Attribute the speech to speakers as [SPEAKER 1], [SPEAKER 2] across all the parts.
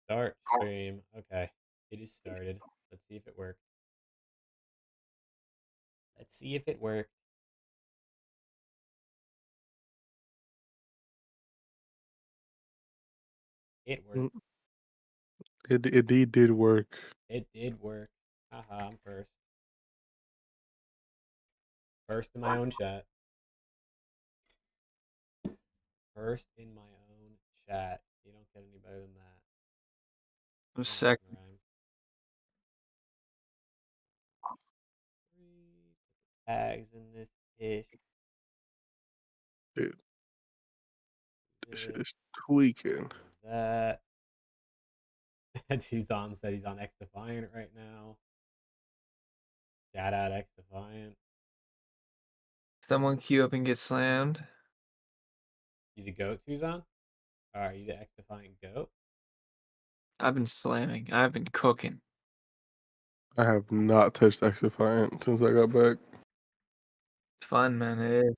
[SPEAKER 1] Start stream. Okay. It is started. Let's see if it worked. Let's see if it worked. It worked.
[SPEAKER 2] Mm. It indeed did work.
[SPEAKER 1] It did work. Haha, I'm first. First in my own chat. First in my own chat. You don't get any better than that.
[SPEAKER 3] I'm
[SPEAKER 1] Come
[SPEAKER 3] second.
[SPEAKER 1] on, Rhyme. Tags in this ish.
[SPEAKER 2] Dude, this shit is tweaking.
[SPEAKER 1] That. Tuzan said he's on X Defiant right now. Shout out X Defiant.
[SPEAKER 3] Someone queue up and get slammed.
[SPEAKER 1] You the goat, Tuzan? Are you the X Defiant goat?
[SPEAKER 3] I've been slamming. I've been cooking.
[SPEAKER 2] I have not touched X Defiant since I got back.
[SPEAKER 3] It's fun, man. It is.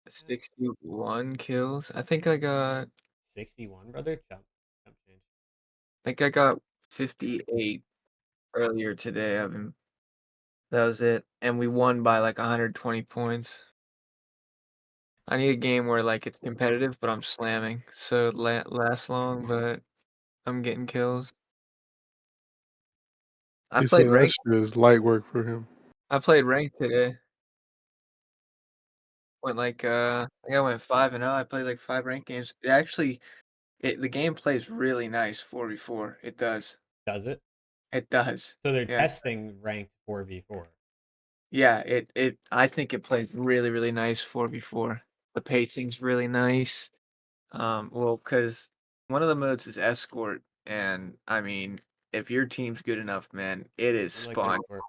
[SPEAKER 1] From
[SPEAKER 3] 61 kills. I think I got
[SPEAKER 1] 61, brother. Jump change.
[SPEAKER 3] I got 58 earlier today. That was it. And we won by like 120 points. I need a game where like it's competitive, but I'm slamming, so it lasts long, but I'm getting kills. I
[SPEAKER 2] He
[SPEAKER 3] played
[SPEAKER 2] said that
[SPEAKER 3] rank.
[SPEAKER 2] shit is light work for him.
[SPEAKER 3] I played rank today. Went like I think I went 5-0. I played like 5 rank games. The game plays really nice 4v4. It does.
[SPEAKER 1] Does it?
[SPEAKER 3] It does.
[SPEAKER 1] So they're
[SPEAKER 3] Yeah.
[SPEAKER 1] testing ranked 4v4.
[SPEAKER 3] Yeah, I think it plays really, really nice 4v4. The pacing's really nice. Well, because one of the modes is escort, and I mean, if your team's good enough, man,
[SPEAKER 1] I like escort.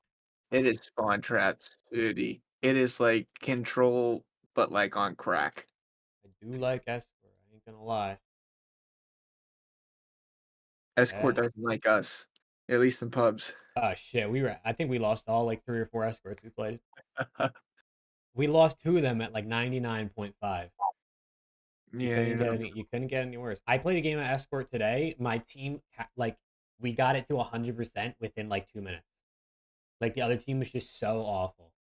[SPEAKER 3] it is spawn trap city. It is like control, but like on crack.
[SPEAKER 1] I do like escort. I ain't gonna lie.
[SPEAKER 3] Escort
[SPEAKER 1] Yeah.
[SPEAKER 3] doesn't like us, at least in pubs.
[SPEAKER 1] Oh shit. I think we lost all like 3 or 4 escorts we played. We lost 2 of them at like 99.5. You
[SPEAKER 3] Yeah,
[SPEAKER 1] couldn't get any. You couldn't get any worse. I played a game of escort today. My team like we got it to 100% within like 2 minutes. Like the other team was just so awful.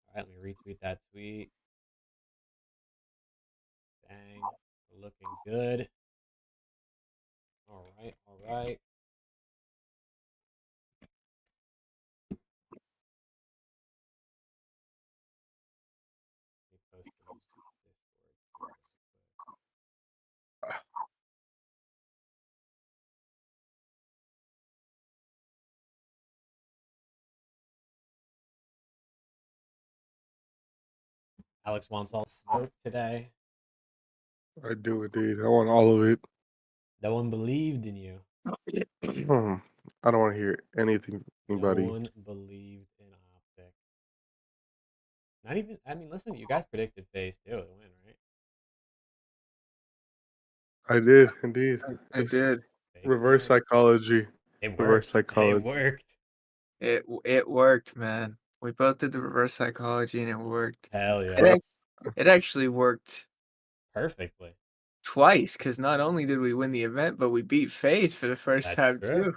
[SPEAKER 1] All right, let me retweet that tweet. Dang, we're looking good. All right, all right. Let me post in Discord. Alex wants all the smoke today.
[SPEAKER 2] I do indeed. I want all of it.
[SPEAKER 1] No one believed in you.
[SPEAKER 2] I don't want to hear anything from
[SPEAKER 1] No
[SPEAKER 2] anybody.
[SPEAKER 1] one believed in OPTIC. Not even. I mean, listen. You guys predicted FAZE 2 to win, right?
[SPEAKER 2] I did indeed.
[SPEAKER 3] I did.
[SPEAKER 1] Fake
[SPEAKER 2] Reverse
[SPEAKER 1] news.
[SPEAKER 2] psychology.
[SPEAKER 1] It
[SPEAKER 2] Reverse
[SPEAKER 1] worked. It
[SPEAKER 2] psychology.
[SPEAKER 1] worked.
[SPEAKER 3] It worked, man. We both did the reverse psychology, and it worked.
[SPEAKER 1] Hell
[SPEAKER 3] It,
[SPEAKER 1] yeah.
[SPEAKER 3] ac- it actually worked
[SPEAKER 1] Perfectly.
[SPEAKER 3] twice because not only did we win the event, but we beat FaZe for the first
[SPEAKER 1] That's
[SPEAKER 3] time
[SPEAKER 1] true.
[SPEAKER 3] too.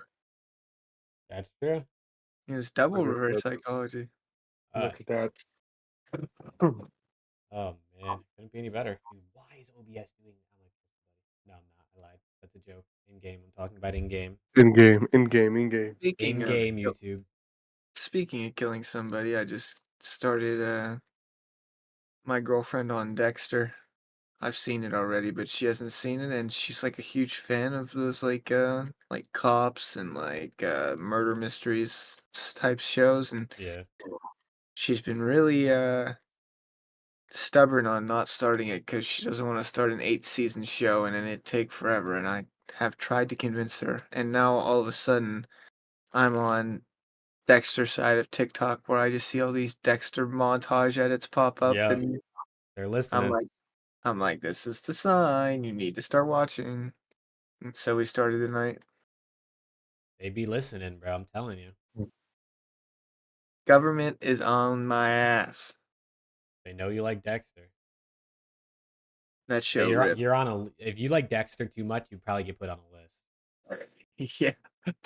[SPEAKER 1] That's true.
[SPEAKER 3] It was double
[SPEAKER 2] Look at
[SPEAKER 3] reverse
[SPEAKER 2] that.
[SPEAKER 3] psychology.
[SPEAKER 2] Look at that.
[SPEAKER 1] Oh man, couldn't be any better. Dude, why is OBS doing that? I'm like, no, I'm not. I lied. That's a joke. In game. I'm talking about in game.
[SPEAKER 2] In game, in game, in game.
[SPEAKER 3] Speaking
[SPEAKER 1] In
[SPEAKER 3] of
[SPEAKER 1] game YouTube.
[SPEAKER 3] speaking of killing somebody, I just started my girlfriend on Dexter. I've seen it already, but she hasn't seen it, and she's like a huge fan of those like cops and murder mysteries type shows, and
[SPEAKER 1] Yeah.
[SPEAKER 3] she's been really stubborn on not starting it because she doesn't want to start an 8-season show and then it take forever. And I have tried to convince her, and now all of a sudden I'm on Dexter's side of TikTok where I just see all these Dexter montage edits pop up,
[SPEAKER 1] Yeah.
[SPEAKER 3] and
[SPEAKER 1] They're
[SPEAKER 3] I'm
[SPEAKER 1] listening.
[SPEAKER 3] like, I'm like, this is the sign you need to start watching. So we started tonight.
[SPEAKER 1] They be listening, bro. I'm telling you.
[SPEAKER 3] Government is on my ass.
[SPEAKER 1] They know you like Dexter.
[SPEAKER 3] That
[SPEAKER 1] Yeah,
[SPEAKER 3] show ripped.
[SPEAKER 1] you're on a. If you like Dexter too much, you probably get put on a list.
[SPEAKER 3] Yeah.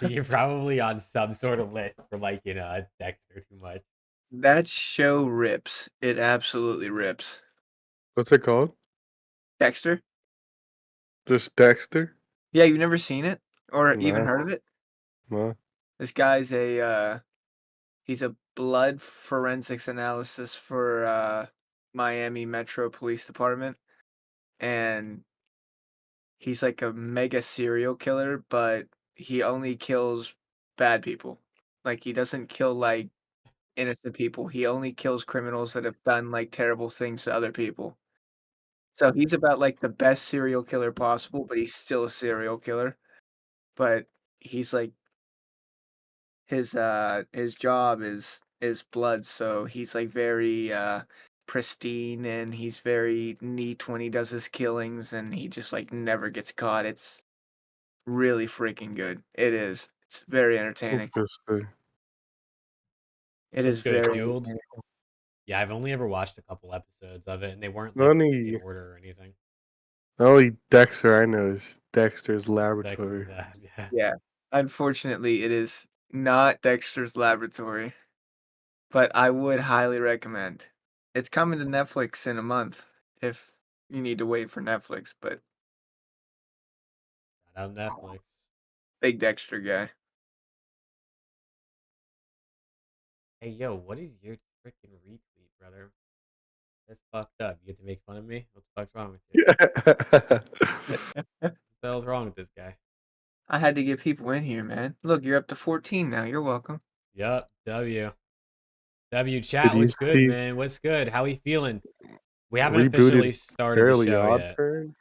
[SPEAKER 1] You're probably on some sort of list for liking Dexter too much.
[SPEAKER 3] That show rips. It absolutely rips.
[SPEAKER 2] What's it called?
[SPEAKER 3] Dexter?
[SPEAKER 2] Just Dexter?
[SPEAKER 3] Yeah, you've never seen it? Or even
[SPEAKER 2] Nah,
[SPEAKER 3] heard of it?
[SPEAKER 2] nah.
[SPEAKER 3] This guy's he's a blood forensics analysis for Miami Metro Police Department, and he's like a mega serial killer, but he only kills bad people. Like, he doesn't kill, like, innocent people. He only kills criminals that have done, like, terrible things to other people. So he's about, like, the best serial killer possible, but he's still a serial killer. But he's, like his job is blood, so he's, like, very, pristine, and he's very neat when he does his killings, and he just, like, never gets caught. It's really freaking good. It is. It's very entertaining.
[SPEAKER 2] Interesting.
[SPEAKER 3] It
[SPEAKER 1] What's
[SPEAKER 3] is
[SPEAKER 1] good,
[SPEAKER 3] very
[SPEAKER 1] Fueled?
[SPEAKER 3] entertaining.
[SPEAKER 1] Yeah, I've only ever watched a couple episodes of it, and they weren't
[SPEAKER 2] The
[SPEAKER 1] like in
[SPEAKER 2] only,
[SPEAKER 1] order or anything.
[SPEAKER 2] the only Dexter I know is Dexter's
[SPEAKER 1] Dexter's
[SPEAKER 2] Laboratory.
[SPEAKER 1] Lab, yeah.
[SPEAKER 3] Yeah. Unfortunately, it is not Dexter's Laboratory, but I would highly recommend. It's coming to Netflix in a month if you need to wait for Netflix, but
[SPEAKER 1] Not on Netflix.
[SPEAKER 3] big Dexter guy.
[SPEAKER 1] Hey, yo, what is your freaking retweet, brother? That's fucked up. You get to make fun of me? What the fuck's wrong with you? What the hell's wrong with this guy?
[SPEAKER 3] I had to get people in here, man. Look, you're up to 14 now. You're welcome.
[SPEAKER 1] Yup, W. W
[SPEAKER 2] Did
[SPEAKER 1] chat,
[SPEAKER 2] you
[SPEAKER 1] what's good,
[SPEAKER 2] see
[SPEAKER 1] man? What's good? How we feeling? We haven't officially
[SPEAKER 2] rebooted
[SPEAKER 1] started the
[SPEAKER 2] Fairly
[SPEAKER 1] show
[SPEAKER 2] Odd
[SPEAKER 1] yet.
[SPEAKER 2] Parents?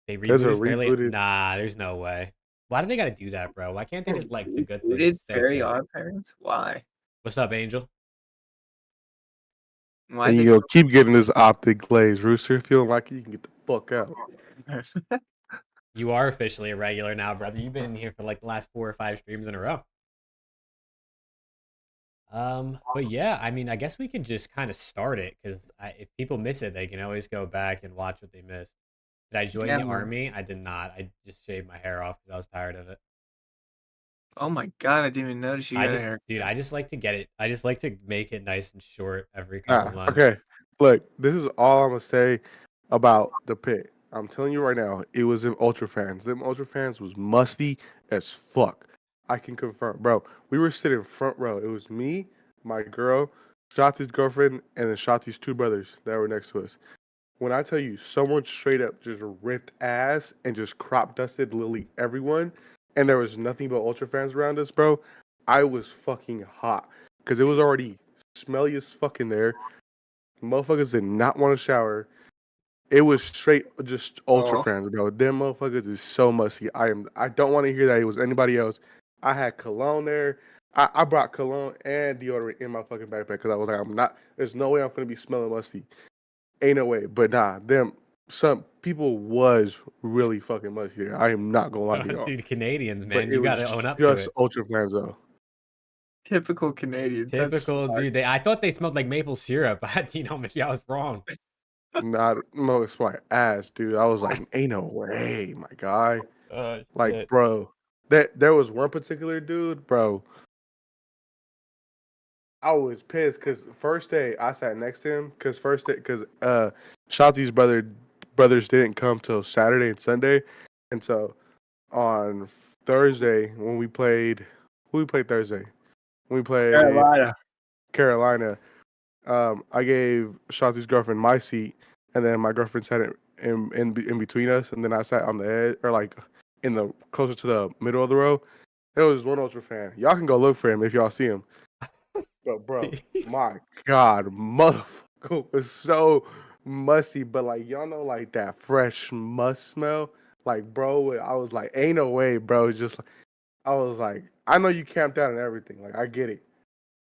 [SPEAKER 1] They
[SPEAKER 2] There's a
[SPEAKER 1] rebooted fairly.
[SPEAKER 2] rebooted.
[SPEAKER 1] Nah, there's no way. Why do they gotta do that, bro? Why can't they just like the good things
[SPEAKER 3] Rebooted
[SPEAKER 1] stay
[SPEAKER 3] Very
[SPEAKER 1] good?
[SPEAKER 3] Odd Parents? Why?
[SPEAKER 1] What's up, Angel?
[SPEAKER 3] Why'd
[SPEAKER 2] And
[SPEAKER 3] they
[SPEAKER 2] you'll keep getting this optic glaze. Rooster, feeling like you can get the fuck out.
[SPEAKER 1] You are officially a regular now, brother. You've been in here for like the last 4 or 5 streams in a row. But yeah, I mean, I guess we could just kind of start it because if people miss it, they can always go back and watch what they missed. Did I join
[SPEAKER 3] Yeah,
[SPEAKER 1] the
[SPEAKER 3] man.
[SPEAKER 1] army? I did not. I just shaved my hair off because I was tired of it.
[SPEAKER 3] Oh my god, I didn't even notice you got a haircut.
[SPEAKER 1] Dude, I just like to get it. I just like to make it nice and short every couple months.
[SPEAKER 2] Okay. Look, this is all I'm gonna say about the pit. I'm telling you right now, it was them Ultra fans. Them Ultra fans was musty as fuck. I can confirm, bro. We were sitting front row. It was me, my girl, Shotzi's girlfriend, and then Shotzi's 2 brothers that were next to us. When I tell you, someone straight up just ripped ass and just crop dusted literally everyone, and there was nothing but Ultra fans around us, bro. I was fucking hot because it was already smelly as fuck in there. Motherfuckers did not want to shower. It was straight just Ultra fans, bro. Them motherfuckers is so musty. I don't want to hear that it was anybody else. I had cologne there. I brought cologne and deodorant in my fucking backpack because I was like, there's no way I'm gonna be smelling musty. Ain't no way. But nah, some people was really fucking musty there. I am not gonna lie to y'all.
[SPEAKER 1] Dude, Canadians,
[SPEAKER 2] But
[SPEAKER 1] man,
[SPEAKER 2] it
[SPEAKER 1] you
[SPEAKER 2] was
[SPEAKER 1] gotta own up to
[SPEAKER 2] just
[SPEAKER 1] it.
[SPEAKER 2] Ultra fans though.
[SPEAKER 3] Typical Canadians.
[SPEAKER 1] Typical, dude. I thought they smelled like maple syrup. You know, maybe I was wrong.
[SPEAKER 2] Not most my ass, dude. I was like, ain't no way, my guy. Like,
[SPEAKER 1] Shit.
[SPEAKER 2] bro, there was one particular dude, bro. I was pissed because first day I sat next to him because Shotzi's brothers didn't come till Saturday and Sunday, and so on Thursday when we played, who we played Thursday? When we played Carolina. I gave Shotzi's girlfriend my seat, and then my girlfriend sat in between us, and then I sat on the edge or like in the closer to the middle of the row. There was one Ultra fan. Y'all can go look for him if y'all see him. But bro, my God, motherfucker was so musty. But like y'all know, like that fresh must smell. Like bro, I was like, ain't no way, bro. It's just I was like, I know you camped out and everything. Like I get it.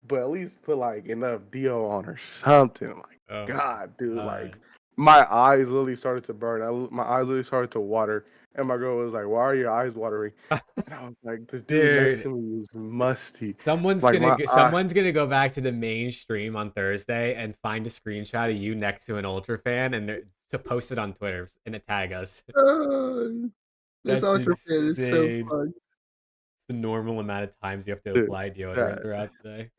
[SPEAKER 2] But at least put like enough DO on or something. Like, God, dude, like my eyes literally started to burn. My eyes literally started to water. And my girl was like, "Why are your eyes watering?" And I was like, "The dude next
[SPEAKER 1] Dude,
[SPEAKER 2] to me was musty."
[SPEAKER 1] someone's
[SPEAKER 2] Like
[SPEAKER 1] gonna
[SPEAKER 2] my
[SPEAKER 1] go,
[SPEAKER 2] eye.
[SPEAKER 1] someone's gonna go back to the main stream on Thursday and find a screenshot of you next to an Ultra fan and to post it on Twitter and to tag us.
[SPEAKER 3] This
[SPEAKER 1] That's
[SPEAKER 3] Ultra fan is so
[SPEAKER 1] insane.
[SPEAKER 3] fun.
[SPEAKER 1] The normal amount of times you have to
[SPEAKER 2] Dude,
[SPEAKER 1] apply deodorant
[SPEAKER 2] that
[SPEAKER 1] throughout the day.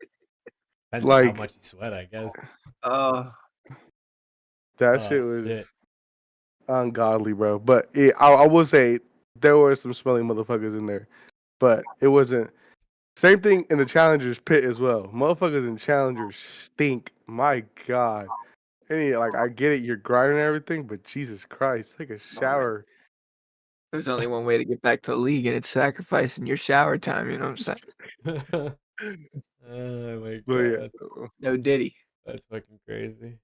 [SPEAKER 1] Depends on how
[SPEAKER 2] like
[SPEAKER 1] much you sweat, I guess.
[SPEAKER 3] Oh,
[SPEAKER 2] that
[SPEAKER 1] Oh
[SPEAKER 2] shit was
[SPEAKER 1] shit.
[SPEAKER 2] ungodly, bro. But I will say there were some smelly motherfuckers in there, but it wasn't. Same thing in the challengers pit as well. Motherfuckers in challengers stink. My God. And like I get it, you're grinding and everything, but Jesus Christ, take a
[SPEAKER 3] oh man.
[SPEAKER 2] shower.
[SPEAKER 3] There's only one way to get back to the league, and it's sacrificing your shower time. You know what I'm saying?
[SPEAKER 1] Oh my
[SPEAKER 2] But yeah,
[SPEAKER 1] god.
[SPEAKER 3] No Diddy.
[SPEAKER 1] That's fucking crazy.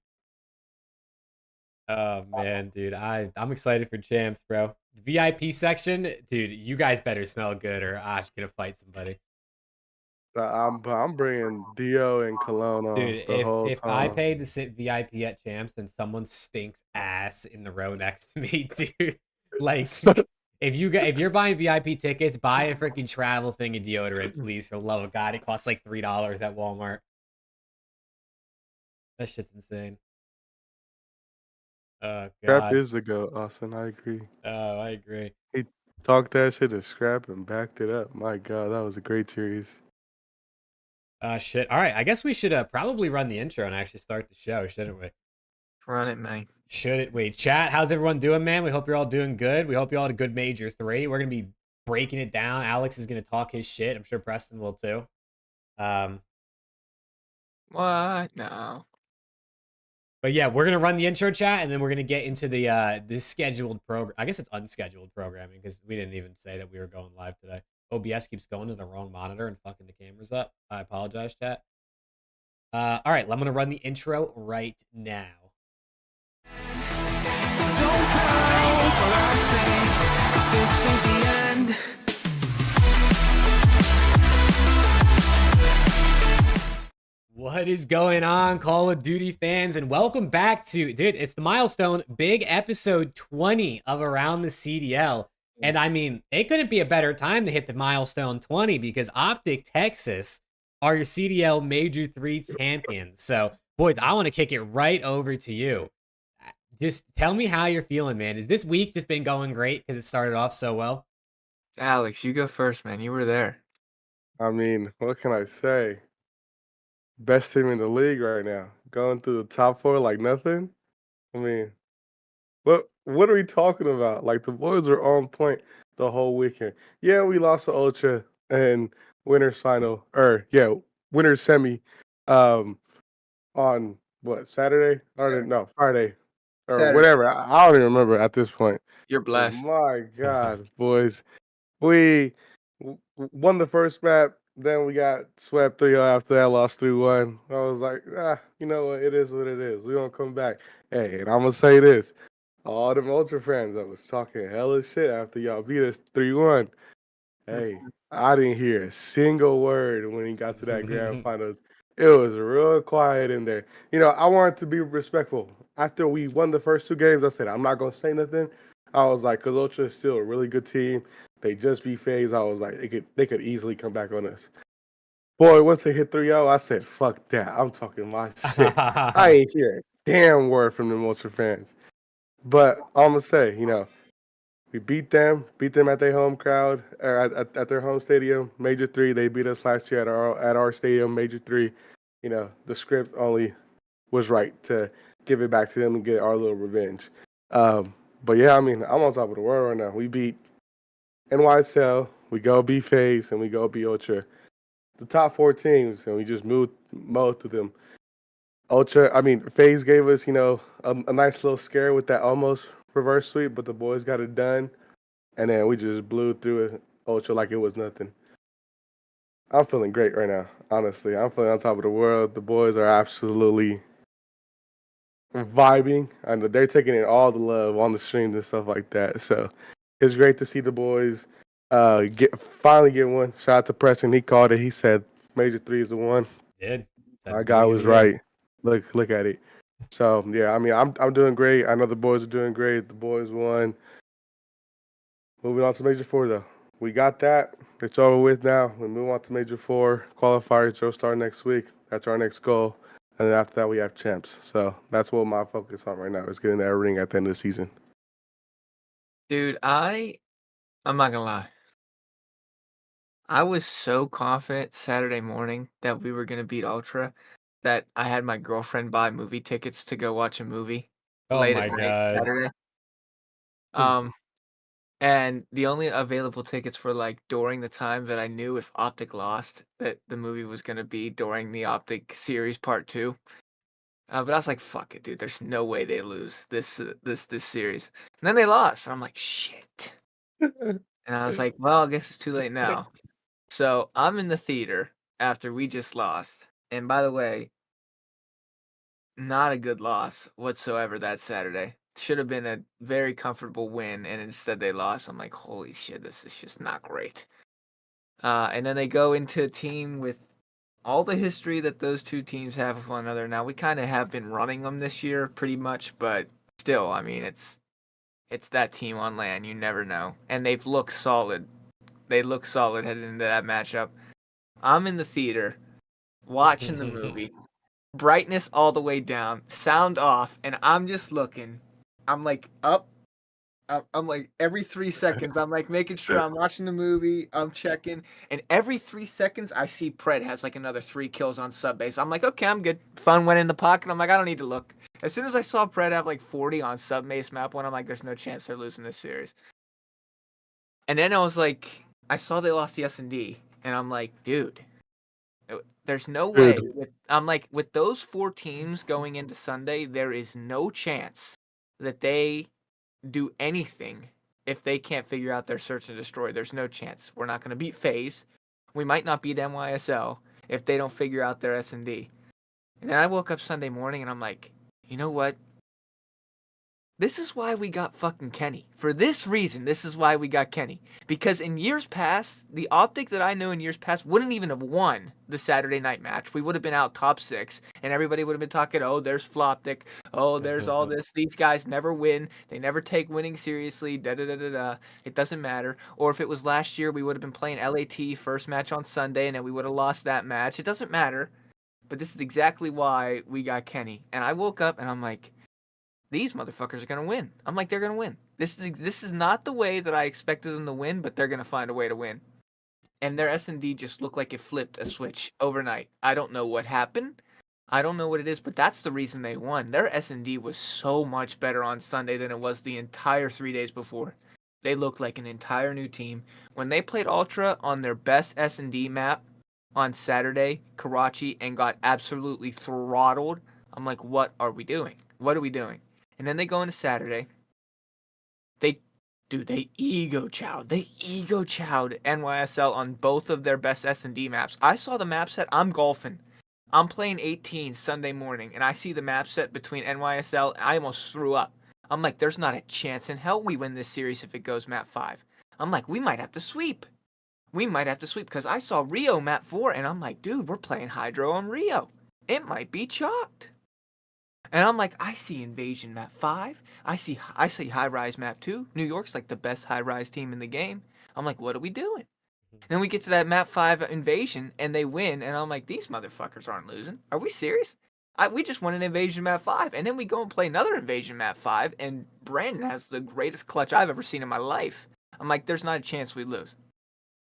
[SPEAKER 1] Oh man, dude. I'm excited for champs, bro. VIP section, dude, you guys better smell good or I'm gonna fight somebody.
[SPEAKER 2] I'm bringing Dio and Cologne on
[SPEAKER 1] Dude,
[SPEAKER 2] the whole
[SPEAKER 1] if I
[SPEAKER 2] time.
[SPEAKER 1] paid to sit VIP at champs and someone stinks ass in the row next to me, dude, like if you're buying VIP tickets, buy a freaking travel thing of deodorant, please, for the love of God. It costs like $3 at Walmart. That shit's insane. Oh
[SPEAKER 2] Scrap
[SPEAKER 1] god.
[SPEAKER 2] is the goat, Austin. I agree.
[SPEAKER 1] Oh, I agree.
[SPEAKER 2] He talked that shit to Scrap and backed it up. My God, that was a great series.
[SPEAKER 1] Shit. All right, I guess we should probably run the intro and actually start the show, shouldn't we?
[SPEAKER 3] Run it, man.
[SPEAKER 1] Should it? Wait, chat. How's everyone doing, man? We hope you're all doing good. We hope you all had a good major 3. We're gonna be breaking it down. Alex is gonna talk his shit. I'm sure Preston will too.
[SPEAKER 3] What? No.
[SPEAKER 1] But yeah, we're gonna run the intro chat and then we're gonna get into the this scheduled program. I guess it's unscheduled programming because we didn't even say that we were going live today. OBS keeps going to the wrong monitor and fucking the cameras up. I apologize, chat. All right, I'm gonna run the intro right now.
[SPEAKER 4] Don't cry for our sake, 'cause this ain't the end.
[SPEAKER 1] What is going on, Call of Duty fans, and welcome back to, dude, it's the milestone, big episode 20 of Around the CDL. And I mean, it couldn't be a better time to hit the milestone 20 because OPTIC Texas are your CDL Major 3 champions. So, boys, I want to kick it right over to you. Just tell me how you're feeling, man. Has this week just been going great because it started off so well?
[SPEAKER 3] Alex, you go first, man. You were there.
[SPEAKER 2] I mean, what can I say? Best team in the league right now. Going through the top 4 like nothing. I mean, what are we talking about? Like the boys are on point the whole weekend. Yeah, we lost to Ultra and winners final, or yeah, winners semi, on what Saturday? Or no, Friday or
[SPEAKER 3] Saturday.
[SPEAKER 2] whatever. I don't even remember at this point.
[SPEAKER 3] You're
[SPEAKER 2] But
[SPEAKER 3] blessed.
[SPEAKER 2] my God, boys, we won the first map. Then we got swept 3-0 after that, lost 3-1. I was like, you know what? It is what it is. We're going to come back. Hey, and I'm going to say this. All them Ultra fans that was talking hella shit after y'all beat us 3-1. Hey, I didn't hear a single word when he got to that grand finals. It was real quiet in there. You know, I wanted to be respectful. After we won the first 2 games, I said, I'm not going to say nothing. I was like, because Ultra is still a really good team. They just beat FAZE. I was like, they could easily come back on us. Boy, once they hit 3-0, I said, fuck that. I'm talking my shit. I ain't hear a damn word from them Ultra fans. But I'm going to say, you know, we beat them at their home crowd, or at their home stadium, Major 3. They beat us last year at our stadium, Major 3. You know, the script only was right to give it back to them and get our little revenge. But yeah, I mean, I'm on top of the world right now. We beat NYSL, we go beat FaZe, and we go beat Ultra. The top 4 teams, and we just mowed through them. FaZe gave us, you know, a nice little scare with that almost reverse sweep, but the boys got it done. And then we just blew through it, Ultra like it was nothing. I'm feeling great right now, honestly. I'm feeling on top of the world. The boys are absolutely vibing. I know they're taking in all the love on the streams and stuff like that. So it's great to see the boys finally get one. Shout out to Preston. He called it. He said Major 3 is the one.
[SPEAKER 1] Did.
[SPEAKER 2] Our guy was right. Look at it. So yeah, I mean, I'm doing great. I know the boys are doing great. The boys won. Moving on to Major Four though, we got that. It's over with now. We move on to Major Four qualifiers. Will start next week. That's our next goal. And then after that, we have champs. So that's what my focus on right now is getting that ring at the end of the season.
[SPEAKER 3] Dude, I'm not gonna lie. I was so confident Saturday morning that we were gonna beat Ultra that I had my girlfriend buy movie tickets to go watch a movie
[SPEAKER 1] Oh
[SPEAKER 3] late at
[SPEAKER 1] my
[SPEAKER 3] night
[SPEAKER 1] god.
[SPEAKER 3] Saturday. Um, and the only available tickets were like during the time that I knew if Optic lost that the movie was gonna be during the Optic series part 2. But I was like, fuck it, dude. There's no way they lose this series. And then they lost. And I'm like, shit. And I was like, well, I guess it's too late now. So I'm in the theater after we just lost. And by the way, not a good loss whatsoever that Saturday. Should have been a very comfortable win, and instead they lost. I'm like, holy shit, this is just not great. And then they go into a team with all the history that those two teams have with one another. Now we kind of have been running them this year, pretty much, but still, I mean, it's that team on land. You never know, and they've looked solid. They look solid heading into that matchup. I'm in the theater watching the movie, brightness all the way down, sound off, and I'm just looking. I'm like up. I'm like every 3 seconds. I'm like making sure I'm watching the movie. I'm checking, and every 3 seconds I see Pred has like another 3 kills on sub base. I'm like, okay, I'm good. Fun went in the pocket. I'm like, I don't need to look. As soon as I saw Pred have like 40 on sub base map one, I'm like, there's no chance they're losing this series. And then I was like, I saw they lost the S&D, and I'm like, dude, there's no way.
[SPEAKER 2] Dude.
[SPEAKER 3] I'm like, with those 4 teams going into Sunday, there is no chance that they do anything if they can't figure out their search and destroy. There's no chance. We're not going to beat FAZE. We might not beat NYSL if they don't figure out their S&D. And then I woke up Sunday morning and I'm like, you know what? This is why we got fucking Kenny. For this reason, this is why we got Kenny. Because in years past, the Optic that I knew in years past wouldn't even have won the Saturday night match. We would have been out top 6, and everybody would have been talking, oh, there's Floptic. Oh, there's all this. These guys never win. They never take winning seriously. Da-da-da-da-da. It doesn't matter. Or if it was last year, we would have been playing LAT first match on Sunday, and then we would have lost that match. It doesn't matter. But this is exactly why we got Kenny. And I woke up, and I'm like, these motherfuckers are gonna win. I'm like, they're gonna win. This is not the way that I expected them to win, but they're gonna find a way to win. And their S&D just looked like it flipped a switch overnight. I don't know what happened. I don't know what it is, but that's the reason they won. Their S&D was so much better on Sunday than it was the entire 3 days before. They looked like an entire new team. When they played Ultra on their best S&D map on Saturday, Karachi, and got absolutely throttled, I'm like, what are we doing? What are we doing? And then they go into Saturday. They ego chowed. They ego chowed NYSL on both of their best S&D maps. I saw the map set. I'm golfing. I'm playing 18 Sunday morning, and I see the map set between NYSL, and I almost threw up. I'm like, there's not a chance in hell we win this series if it goes map 5. I'm like, we might have to sweep. We might have to sweep, because I saw Rio map 4, and I'm like, dude, we're playing Hydro on Rio. It might be chalked. And I'm like, I see Invasion map 5. I see High Rise map 2. New York's like the best High Rise team in the game. I'm like, what are we doing? And then we get to that map 5 Invasion and they win, and I'm like, these motherfuckers aren't losing. Are we serious? We just won an Invasion map 5, and then we go and play another Invasion map 5, and Brandon has the greatest clutch I've ever seen in my life. I'm like, there's not a chance we lose.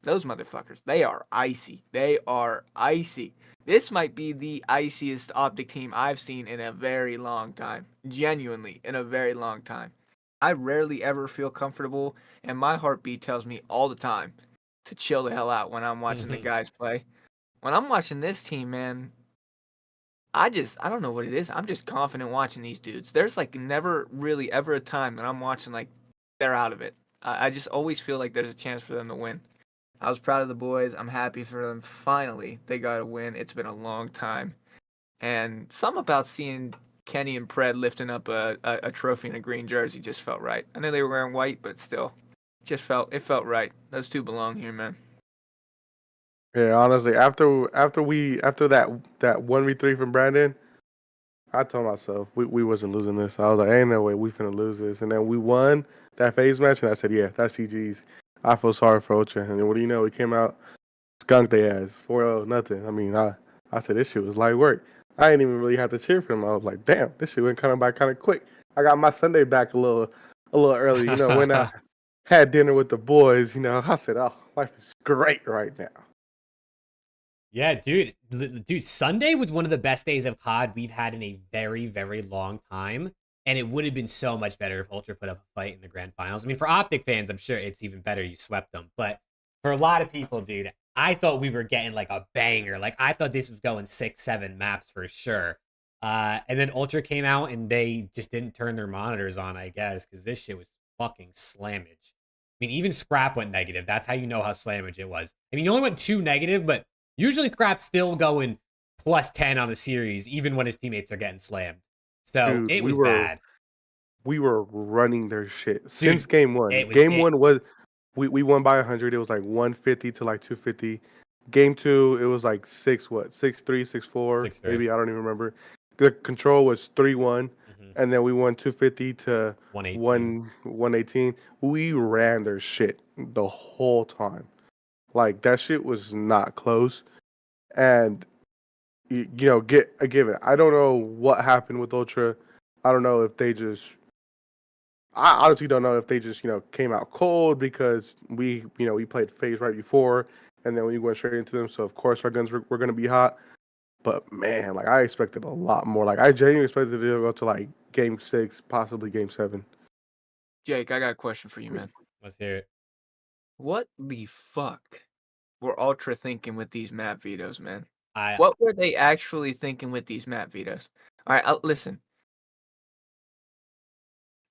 [SPEAKER 3] Those motherfuckers, they are icy. They are icy. This might be the iciest Optic team I've seen in a very long time. Genuinely, in a very long time. I rarely ever feel comfortable, and my heartbeat tells me all the time to chill the hell out when I'm watching the guys play. When I'm watching this team, man, I don't know what it is. I'm just confident watching these dudes. There's like never really ever a time that I'm watching like they're out of it. I just always feel like there's a chance for them to win. I was proud of the boys. I'm happy for them. Finally, they got a win. It's been a long time. And something about seeing Kenny and Pred lifting up a trophy in a green jersey just felt right. I know they were wearing white, but still, it felt right. Those two belong here, man.
[SPEAKER 2] Yeah, honestly, after that 1v3 from Brandon, I told myself we wasn't losing this. I was like, ain't no way we finna lose this. And then we won that phase match, and I said, yeah, that's GG's. I feel sorry for Ultra. And then what do you know? We came out, skunked their ass, 4-0, nothing. I mean, I said, this shit was light work. I didn't even really have to cheer for them. I was like, damn, this shit went kind of by kind of quick. I got my Sunday back a little early. You know, when I had dinner with the boys, you know, I said, oh, life is great right now.
[SPEAKER 1] Yeah, dude. Dude, Sunday was one of the best days of COD we've had in a very, very long time. And it would have been so much better if Ultra put up a fight in the grand finals. I mean, for Optic fans, I'm sure it's even better you swept them. But for a lot of people, dude, I thought we were getting like a banger. Like, I thought this was going 6-7 maps for sure. And then Ultra came out and they just didn't turn their monitors on, I guess, because this shit was fucking slammage. I mean, even Scrap went negative. That's how you know how slammage it was. I mean, you only went 2 negative, but usually Scrap's still going plus 10 on the series, even when his teammates are getting slammed. So
[SPEAKER 2] Dude,
[SPEAKER 1] it was bad.
[SPEAKER 2] We were running their shit since game one.
[SPEAKER 1] It was
[SPEAKER 2] Game one was we won by 100. It was like 150 to like 250. Game two, it was like 6-3, 6-4,
[SPEAKER 1] 6-3.
[SPEAKER 2] maybe, I don't even remember. The control was 3-1, and then we won 250 to 118. We ran their shit the whole time. Like, that shit was not close. And you know, give it. I don't know what happened with Ultra. I don't know if they just. I honestly don't know if they just, you know, came out cold because we played phase right before, and then we went straight into them. So of course our guns were going to be hot. But man, like, I expected a lot more. Like, I genuinely expected to go to like game 6, possibly game 7.
[SPEAKER 3] Jake, I got a question for you, man.
[SPEAKER 1] Let's hear it.
[SPEAKER 3] What the fuck were Ultra thinking with these map vetoes, man?
[SPEAKER 1] I
[SPEAKER 3] What were they actually thinking with these map vetoes? All right, listen.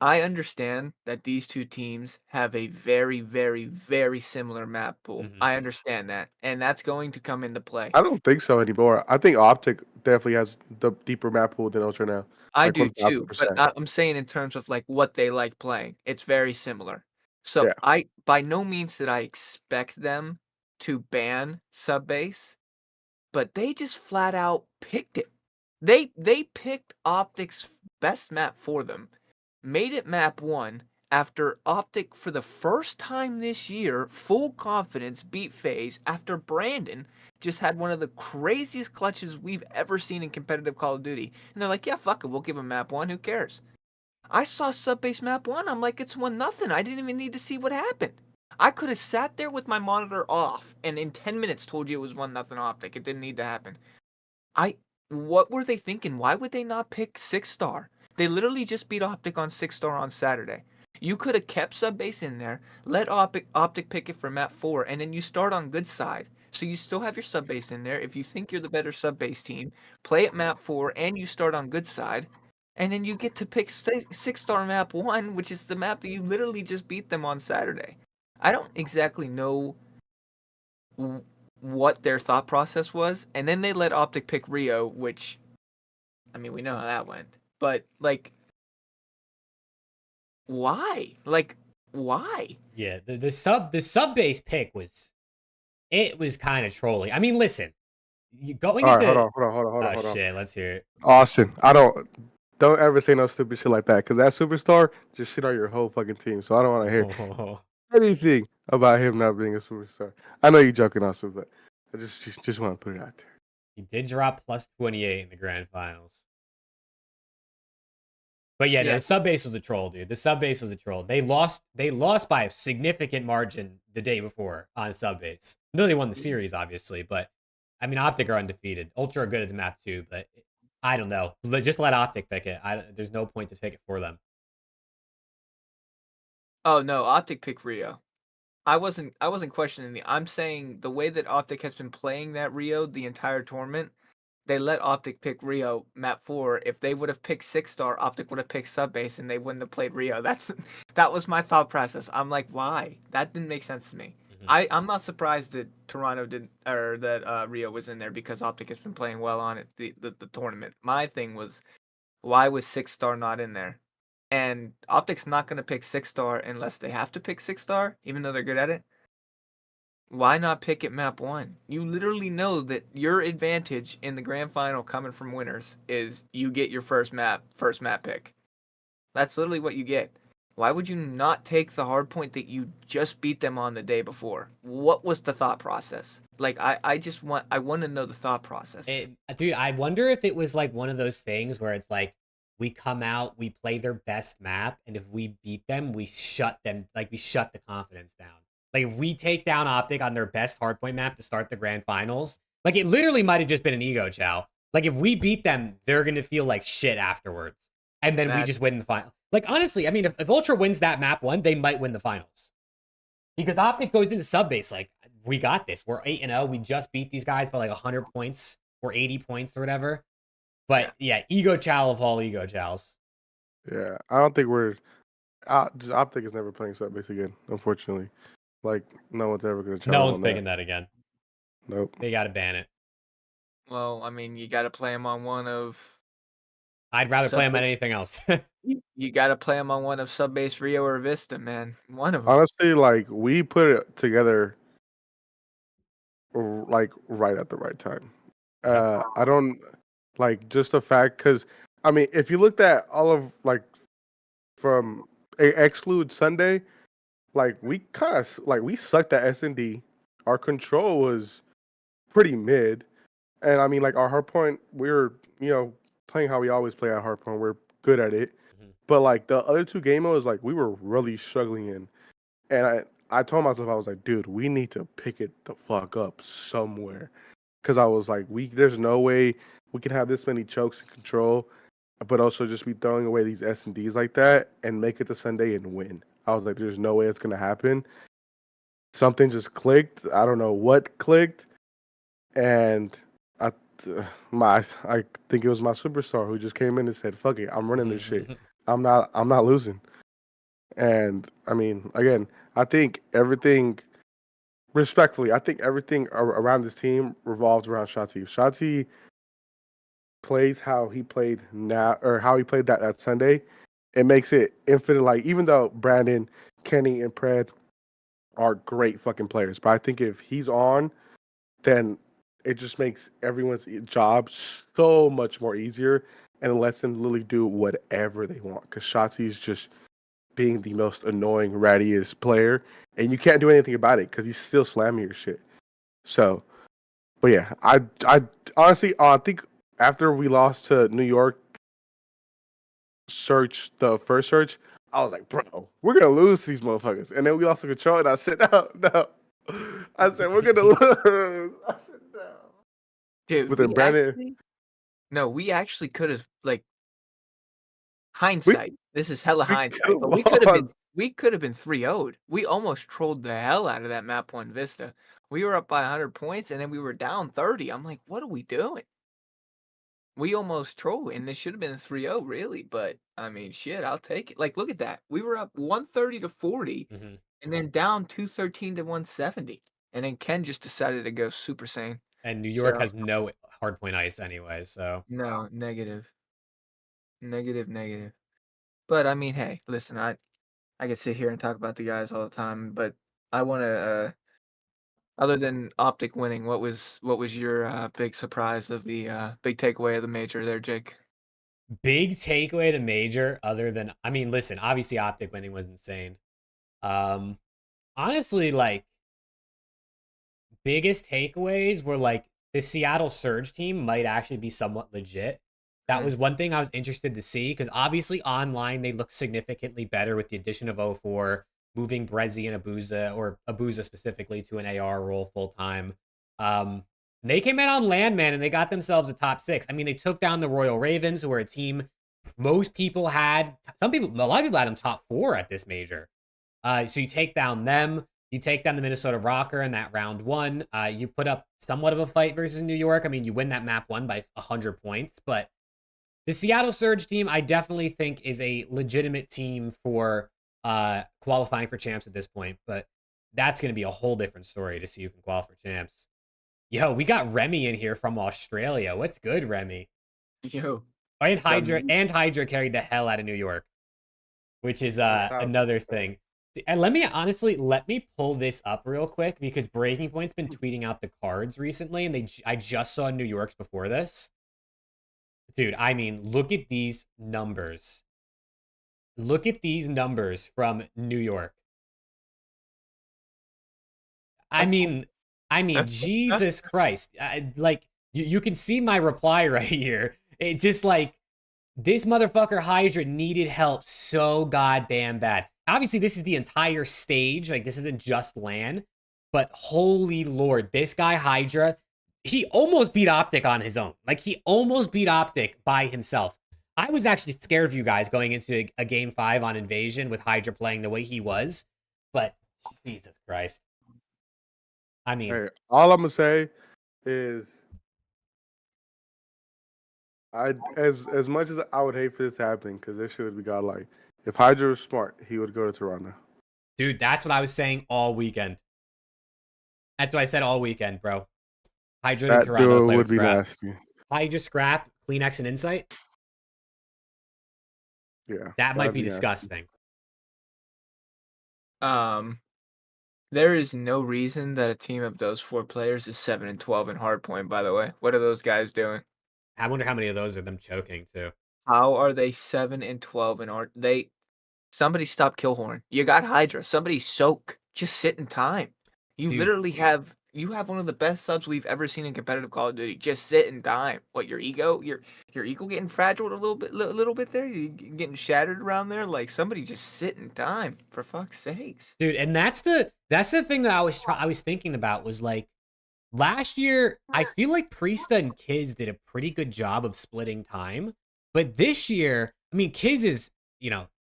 [SPEAKER 3] I understand that these two teams have a very, very, very similar map pool. I understand that, and that's going to come into play.
[SPEAKER 2] I don't think so anymore. I think Optic definitely has the deeper map pool than Ultra now.
[SPEAKER 3] I
[SPEAKER 2] Like
[SPEAKER 3] do too, but
[SPEAKER 2] 1000%.
[SPEAKER 3] I'm saying in terms of like what they like playing, it's very similar. So
[SPEAKER 2] Yeah.
[SPEAKER 3] I by no means did I expect them to ban sub base, but they just flat out picked it. They picked Optic's best map for them, made it map 1 after Optic for the first time this year, full confidence beat FaZe after Brandon just had one of the craziest clutches we've ever seen in competitive Call of Duty. And they're like, yeah, fuck it, we'll give him map 1, who cares? I saw sub-base map 1, I'm like, it's 1-0. I didn't even need to see what happened. I could have sat there with my monitor off and in 10 minutes told you it was 1-0 Optic. It didn't need to happen. What were they thinking? Why would they not pick 6-star? They literally just beat Optic on 6-star on Saturday. You could have kept sub-base in there, let Optic pick it for map 4, and then you start on good side. So you still have your sub-base in there. If you think you're the better sub-base team, play at map 4 and you start on good side. And then you get to pick 6-star map 1, which is the map that you literally just beat them on Saturday. I don't exactly know what their thought process was, and then they let Optic pick Rio, which, I mean, we know how that went. But, like, why? Like, why?
[SPEAKER 1] Yeah, the sub base pick was kind of trolling. I mean, listen, going
[SPEAKER 2] All
[SPEAKER 1] into
[SPEAKER 2] right, hold on.
[SPEAKER 1] shit, let's hear it.
[SPEAKER 2] Austin, don't ever say no stupid shit like that, because that superstar just shit on your whole fucking team. So I don't want to hear anything about him not being a superstar. I know you're joking, Austin, but I just want to put it out there.
[SPEAKER 1] He did drop plus 28 in the grand finals. But yeah, no, the sub base was a troll, dude. The sub base was a troll. They lost by a significant margin the day before on sub base. No, they won the series, obviously, but I mean, Optic are undefeated. Ultra are good at the map too, but I don't know. Just let Optic pick it. There's no point to pick it for them.
[SPEAKER 3] Oh no, Optic picked Rio. I wasn't questioning I'm saying the way that Optic has been playing that Rio the entire tournament, they let Optic pick Rio map 4. If they would have picked 6-star, Optic would have picked sub-base and they wouldn't have played Rio. That was my thought process. I'm like, why? That didn't make sense to me. I'm not surprised that Toronto didn't, or that Rio was in there, because Optic has been playing well on it the tournament. My thing was, why was 6-star not in there? And Optic's not going to pick 6-star unless they have to pick 6-star, even though they're good at it. Why not pick at map 1? You literally know that your advantage in the grand final coming from winners is you get your first map pick. That's literally what you get. Why would you not take the hard point that you just beat them on the day before? What was the thought process? Like I want to know the thought process.
[SPEAKER 1] Dude, I wonder if it was like one of those things where it's like we come out, we play their best map, and if we beat them, we shut them, like we shut the confidence down. Like if we take down Optic on their best hardpoint map to start the grand finals, like it literally might have just been an ego chow. Like if we beat them, they're gonna feel like shit afterwards, and then we just win the final. Like honestly, I mean, if Ultra wins that map 1, they might win the finals because Optic goes into sub base like we got this. We're 8-0. We just beat these guys by like 100 points or 80 points or whatever. But yeah, ego chow of all ego chows.
[SPEAKER 2] Yeah, I don't think we're. Optic is never playing sub base again, unfortunately. Like no one's ever gonna.
[SPEAKER 1] No one's picking that again.
[SPEAKER 2] Nope.
[SPEAKER 1] They got to ban it.
[SPEAKER 3] Well, I mean, you got to play them on one of.
[SPEAKER 1] I'd rather play them on anything else.
[SPEAKER 3] You got to play them on one of Subbase Rio or Vista, man. One of them.
[SPEAKER 2] Honestly, like we put it together, like right at the right time. I don't like just the fact because I mean, if you looked at all of like from exclude Sunday, like we kind of like we sucked at S&D. Our control was pretty mid, and I mean like our hardpoint, we were playing how we always play at hardpoint. We're good at it, but like the other two game modes, like we were really struggling in, and I told myself I was like, dude, we need to pick it the fuck up somewhere, because I was like, there's no way we can have this many chokes in control, but also just be throwing away these S&Ds like that and make it to Sunday and win. I was like, there's no way it's gonna happen. Something just clicked. I don't know what clicked, and I think it was my superstar who just came in and said, "Fuck it, I'm running this shit. I'm not losing." And I mean, again, I think everything, respectfully, I think everything around this team revolves around Shotzi. Shotzi plays how he played now, or how he played that Sunday. It makes it infinite. Like even though Brandon, Kenny, and Pred are great fucking players, but I think if he's on, then it just makes everyone's job so much more easier and lets them literally do whatever they want. Because Shotzi's just being the most annoying, rattiest player, and you can't do anything about it because he's still slamming your shit. So, but yeah, I honestly, I think after we lost to New York, the first search, I was like, bro, we're gonna lose these motherfuckers. And then we lost the control, and I said, no. I said, we're gonna lose. I said, no.
[SPEAKER 3] Dude,
[SPEAKER 2] But then Brandon,
[SPEAKER 3] we actually could have, like, hindsight. This is hella hindsight, but we could have been 3-0'd. We almost trolled the hell out of that map 1 Vista. We were up by 100 points, and then we were down 30. I'm like, what are we doing? We almost trolled, and this should have been a 3-0, really. But I mean, shit, I'll take it. Like, look at that. We were up 130 to 40, and then down 213 to 170. And then Ken just decided to go Super Saiyan.
[SPEAKER 1] And New York has no hardpoint ice anyway, so.
[SPEAKER 3] No, negative. Negative. But I mean, hey, listen, I could sit here and talk about the guys all the time, but I want to. Other than Optic winning, what was your big surprise of the big takeaway of the major there, Jake?
[SPEAKER 1] Big takeaway of the major, other than, I mean, listen, obviously Optic winning was insane. Honestly, like, biggest takeaways were like the Seattle Surge team might actually be somewhat legit. That was one thing I was interested to see, because obviously online they look significantly better with the addition of 04, moving Brezzy and Abuza, or Abuza specifically, to an AR role full time. They came in on Landman and they got themselves a top 6. I mean, they took down the Royal Ravens, who are a team most people had. A lot of people had them top 4 at this major. So you take down them. You take down the Minnesota Rocker in that round 1. You put up somewhat of a fight versus New York. I mean, you win that map 1 by 100 points, but the Seattle Surge team, I definitely think, is a legitimate team for qualifying for champs at this point, but that's going to be a whole different story to see who can qualify for champs. Yo, we got Remy in here from Australia. What's good, Remy?
[SPEAKER 3] Yo.
[SPEAKER 1] And Hydra carried the hell out of New York, which is another thing. And let me pull this up real quick because Breaking Point's been tweeting out the cards recently, and I just saw New York's before this. Dude, I mean, look at these numbers. Look at these numbers from New York. I mean, Jesus Christ. Like, you can see my reply right here. It just like, this motherfucker Hydra needed help so goddamn bad. Obviously, this is the entire stage. Like, this isn't just LAN. But holy lord, this guy Hydra, he almost beat Optic on his own. Like, he almost beat Optic by himself. I was actually scared of you guys going into a game 5 on Invasion with Hydra playing the way he was. But Jesus Christ. I mean,
[SPEAKER 2] Hey, all I'm gonna say is, as much as I would hate for this happening, because this shit would be godlike. If Hydra was smart, he would go to Toronto.
[SPEAKER 1] dude, that's what I was saying all weekend. That's what I said all weekend, bro. Hydra in
[SPEAKER 2] That
[SPEAKER 1] Toronto
[SPEAKER 2] duo
[SPEAKER 1] play
[SPEAKER 2] would
[SPEAKER 1] with
[SPEAKER 2] be
[SPEAKER 1] Scrap.
[SPEAKER 2] nasty.
[SPEAKER 1] Hydra, Scrap, CleanX, and Insight.
[SPEAKER 2] Yeah,
[SPEAKER 1] That might
[SPEAKER 2] that'd
[SPEAKER 1] be
[SPEAKER 2] nasty.
[SPEAKER 1] disgusting.
[SPEAKER 3] There is no reason that a team of those 4 players is 7-12 in hardpoint, by the way. What are those guys doing?
[SPEAKER 1] I wonder how many of those are them choking too.
[SPEAKER 3] How are they 7-12 in hard? Somebody stop Killhorn. You got Hydra. Somebody soak. Just sit in time. You
[SPEAKER 1] Dude.
[SPEAKER 3] literally have one of the best subs we've ever seen in competitive Call of Duty. Just sit in time. What, your ego getting fragile a little bit there? You getting shattered around there? Like, somebody just sit in time, for fuck's sakes.
[SPEAKER 1] Dude, and that's the thing that I was thinking about was like last year, I feel like Priesta and Kiz did a pretty good job of splitting time. But this year, I mean, Kiz is,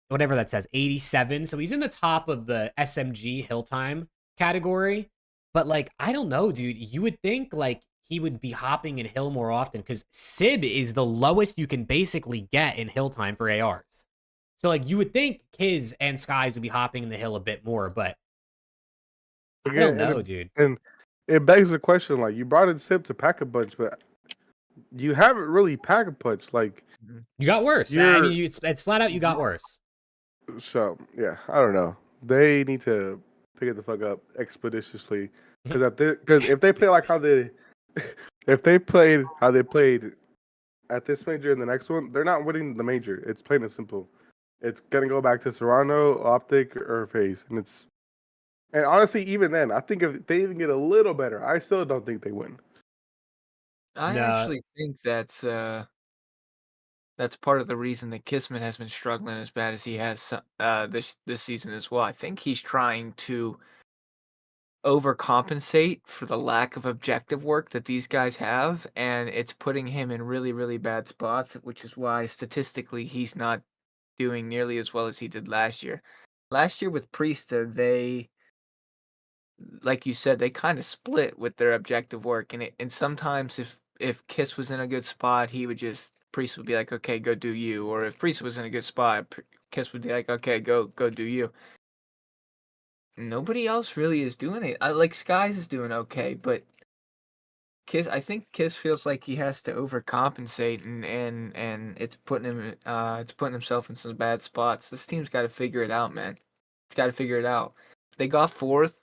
[SPEAKER 1] whatever that says, 87. So he's in the top of the SMG hill time category. But like, I don't know, dude. You would think like he would be hopping in hill more often because Sib is the lowest you can basically get in hill time for ARs. So like you would think Kiz and Skies would be hopping in the hill a bit more, but I don't know, dude.
[SPEAKER 2] And it begs the question, like, you brought in Sib to pack a bunch, but you haven't really pack a punch. Like,
[SPEAKER 1] You got worse. I mean, it's flat out you got worse.
[SPEAKER 2] So yeah, I don't know. They need to pick it the fuck up expeditiously because if they play like how they played at this major and the next one, they're not winning the major. It's plain and simple. It's gonna go back to Toronto, Optic, or FaZe, and honestly, even then, I think if they even get a little better, I still don't think they win.
[SPEAKER 3] I actually think that's part of the reason that Kissman has been struggling as bad as he has this season as well. I think he's trying to overcompensate for the lack of objective work that these guys have, and it's putting him in really, really bad spots, which is why statistically he's not doing nearly as well as he did last year. Last year with Priesta, they, like you said, they kind of split with their objective work, and sometimes if Kiss was in a good spot, Priest would be like, okay, go do you. Or if Priest was in a good spot, Kiss would be like, okay, go do you. Nobody else really is doing it. Like Skies is doing okay, but I think Kiss feels like he has to overcompensate, and it's putting himself in some bad spots. This team's got to figure it out, man. It's got to figure it out. They got 4th,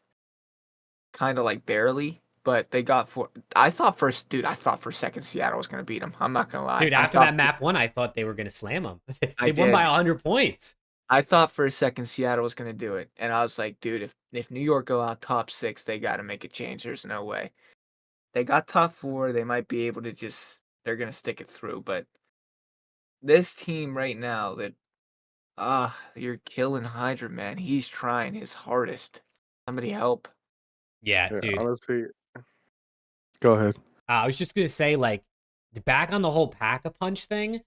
[SPEAKER 3] kind of like barely. But they got 4. I thought for a second Seattle was going to beat them. I'm not going to lie.
[SPEAKER 1] Dude, after that map 1, I thought they were going to slam them. They won by 100 points.
[SPEAKER 3] I thought for a second Seattle was going to do it. And I was like, dude, if New York go out top 6, they got to make a change. There's no way. They got top 4. They might be able to they're going to stick it through. But this team right now you're killing Hydra, man. He's trying his hardest. Somebody help.
[SPEAKER 1] Yeah, dude.
[SPEAKER 2] Honestly, go ahead.
[SPEAKER 1] I was just going to say, like, back on the whole pack-a-punch thing,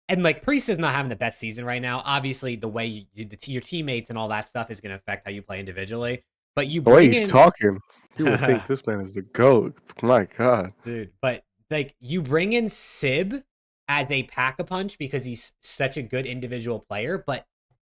[SPEAKER 1] and, like, Priest is not having the best season right now. Obviously, the way your teammates and all that stuff is going to affect how you play individually. But the
[SPEAKER 2] way he's talking, you would think this man is the GOAT. My God.
[SPEAKER 1] Dude, but, like, you bring in Sib as a pack-a-punch because he's such a good individual player, but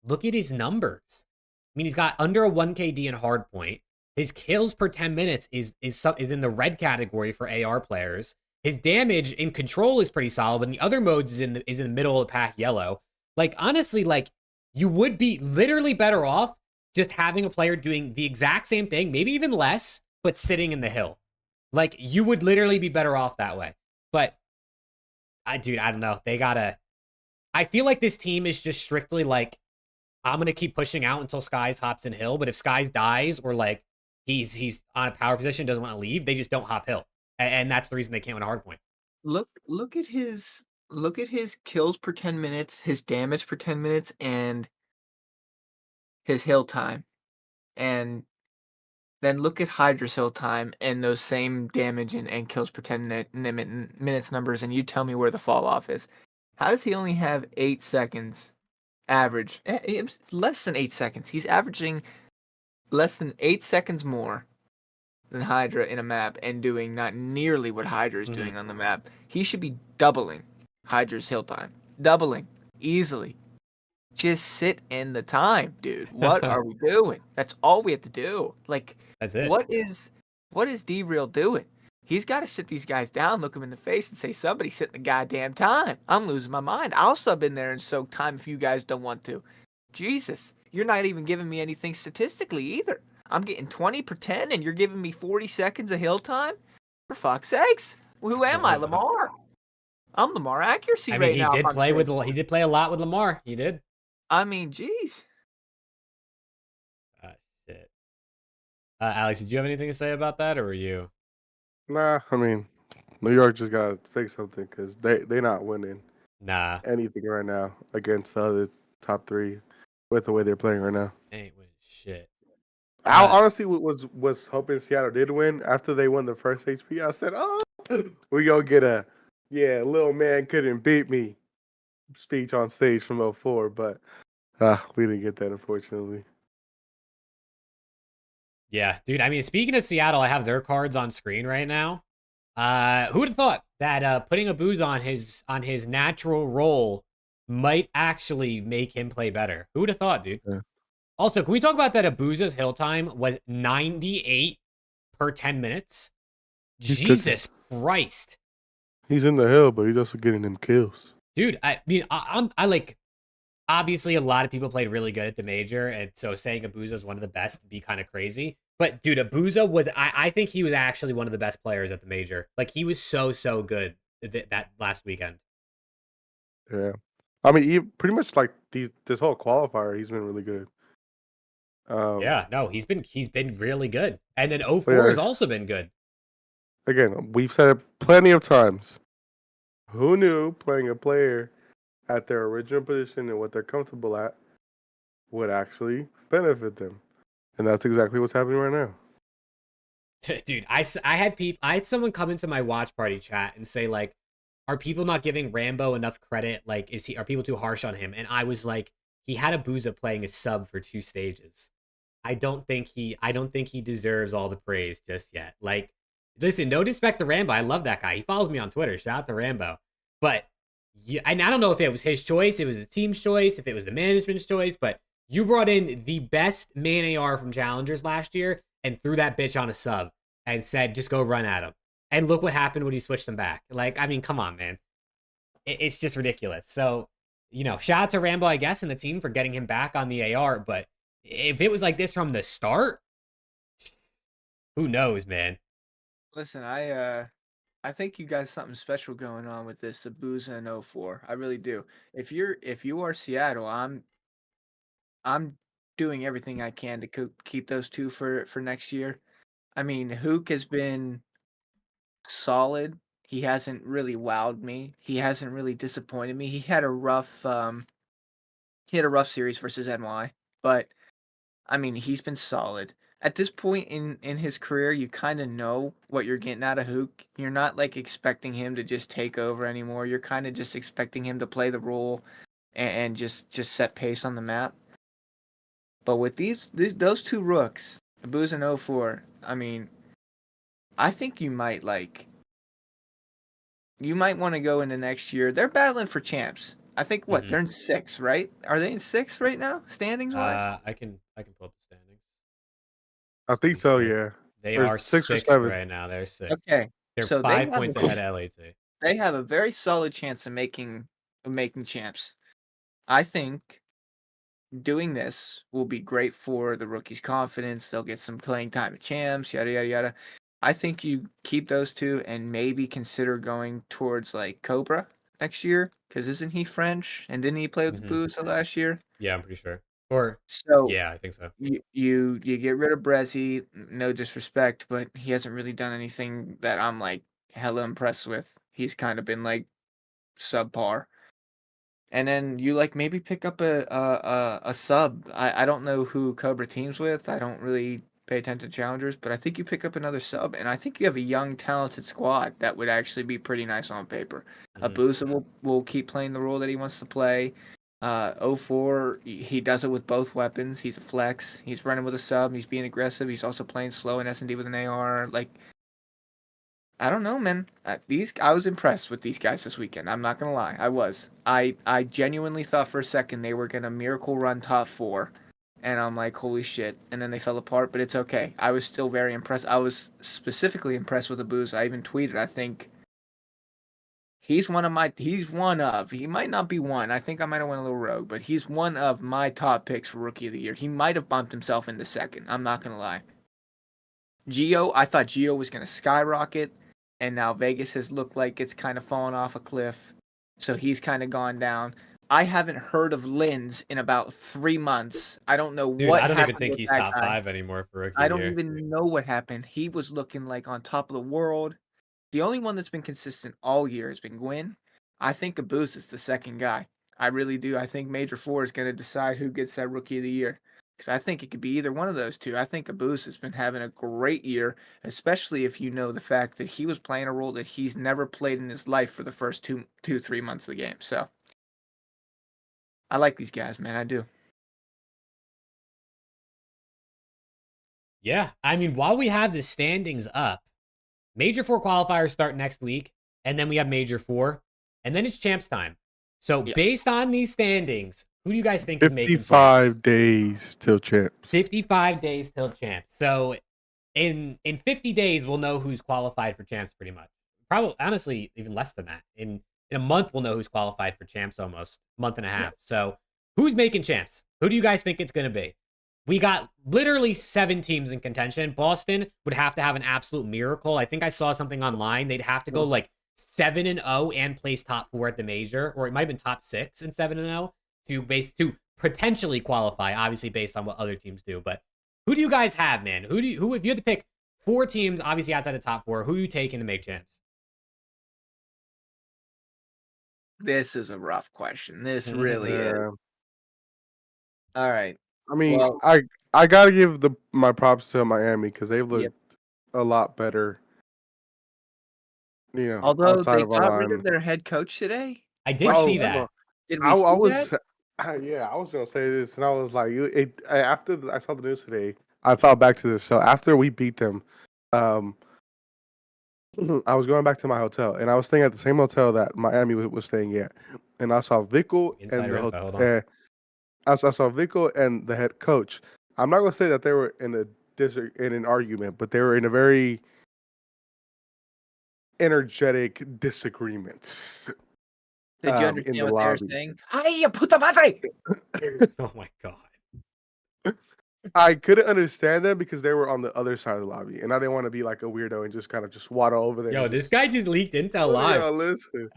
[SPEAKER 1] look at his numbers. I mean, he's got under a 1 KD in hardpoint. His kills per 10 minutes is in the red category for AR players. His damage in control is pretty solid, but in the other modes is in the middle of the pack yellow. Like, honestly, like, you would be literally better off just having a player doing the exact same thing, maybe even less, but sitting in the hill. Like, you would literally be better off that way. But, dude, I don't know. They gotta... I feel like this team is just strictly like, I'm going to keep pushing out until Skies hops in hill, but if Skies dies or, like, he's on a power position, doesn't want to leave, they just don't hop hill. And that's the reason they can't win a hard point.
[SPEAKER 3] Look at his kills per 10 minutes, his damage per 10 minutes, and his hill time. And then look at Hydra's hill time and those same damage and kills per 10 minutes numbers, and you tell me where the fall off is. How does he only have 8 seconds average? It's less than 8 seconds. He's averaging less than 8 seconds more than Hydra in a map and doing not nearly what Hydra is doing on the map. He should be doubling Hydra's hill time. Doubling. Easily. Just sit in the time, dude. What are we doing? That's all we have to do. Like,
[SPEAKER 1] that's it.
[SPEAKER 3] What is D-Real doing? He's got to sit these guys down, look them in the face, and say, somebody sit in the goddamn time. I'm losing my mind. I'll sub in there and soak time if you guys don't want to. Jesus, you're not even giving me anything statistically either. I'm getting 20 per 10, and you're giving me 40 seconds of hill time? For fuck's sakes. Who am I, Lamar? I'm Lamar accuracy right now.
[SPEAKER 1] He did play a lot with Lamar. He did.
[SPEAKER 3] I mean, jeez.
[SPEAKER 1] Shit. Alex, did you have anything to say about that, or were you?
[SPEAKER 2] Nah, I mean, New York just gotta fix something because they not winning.
[SPEAKER 1] Nah.
[SPEAKER 2] Anything right now against the other top 3 with the way they're playing right now.
[SPEAKER 1] Ain't winning shit.
[SPEAKER 2] I honestly was hoping Seattle did win after they won the first HP. I said, "Oh, we gonna get a little man couldn't beat me" speech on stage from 04, but we didn't get that, unfortunately.
[SPEAKER 1] Yeah, dude. I mean, speaking of Seattle, I have their cards on screen right now. Who would have thought that putting a booze on his natural role might actually make him play better? Who would have thought, dude? Yeah. Also, can we talk about that Abuza's hill time was 98 per 10 minutes? Jesus Christ.
[SPEAKER 2] He's in the hill, but he's also getting them kills.
[SPEAKER 1] Dude, I mean, I like, obviously a lot of people played really good at the major, and so saying Abuza is one of the best would be kind of crazy. But dude, Abuza was, I think he was actually one of the best players at the major. Like, he was so good that last weekend.
[SPEAKER 2] Yeah. I mean, he pretty much like this whole qualifier, he's been really good.
[SPEAKER 1] Yeah, no, he's been really good. And then 04 has also been good.
[SPEAKER 2] Again, we've said it plenty of times. Who knew playing a player at their original position and what they're comfortable at would actually benefit them? And that's exactly what's happening right now.
[SPEAKER 1] Dude, I had someone come into my watch party chat and say, like, are people not giving Rambo enough credit? Like, are people too harsh on him? And I was like, he had Abuza playing a sub for 2 stages. I don't think he deserves all the praise just yet. Like, listen, no disrespect to Rambo. I love that guy. He follows me on Twitter. Shout out to Rambo. But yeah, and I don't know if it was his choice, it was the team's choice, if it was the management's choice, but you brought in the best main AR from Challengers last year and threw that bitch on a sub and said, just go run at him. And look what happened when he switched him back. Like, I mean, come on, man. It's just ridiculous. So, you know, shout out to Rambo, I guess, and the team for getting him back on the AR, but if it was like this from the start, who knows, man?
[SPEAKER 3] Listen, I think you got something special going on with this Abuza and 04. I really do. If you are Seattle, I'm doing everything I can to keep those two for next year. I mean, Hook has been solid. He hasn't really wowed me. He hasn't really disappointed me. He had a rough series versus NY, but I mean, he's been solid. At this point in his career, you kind of know what you're getting out of Hook. You're not like expecting him to just take over anymore. You're kind of just expecting him to play the role and just set pace on the map. But with those two rooks, Abuza and 04, I mean, I think you might want to go into next year. They're battling for champs. I think they're in 6, right? Are they in 6 right now, standings wise?
[SPEAKER 1] I can pull up the standings.
[SPEAKER 2] I think so, yeah.
[SPEAKER 1] They are 6 right now. They're 6.
[SPEAKER 3] Okay.
[SPEAKER 1] They're so 5 points ahead of LAT.
[SPEAKER 3] They have a very solid chance of making champs. I think doing this will be great for the rookies' confidence. They'll get some playing time at champs, yada yada yada. I think you keep those two and maybe consider going towards like Cobra next year because isn't he French and didn't he play with the
[SPEAKER 1] Mhm.
[SPEAKER 3] Boosa last year?
[SPEAKER 1] Yeah, I'm pretty sure. Or
[SPEAKER 3] So
[SPEAKER 1] yeah, I think so.
[SPEAKER 3] you get rid of Brezzy. No disrespect, but he hasn't really done anything that I'm like hella impressed with. He's kind of been like subpar. And then you like maybe pick up a sub. I don't know who Cobra teams with. I don't really pay attention to challengers, but I think you pick up another sub, and I think you have a young, talented squad that would actually be pretty nice on paper.
[SPEAKER 1] Mhm.
[SPEAKER 3] Abusa will keep playing the role that he wants to play. 04, he does it with both weapons. He's a flex. He's running with a sub. He's being aggressive. He's also playing slow in S&D with an AR. Like I don't know, man. I was impressed with these guys this weekend. I'm not gonna lie, I was. I genuinely thought for a second they were gonna miracle run top 4, and I'm like, holy shit! And then they fell apart, but it's okay. I was still very impressed. I was specifically impressed with the booze. I even tweeted. I think he's one of my. He's one of. He might not be one. I think I might have went a little rogue, but he's one of my top picks for rookie of the year. He might have bumped himself into second. I'm not gonna lie. Geo, I thought Geo was going to skyrocket, and now Vegas has looked like it's kind of fallen off a cliff. So he's kind of gone down. I haven't heard of Lins in about 3 months. I don't know
[SPEAKER 1] Dude,
[SPEAKER 3] what
[SPEAKER 1] I don't even
[SPEAKER 3] happened
[SPEAKER 1] think
[SPEAKER 3] with
[SPEAKER 1] he's
[SPEAKER 3] that
[SPEAKER 1] top
[SPEAKER 3] guy.
[SPEAKER 1] 5 anymore for rookie
[SPEAKER 3] I
[SPEAKER 1] of the
[SPEAKER 3] don't
[SPEAKER 1] year.
[SPEAKER 3] even know what happened. He was looking like on top of the world. The only one that's been consistent all year has been Gwyn. I think Caboose is the second guy. I really do. I think Major Four is going to decide who gets that rookie of the year. Because I think it could be either one of those two. I think Caboose has been having a great year, especially if you know the fact that he was playing a role that he's never played in his life for the first 3 months of the game. So I like these guys, man. I do.
[SPEAKER 1] Yeah, I mean, while we have the standings up, Major 4 qualifiers start next week, and then we have Major 4, and then it's champs time. So
[SPEAKER 3] Yeah.
[SPEAKER 1] based on these standings, who do you guys think is making champs?
[SPEAKER 2] 55 days till champs.
[SPEAKER 1] 55 days till champs. So in 50 days, we'll know who's qualified for champs pretty much. Probably, honestly, even less than that. In a month, we'll know who's qualified for champs almost. Month and a half. So who's making champs? Who do you guys think it's going to be? We got literally 7 teams in contention. Boston would have to have an absolute miracle. I think I saw something online. They'd have to go like 7-0 and place top 4 at the major, or it might have been top 6 and 7-0 to potentially qualify, obviously based on what other teams do. But who do you guys have, man? Who if you had to pick 4 teams, obviously outside the top 4, who are you taking to make champs?
[SPEAKER 3] This is a rough question. This really is.
[SPEAKER 2] Yeah.
[SPEAKER 3] All right.
[SPEAKER 2] I mean,
[SPEAKER 3] Well,
[SPEAKER 2] I gotta give my props to Miami because they've looked
[SPEAKER 3] Yep.
[SPEAKER 2] a lot better.
[SPEAKER 3] although
[SPEAKER 2] outside
[SPEAKER 3] they
[SPEAKER 2] of our
[SPEAKER 3] got rid
[SPEAKER 2] line.
[SPEAKER 3] of their head coach today.
[SPEAKER 1] I did see
[SPEAKER 3] Well,
[SPEAKER 1] that.
[SPEAKER 2] no,
[SPEAKER 3] Did
[SPEAKER 2] I
[SPEAKER 3] we see
[SPEAKER 2] was,
[SPEAKER 3] that?
[SPEAKER 2] yeah, I was gonna say this, and I was like, after I saw the news today, I thought back to this. So after we beat them, um, I was going back to my hotel, and I was staying at the same hotel that Miami was staying at, and I saw Vickle and
[SPEAKER 1] Insider
[SPEAKER 2] the
[SPEAKER 1] info, hold on.
[SPEAKER 2] I saw Vickle and the head coach. I'm not gonna say that they were in an argument, but they were in a very energetic disagreement.
[SPEAKER 3] Did you
[SPEAKER 2] in
[SPEAKER 3] understand
[SPEAKER 2] the
[SPEAKER 3] what they were
[SPEAKER 2] lobby.
[SPEAKER 3] saying? Ay, puta madre!
[SPEAKER 1] Oh my god.
[SPEAKER 2] I couldn't understand them because they were on the other side of the lobby, and I didn't want to be like a weirdo and just kind of just waddle over there.
[SPEAKER 1] Yo,
[SPEAKER 2] and
[SPEAKER 1] this
[SPEAKER 2] just,
[SPEAKER 1] guy just leaked intel
[SPEAKER 2] what are
[SPEAKER 1] live.
[SPEAKER 2] y'all listen?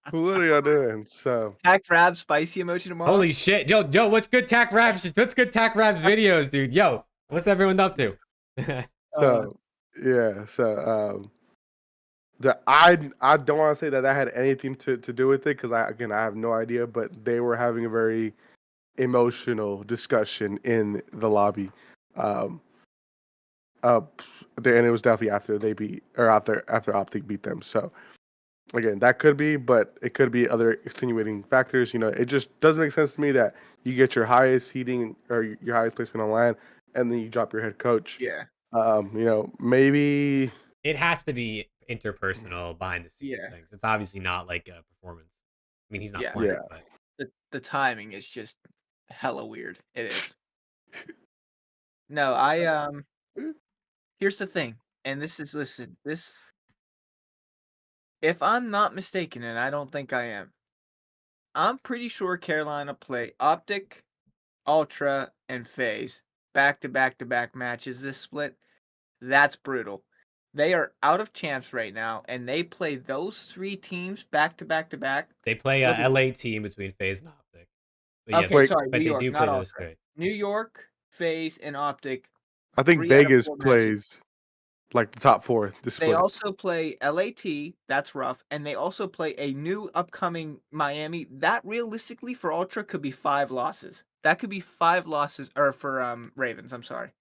[SPEAKER 2] What are y'all doing? So
[SPEAKER 3] TACTICALRAB spicy emoji tomorrow.
[SPEAKER 1] Holy shit. Yo, what's good Tac Rabs? What's good Tac Rabs videos, dude? Yo, what's everyone up to?
[SPEAKER 2] so yeah, so I don't want to say that had anything to do with it because I have no idea, but they were having a very emotional discussion in the lobby. And it was definitely after they beat or after OPTIC beat them. So again, that could be, but it could be other extenuating factors. It just doesn't make sense to me that you get your highest seeding or your highest placement on land, and then you drop your head coach.
[SPEAKER 3] Yeah.
[SPEAKER 2] Maybe
[SPEAKER 1] It has to be interpersonal behind the scenes
[SPEAKER 3] Yeah.
[SPEAKER 1] things. It's obviously not like a performance. I mean, he's not
[SPEAKER 3] Yeah.
[SPEAKER 1] playing,
[SPEAKER 2] Yeah.
[SPEAKER 1] but
[SPEAKER 3] The timing is just hella weird. It is. No, here's the thing, and listen, if I'm not mistaken, and I don't think I am, I'm pretty sure Carolina play OPTIC, Ultra, and FaZe. Back-to-back-to-back matches this split. That's brutal. They are out of champs right now, and they play those 3 teams back-to-back-to-back.
[SPEAKER 1] They play
[SPEAKER 3] They'll
[SPEAKER 1] a
[SPEAKER 3] be
[SPEAKER 1] LA team between FaZe and OPTIC. But yeah,
[SPEAKER 3] Okay,
[SPEAKER 2] Wait,
[SPEAKER 3] sorry,
[SPEAKER 1] but
[SPEAKER 3] New
[SPEAKER 1] they
[SPEAKER 3] York,
[SPEAKER 1] do
[SPEAKER 3] not
[SPEAKER 1] play those
[SPEAKER 3] Ultra.
[SPEAKER 1] three.
[SPEAKER 3] New York, FaZe, and OPTIC,
[SPEAKER 2] I think
[SPEAKER 3] 3 out of
[SPEAKER 2] Vegas
[SPEAKER 3] 4 matches.
[SPEAKER 2] plays like the top 4 this
[SPEAKER 3] They
[SPEAKER 2] split.
[SPEAKER 3] also play LAT, that's rough, and they also play a new upcoming Miami. That realistically for Ultra could be 5 losses. That could be 5 losses, or for Ravens, I'm sorry.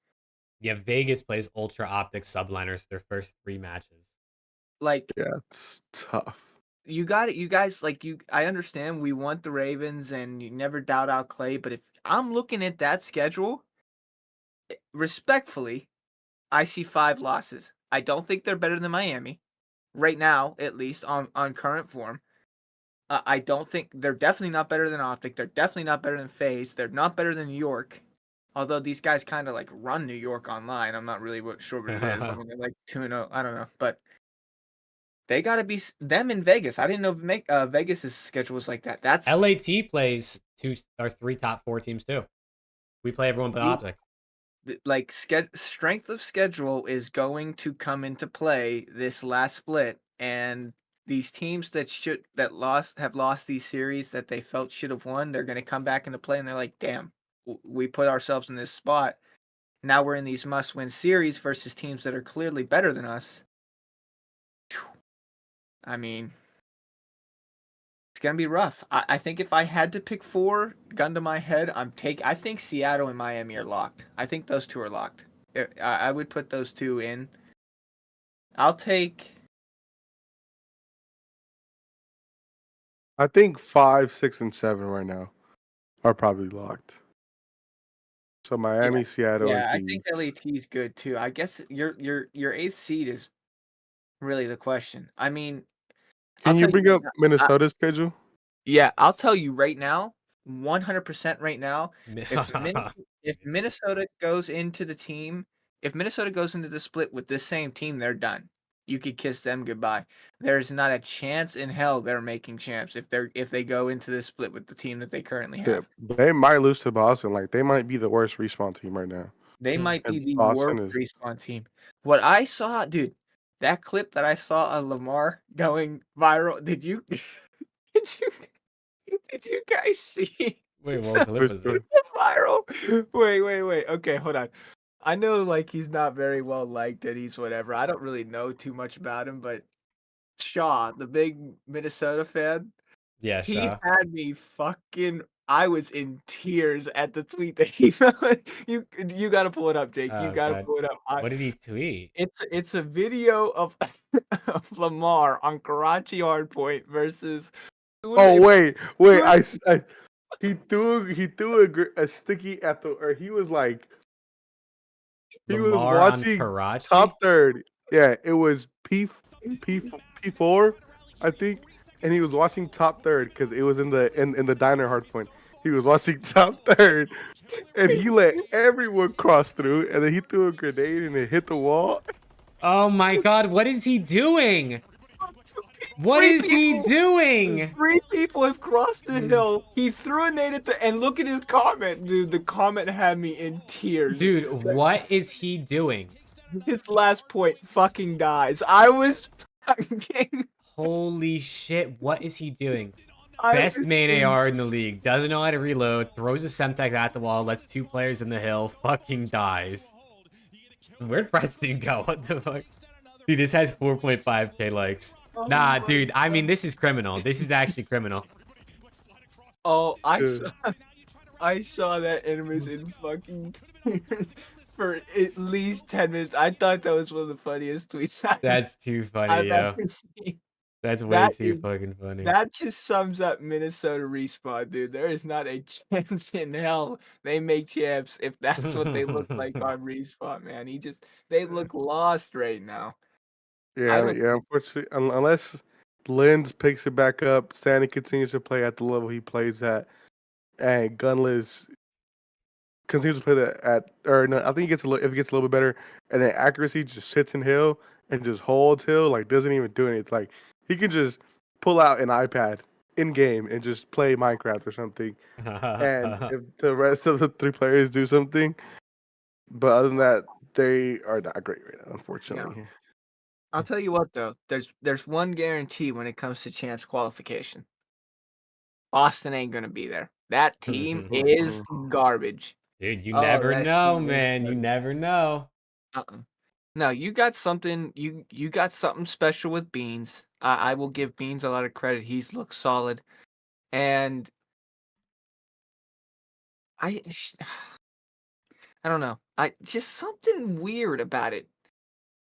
[SPEAKER 1] Yeah, Vegas plays Ultra Optic Subliners their first 3 matches.
[SPEAKER 3] Like,
[SPEAKER 2] Yeah, it's tough.
[SPEAKER 3] you got it, you guys, like, I understand we want the Ravens and you never doubt out Clay, but if I'm looking at that schedule, respectfully, I see 5 losses. I don't think they're better than Miami right now, at least on current form. I don't think they're definitely not better than Optic. They're definitely not better than FaZe. They're not better than New York. Although these guys kind of like run New York online. I'm not really sure what it is. I mean, they're like 2-0. I don't know. But they got to be them in Vegas. I didn't know Vegas' schedule was like that. That's
[SPEAKER 1] LAT plays 2 or 3 top 4 teams too. We play everyone but OPTIC.
[SPEAKER 3] like strength of schedule is going to come into play this last split, and these teams that have lost these series that they felt should have won, they're going to come back into play, and they're like, damn, we put ourselves in this spot. Now we're in these must-win series versus teams that are clearly better than us. I mean, it's gonna be rough. I think if I had to pick 4, gun to my head, I think Seattle and Miami are locked. I think those 2 are locked. I would put those 2 in. I'll take.
[SPEAKER 2] I think 5, 6, and 7 right now are probably locked. So Miami, Seattle,
[SPEAKER 3] Yeah,
[SPEAKER 2] and
[SPEAKER 3] I
[SPEAKER 2] Thieves.
[SPEAKER 3] think LAT is good too. I guess your 8th seed is really the question. I mean, I'll
[SPEAKER 2] Can you
[SPEAKER 3] tell you
[SPEAKER 2] bring up
[SPEAKER 3] right now,
[SPEAKER 2] Minnesota's schedule?
[SPEAKER 3] yeah, I'll tell you right now, 100% right now, if
[SPEAKER 1] Yes.
[SPEAKER 3] Minnesota goes into the team, if Minnesota goes into the split with this same team, they're done. You could kiss them goodbye. There's not a chance in hell they're making champs if they go into this split with the team that they currently
[SPEAKER 2] Yeah,
[SPEAKER 3] have.
[SPEAKER 2] they might lose to Boston. Like they might be the worst respawn team right now.
[SPEAKER 3] They might be
[SPEAKER 2] And
[SPEAKER 3] the
[SPEAKER 2] Boston
[SPEAKER 3] worst
[SPEAKER 2] is
[SPEAKER 3] respawn team. What I saw, dude, that clip that I saw of Lamar going viral, did you did you did you guys see
[SPEAKER 1] Wait, what clip was
[SPEAKER 2] sure.
[SPEAKER 1] it?
[SPEAKER 3] viral? Wait. Okay, hold on. I know like he's not very well liked and he's whatever. I don't really know too much about him, but Shaw, the big Minnesota fan,
[SPEAKER 1] Yeah,
[SPEAKER 3] he
[SPEAKER 1] Shaw.
[SPEAKER 3] had me fucking. I was in tears at the tweet that he found. You got to pull it up, Jake. You
[SPEAKER 1] Oh
[SPEAKER 3] got to
[SPEAKER 1] god.
[SPEAKER 3] pull it up.
[SPEAKER 1] What did he tweet?
[SPEAKER 3] It's a video of of Lamar on Karachi Hardpoint versus.
[SPEAKER 2] Oh wait. He threw a sticky at the, or he was like, he was
[SPEAKER 1] Lamar on
[SPEAKER 2] watching
[SPEAKER 1] Karachi?
[SPEAKER 2] top third. Yeah, it was P4, I think, and he was watching top third because it was in the diner hardpoint. He was watching top third, and he let everyone cross through, and then he threw a grenade and it hit the wall.
[SPEAKER 1] Oh my god, what is he doing? What
[SPEAKER 3] Three
[SPEAKER 1] is he
[SPEAKER 3] people-
[SPEAKER 1] doing?
[SPEAKER 3] 3 people have crossed the hill. He threw a nade at and look at his comment, dude. The comment had me in tears.
[SPEAKER 1] Dude, what is he doing?
[SPEAKER 3] His last point fucking dies. I was fucking.
[SPEAKER 1] Holy shit, what is he doing?
[SPEAKER 3] I
[SPEAKER 1] Best
[SPEAKER 3] was
[SPEAKER 1] main
[SPEAKER 3] in-
[SPEAKER 1] AR in the league. Doesn't know how to reload. Throws a Semtex at the wall. Lets 2 players in the hill. Fucking dies. Where'd Preston go? What the fuck? Dude, this has 4.5k likes. Nah, dude. I mean, this is criminal. This is actually criminal.
[SPEAKER 3] Oh,
[SPEAKER 2] Dude.
[SPEAKER 3] I saw that and was in fucking tears for at least 10 minutes. I thought that was one of the funniest tweets
[SPEAKER 1] That's too funny,
[SPEAKER 3] I've
[SPEAKER 1] yo.
[SPEAKER 3] ever seen.
[SPEAKER 1] That's way
[SPEAKER 3] That
[SPEAKER 1] too
[SPEAKER 3] is-
[SPEAKER 1] fucking funny.
[SPEAKER 3] That just sums up Minnesota respawn, dude. There is not a chance in hell they make champs if that's what they look like on respawn, man. They look lost right now. I
[SPEAKER 2] Yeah,
[SPEAKER 3] don't-
[SPEAKER 2] yeah. Unfortunately, unless Lenz picks it back up, Sandy continues to play at the level he plays at, and Gunless continues to play that at, or no, I think if it gets a little bit better, and then accuracy just sits in hill and just holds hill, like doesn't even do anything. Like he can just pull out an iPad in game and just play Minecraft or something. And if the rest of the 3 players do something, but other than that, they are not great right now, unfortunately.
[SPEAKER 3] I'll tell you what though, there's one guarantee when it comes to champs qualification. Boston ain't gonna be there. That team is garbage.
[SPEAKER 1] Dude, you
[SPEAKER 3] Oh,
[SPEAKER 1] never
[SPEAKER 3] that
[SPEAKER 1] know,
[SPEAKER 3] team is
[SPEAKER 1] man. You
[SPEAKER 3] garbage.
[SPEAKER 1] never know.
[SPEAKER 3] No, you got something. You got something special with Beans. I will give Beans a lot of credit. He's looked solid, and I I don't know. I just something weird about it.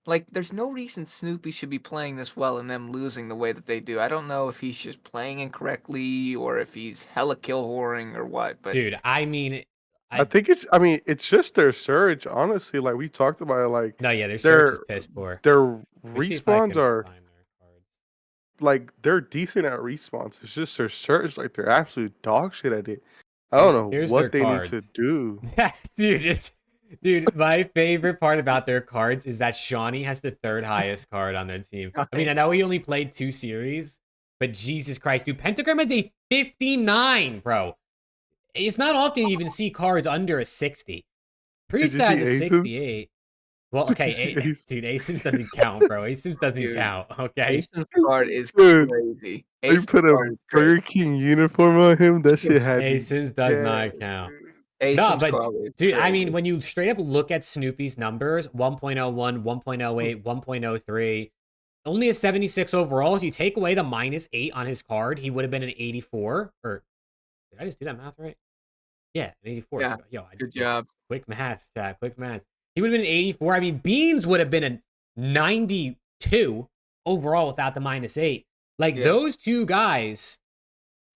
[SPEAKER 3] Like, there's no reason Snoopy should be playing this well and them losing the way that they do. I don't know if he's just playing incorrectly or if he's hella kill whoring or what. But
[SPEAKER 1] Dude, I mean,
[SPEAKER 2] I think it's just their surge, honestly. Like we talked about it, like
[SPEAKER 1] no, yeah, their search is
[SPEAKER 2] their
[SPEAKER 1] piss poor.
[SPEAKER 2] their
[SPEAKER 1] Let me see if I
[SPEAKER 2] respawns
[SPEAKER 1] can
[SPEAKER 2] are
[SPEAKER 1] find their cards.
[SPEAKER 2] like they're decent at respawns. It's just their surge, like they're absolute dog shit at it. I don't know
[SPEAKER 1] Here's their
[SPEAKER 2] what they need
[SPEAKER 1] cards.
[SPEAKER 2] to do.
[SPEAKER 1] Dude, my favorite part about their cards is that Shawnee has the 3rd highest card on their team. I mean, I know he only played 2 series, but Jesus Christ, dude, Pentagram has a 59, bro. It's not often you even see cards under a 60. Priest
[SPEAKER 2] you
[SPEAKER 1] has
[SPEAKER 2] see
[SPEAKER 1] a
[SPEAKER 2] Aces?
[SPEAKER 1] 68. Well,
[SPEAKER 2] Did you
[SPEAKER 1] okay,
[SPEAKER 2] see Ace?
[SPEAKER 1] dude, ASIMS doesn't count, bro. ASIMS doesn't
[SPEAKER 3] Dude,
[SPEAKER 1] count, okay?
[SPEAKER 3] Ason's card is
[SPEAKER 2] Dude,
[SPEAKER 3] crazy.
[SPEAKER 2] They
[SPEAKER 3] Ason's
[SPEAKER 2] put a
[SPEAKER 3] card is crazy.
[SPEAKER 2] Burger King uniform on him. That shit had me.
[SPEAKER 1] ASIMS does
[SPEAKER 2] Yeah.
[SPEAKER 1] not count. No,
[SPEAKER 3] Ason's
[SPEAKER 1] but
[SPEAKER 3] card is
[SPEAKER 1] dude, I
[SPEAKER 3] crazy.
[SPEAKER 1] mean, when you straight up look at Snoopy's numbers, 1.01, 1.08, 1.03, only a 76 overall. If you take away the -8 on his card, he would have been an 84. Or did I just do that math right? Yeah, an 84.
[SPEAKER 3] Yeah,
[SPEAKER 1] Yo,
[SPEAKER 3] good job.
[SPEAKER 1] Quick math, chat. Quick math. He would have been an 84. I mean, Beans would have been a 92 overall without the -8. Like,
[SPEAKER 3] Yeah.
[SPEAKER 1] those two guys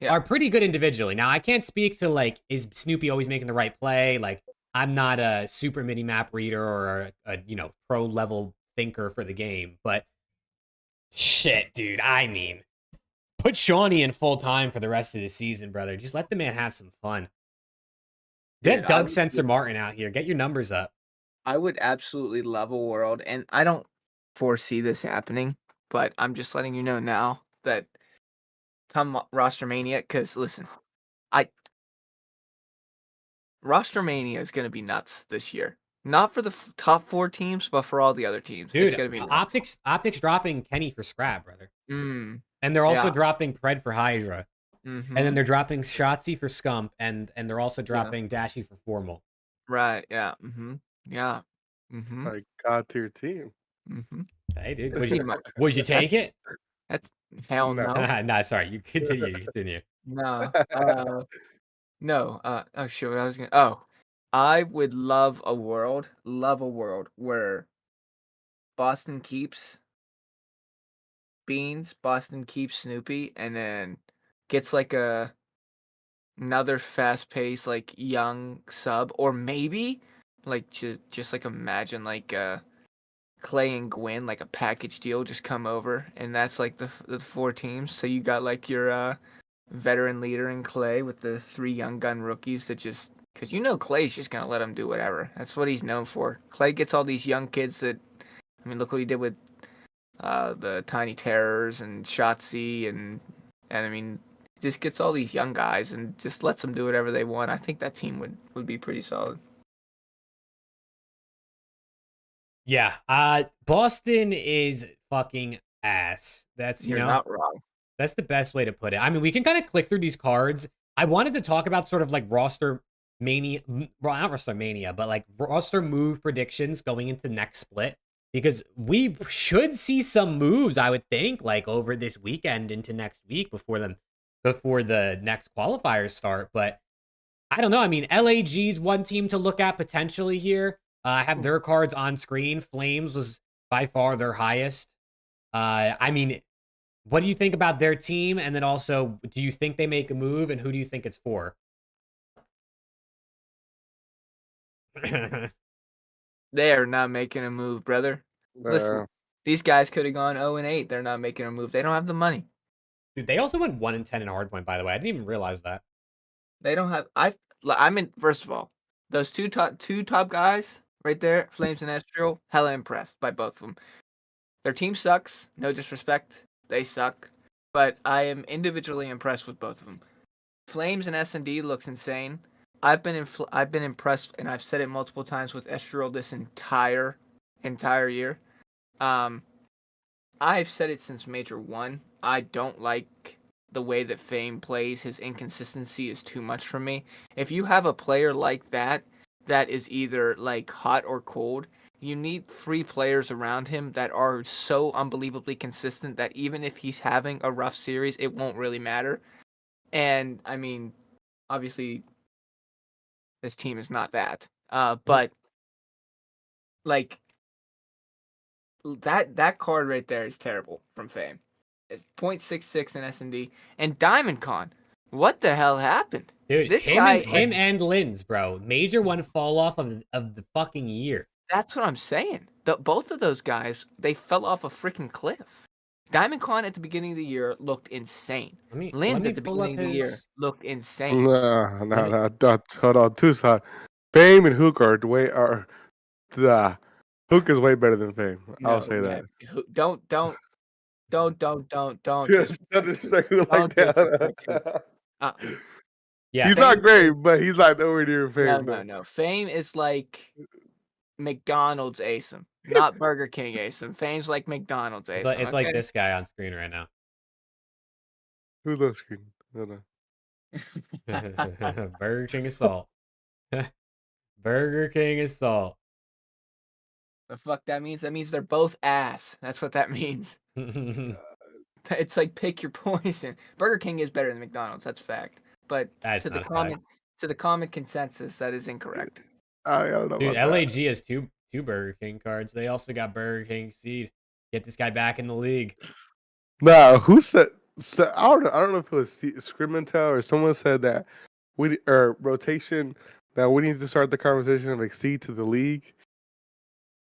[SPEAKER 3] Yeah.
[SPEAKER 1] are pretty good individually. Now, I can't speak to, like, is Snoopy always making the right play? Like, I'm not a super mini map reader or a pro level thinker for the game, but shit, dude. I mean, put Shawnee in full time for the rest of the season, brother. Just let the man have some fun. Get
[SPEAKER 3] Dude,
[SPEAKER 1] Doug Sensor Martin out here. Get your numbers up.
[SPEAKER 3] I would absolutely love a world, and I don't foresee this happening, but I'm just letting you know now that come Rostermania, because listen, Rostermania is going to be nuts this year. Not for the top 4 teams, but for all the other teams. It's
[SPEAKER 1] Dude,
[SPEAKER 3] going to be nuts.
[SPEAKER 1] Optics dropping Kenny for Scrap, brother.
[SPEAKER 3] Mm,
[SPEAKER 1] And they're also
[SPEAKER 3] Yeah.
[SPEAKER 1] dropping Pred for Hydra.
[SPEAKER 3] mhm.
[SPEAKER 1] And then they're dropping Shotzi for Scump, and they're also dropping Dashy for Formal.
[SPEAKER 3] Right, yeah, yeah,
[SPEAKER 2] Like God tier team.
[SPEAKER 1] Hey, dude,
[SPEAKER 3] That's pretty much-
[SPEAKER 1] would you take it?
[SPEAKER 3] That's hell
[SPEAKER 2] No.
[SPEAKER 3] no.
[SPEAKER 1] Nah, sorry. You continue. You continue.
[SPEAKER 3] No. No. Oh shit. What I was gonna. Oh, I would love a world where Boston keeps Beans, Boston keeps Snoopy, and then gets like another fast-paced like young sub, or maybe like just like imagine like Clay and Gwen, like a package deal, just come over, and that's like the 4 teams. So you got like your veteran leader in Clay with the 3 young gun rookies that just, because Clay's just gonna let him do whatever. That's what he's known for. Clay gets all these young kids that, I mean, look what he did with the Tiny Terrors and Shotzi, and I mean, just gets all these young guys and just lets them do whatever they want. I think that team would be pretty solid.
[SPEAKER 1] Yeah. Boston is fucking ass. That's,
[SPEAKER 3] You're not wrong.
[SPEAKER 1] that's the best way to put it. I mean, we can kind of click through these cards. I wanted to talk about sort of like roster mania, well, not roster mania, but like roster move predictions going into the next split, because we should see some moves, I would think, like over this weekend into next week before the next qualifiers start. But I don't know. I mean, LAG's one team to look at potentially here. I have their cards on screen. Flames was by far their highest. I mean, what do you think about their team? And then also, do you think they make a move, and who do you think it's for?
[SPEAKER 3] They are not making a move, brother. Listen, these guys could have gone 0-8. They're not making a move. They don't have the money.
[SPEAKER 1] Dude, they also went 1-10 in hardpoint, by the way. I didn't even realize that.
[SPEAKER 3] They don't have. I mean, first of all, those two top guys right there, Flames and Astral, hella impressed by both of them. Their team sucks. No disrespect, they suck. but I am individually impressed with both of them. Flames and S&D looks insane. I've been impressed, and I've said it multiple times with Esteril this entire year. I've said it since Major 1. I don't like the way that Fame plays. His inconsistency is too much for me. If you have a player like that is either like hot or cold, you need 3 players around him that are so unbelievably consistent that even if he's having a rough series, it won't really matter. And I mean, obviously, this team is not that. But like that card right there is terrible from Fame. It's 0.66 in S&D. And Diamond Con, what the hell happened?
[SPEAKER 1] Dude,
[SPEAKER 3] This
[SPEAKER 1] him
[SPEAKER 3] guy,
[SPEAKER 1] and Linz, bro. Major 1 fall off of the fucking year.
[SPEAKER 3] that's what I'm saying. Both of those guys, they fell off a freaking cliff. Diamond Con at the beginning of the year looked insane. Linz at the beginning of the year looked insane.
[SPEAKER 2] No. Hold on. Tucson. Fame and Hook are Hook is way better than Fame. I'll say that.
[SPEAKER 3] Don't
[SPEAKER 2] Just disrespect Hook like that.
[SPEAKER 1] Yeah,
[SPEAKER 2] he's not great, but he's like nowhere near Fame.
[SPEAKER 3] No. Fame is like McDonald's ASIM, not Burger King ASIM. Fame's like McDonald's ASIM.
[SPEAKER 1] It's like this guy on screen right now.
[SPEAKER 2] Who's on screen? No.
[SPEAKER 1] Burger King assault. Burger King assault.
[SPEAKER 3] The fuck that means? That means they're both ass. That's what that means. It's like pick your poison. Burger King is better than McDonald's. That's a fact. But to the common consensus, that is incorrect.
[SPEAKER 2] I don't know.
[SPEAKER 1] Dude, LAG has two Burger King cards. They also got Burger King seed. Get this guy back in the league.
[SPEAKER 2] No, who said? So, I don't know if it was Scrimintel or someone said that rotation that we need to start the conversation of exceed to the league.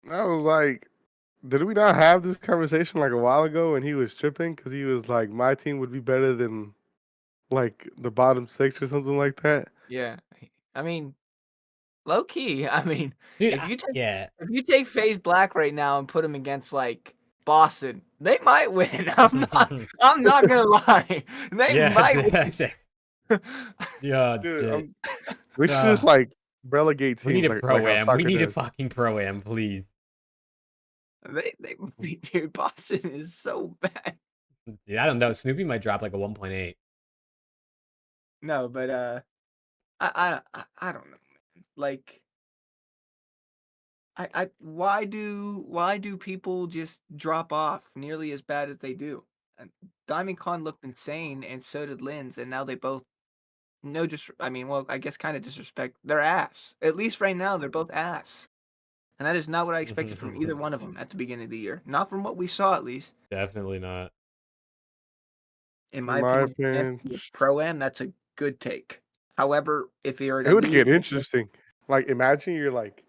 [SPEAKER 2] I was like, did we not have this conversation like a while ago? And he was tripping because he was like, my team would be better than like the bottom 6 or something like that.
[SPEAKER 3] Yeah, I mean, low key. I mean,
[SPEAKER 1] dude,
[SPEAKER 3] if you take FaZe Black right now and put him against like Boston, they might win. I'm not gonna lie. They might win.
[SPEAKER 1] Yeah,
[SPEAKER 2] dude. We should just like relegate teams.
[SPEAKER 1] We need a pro-am.
[SPEAKER 2] Like
[SPEAKER 1] we need a fucking pro-am, please.
[SPEAKER 3] Dude, Boston is so bad.
[SPEAKER 1] Dude, I don't know. Snoopy might drop like a 1.8.
[SPEAKER 3] No, but I don't know, man. Like, why do people just drop off nearly as bad as they do? And Diamond Con looked insane, and so did Linz, and now they both I guess kind of disrespect. They're ass. At least right now, they're both ass. And that is not what I expected from either one of them at the beginning of the year. Not from what we saw, at least.
[SPEAKER 1] Definitely not.
[SPEAKER 3] In my opinion, Pro-Am, that's a good take. However, if you're
[SPEAKER 2] it would get interesting. Like, imagine you're like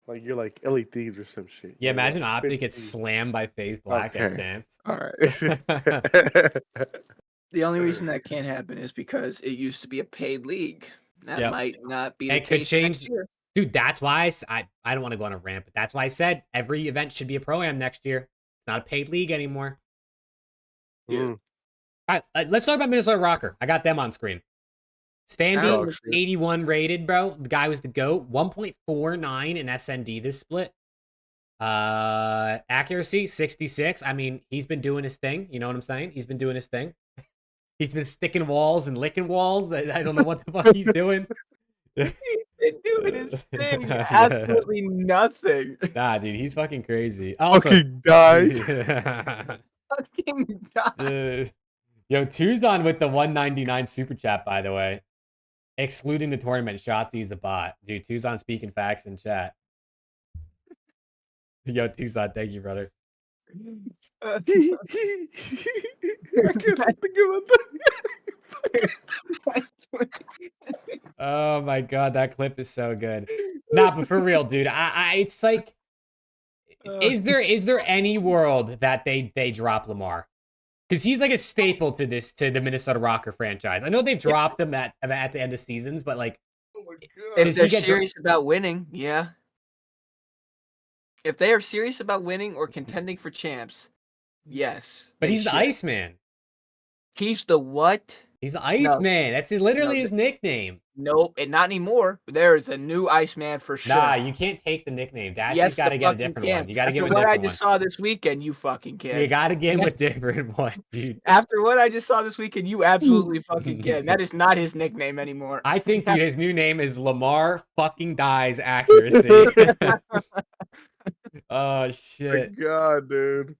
[SPEAKER 2] Elite Thieves or some shit.
[SPEAKER 1] Yeah, imagine OPTIC gets slammed by FaZe Black at champs.
[SPEAKER 2] All right.
[SPEAKER 3] The only reason that can't happen is because it used to be a paid league. That might not be the case.
[SPEAKER 1] Could change.
[SPEAKER 3] Next year.
[SPEAKER 1] Dude, that's why I don't want to go on a rant, but that's why I said every event should be a Pro-Am next year. It's not a paid league anymore.
[SPEAKER 3] Yeah.
[SPEAKER 1] All right, let's talk about Minnesota Rocker. I got them on screen. Standing 81 rated, bro. The guy was the GOAT. 1.49 in SND this split. Accuracy 66. I mean, he's been doing his thing. You know what I'm saying? He's been doing his thing. He's been sticking walls and licking walls. I don't know what the fuck he's doing.
[SPEAKER 3] He's been doing his thing. Absolutely nothing.
[SPEAKER 1] Nah, dude, he's fucking crazy. Also,
[SPEAKER 2] fucking dies.
[SPEAKER 3] Fucking dies.
[SPEAKER 1] Yo, Tuzon with the 199 super chat, by the way. Excluding the tournament, Shotzi's the bot. Dude, Tuzon speaking facts in chat. Yo, Tuzon, thank you, brother.
[SPEAKER 2] I can't think about that.
[SPEAKER 1] Oh my god, that clip is so good. Nah, but for real, dude, it's like, is there any world that they drop Lamar? Because he's like a staple to the Minnesota Rocker franchise. I know they've dropped him at the end of seasons, but like,
[SPEAKER 2] oh my
[SPEAKER 3] God. If they're serious about winning, yeah. If they are serious about winning or contending for champs, yes.
[SPEAKER 1] But he's the Iceman.
[SPEAKER 3] He's the what?
[SPEAKER 1] He's the
[SPEAKER 3] No.
[SPEAKER 1] Iceman. That's literally his nickname.
[SPEAKER 3] Nope, and not anymore. There is a new Iceman for sure.
[SPEAKER 1] Nah, you can't take the nickname. Dashy's
[SPEAKER 3] Yes,
[SPEAKER 1] got to
[SPEAKER 3] the
[SPEAKER 1] get a
[SPEAKER 3] fucking
[SPEAKER 1] different
[SPEAKER 3] can.
[SPEAKER 1] one. You got to give
[SPEAKER 3] After
[SPEAKER 1] him a
[SPEAKER 3] what I
[SPEAKER 1] different
[SPEAKER 3] just
[SPEAKER 1] one.
[SPEAKER 3] saw this weekend, you fucking can.
[SPEAKER 1] You got to give him a different one, dude.
[SPEAKER 3] After what I just saw this weekend, you absolutely fucking can. That is not his nickname anymore.
[SPEAKER 1] I think, dude, his new name is Lamar fucking Dies Accuracy. Oh, shit.
[SPEAKER 2] God, dude.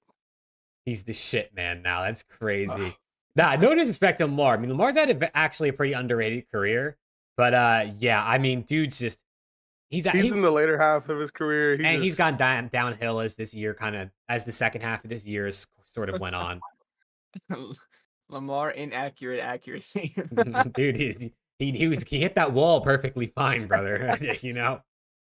[SPEAKER 1] He's the shit, man, now. That's crazy. Nah, no disrespect to Lamar. I mean, Lamar's had actually a pretty underrated career. But, yeah, I mean, dude's just... He's
[SPEAKER 2] in the later half of his career.
[SPEAKER 1] He's gone downhill as this year as the second half of this year has sort of went on.
[SPEAKER 3] Lamar inaccurate accuracy.
[SPEAKER 1] Dude, he hit that wall perfectly fine, brother. You know?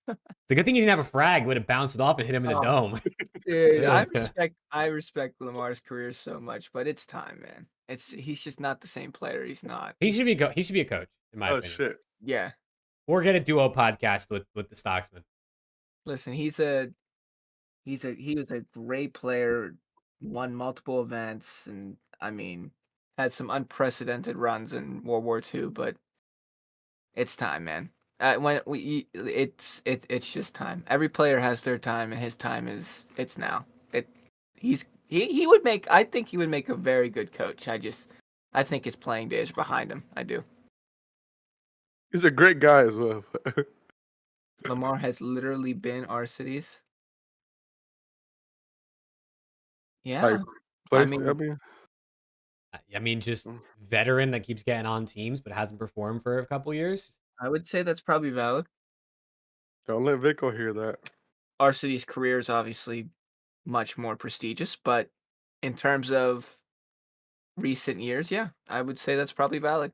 [SPEAKER 1] It's a good thing he didn't have a frag. Would have bounced it off and hit him in the dome.
[SPEAKER 3] Dude, I respect Lamar's career so much, but it's time, man. He's just not the same player. He's not.
[SPEAKER 1] He should be a coach, in my opinion.
[SPEAKER 2] Shit.
[SPEAKER 3] Yeah.
[SPEAKER 1] Or get a duo podcast with the Stocksman.
[SPEAKER 3] Listen, he was a great player, won multiple events, and I mean, had some unprecedented runs in World War II. But it's time, man. It's just time. Every player has their time, and his time it's now. He would make. I think he would make a very good coach. I think his playing days are behind him. I do.
[SPEAKER 2] He's a great guy as well.
[SPEAKER 3] Lamar has literally been our cities. Yeah.
[SPEAKER 2] Like,
[SPEAKER 1] I mean, just veteran that keeps getting on teams but hasn't performed for a couple years.
[SPEAKER 3] I would say that's probably valid.
[SPEAKER 2] Don't let Vico hear that.
[SPEAKER 3] Our city's career is obviously much more prestigious, but in terms of recent years, yeah, I would say that's probably valid.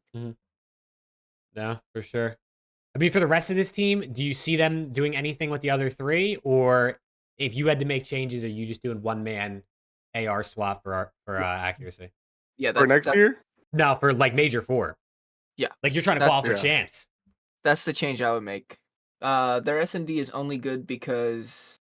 [SPEAKER 1] No, for sure. I mean, for the rest of this team, do you see them doing anything with the other three? Or if you had to make changes, are you just doing one-man AR swap for accuracy?
[SPEAKER 3] Yeah,
[SPEAKER 2] For next year?
[SPEAKER 1] No, for like Major 4.
[SPEAKER 3] Yeah.
[SPEAKER 1] Like you're trying to qualify for champs.
[SPEAKER 3] That's the change I would make. Their S&D is only good because...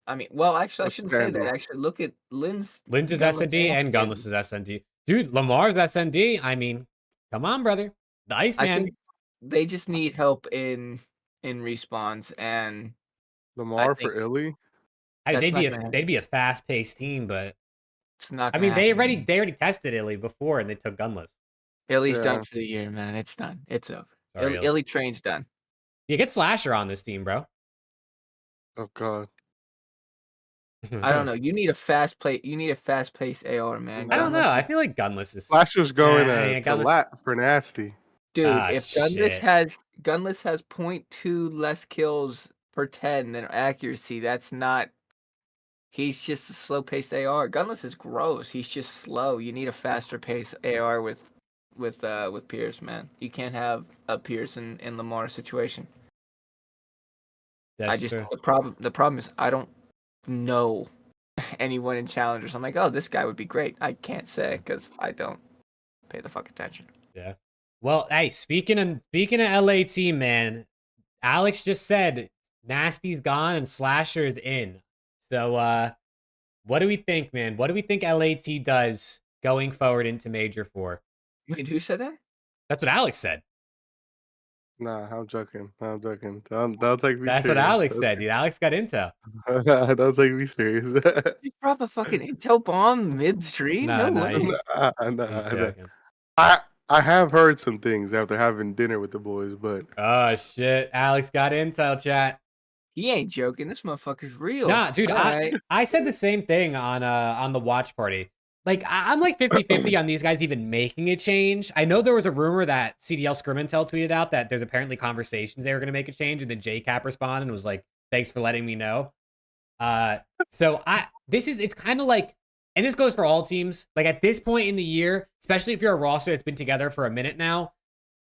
[SPEAKER 3] I mean, well, actually, I shouldn't say that. Actually, look at Lynn's.
[SPEAKER 1] Lynn's is S&D and Gunless is S&D. Dude, Lamar's S&D. I mean, come on, brother. The Iceman.
[SPEAKER 3] I think they just need help in respawns, and
[SPEAKER 2] Lamar for Illy?
[SPEAKER 1] They'd be a fast-paced team, but
[SPEAKER 3] it's not.
[SPEAKER 1] I mean, they already tested Illy before, and they took Gunless.
[SPEAKER 3] Illy's done for the year, man. It's done. It's over. Illy train's done.
[SPEAKER 1] You get Slasher on this team, bro.
[SPEAKER 2] Oh God.
[SPEAKER 3] I don't know. You need a fast play. You need a fast-paced AR, man.
[SPEAKER 1] I don't know. I feel like Gunless is.
[SPEAKER 2] Slasher's going to lat for nasty.
[SPEAKER 3] Dude, if Gunless has 0.2 less kills per 10 than accuracy, that's not. He's just a slow-paced AR. Gunless is gross. He's just slow. You need a faster-paced AR with Pierce, man. You can't have a Pierce in Lamar situation. The problem is I don't know anyone in challengers. I'm like, oh, this guy would be great. I can't say because I don't pay the fuck attention.
[SPEAKER 1] Yeah. Well, hey, speaking of LAT, man, Alex just said Nasty's gone and Slasher's in. So what do we think, man? What do we think LAT does going forward into Major 4?
[SPEAKER 3] Wait, who said that?
[SPEAKER 1] That's what Alex said.
[SPEAKER 2] Nah, I'm joking. Don't take me
[SPEAKER 1] That's
[SPEAKER 2] serious.
[SPEAKER 1] what Alex said, dude. Alex got intel.
[SPEAKER 2] Don't take me serious.
[SPEAKER 3] You drop a fucking intel bomb midstream? No way.
[SPEAKER 2] I have heard some things after having dinner with the boys, but
[SPEAKER 1] oh shit, Alex got intel, chat.
[SPEAKER 3] He ain't joking. This motherfucker's real.
[SPEAKER 1] Nah, dude, I said the same thing on the watch party. Like, I'm like 50-50 on these guys even making a change. I know there was a rumor that CDL Scrimmintel tweeted out that there's apparently conversations they were going to make a change, and then JCap responded and was like, thanks for letting me know. So it's kind of like, and this goes for all teams, like at this point in the year, especially if you're a roster that's been together for a minute now,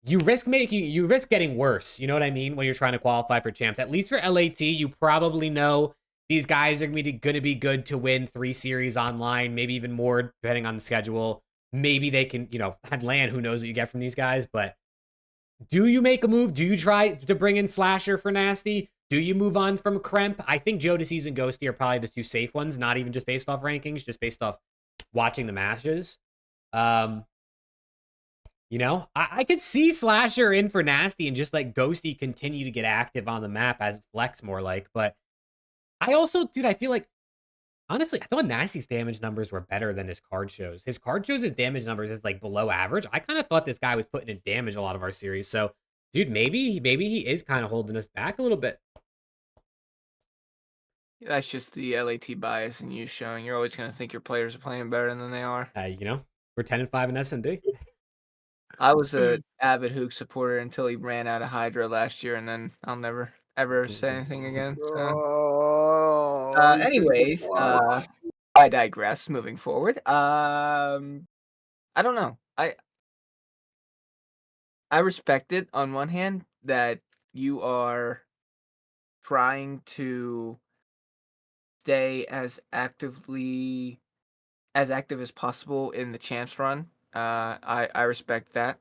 [SPEAKER 1] you risk getting worse. You know what I mean? When you're trying to qualify for champs. At least for LAT, you probably know these guys are going to be good to win 3 series online, maybe even more, depending on the schedule. Maybe they can, had land. Who knows what you get from these guys? But do you make a move? Do you try to bring in Slasher for Nasty? Do you move on from Kremp? I think Jodeci's and Ghosty are probably the 2 safe ones, not even just based off rankings, just based off watching the matches. Um, I could see Slasher in for Nasty and just like Ghosty continue to get active on the map as Flex more like. But I also, dude, I feel like honestly, I thought Nasty's damage numbers were better than his card shows. His card shows his damage numbers is like below average. I kind of thought this guy was putting in damage a lot of our series. So, dude, maybe he is kind of holding us back a little bit.
[SPEAKER 3] That's just the LAT bias and you showing. You're always going to think your players are playing better than they are.
[SPEAKER 1] We're 10-5 in SMD.
[SPEAKER 3] I was a avid Hook supporter until he ran out of Hydra last year, and then I'll never ever say anything again. So,
[SPEAKER 2] Oh,
[SPEAKER 3] anyways, I digress. Moving forward, I don't know. I respect it on one hand that you are trying to stay as active as possible in the champs run. I respect that.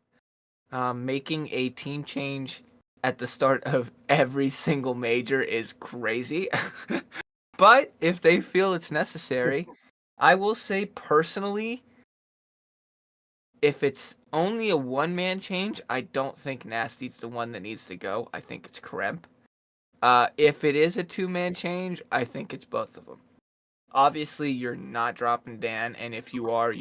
[SPEAKER 3] Making a team change at the start of every single major is crazy. But if they feel it's necessary, I will say personally, if it's only a one-man change, I don't think Nasty's the one that needs to go. I think it's Kremp. If it is a two-man change, I think it's both of them. Obviously, you're not dropping Dan, and if you are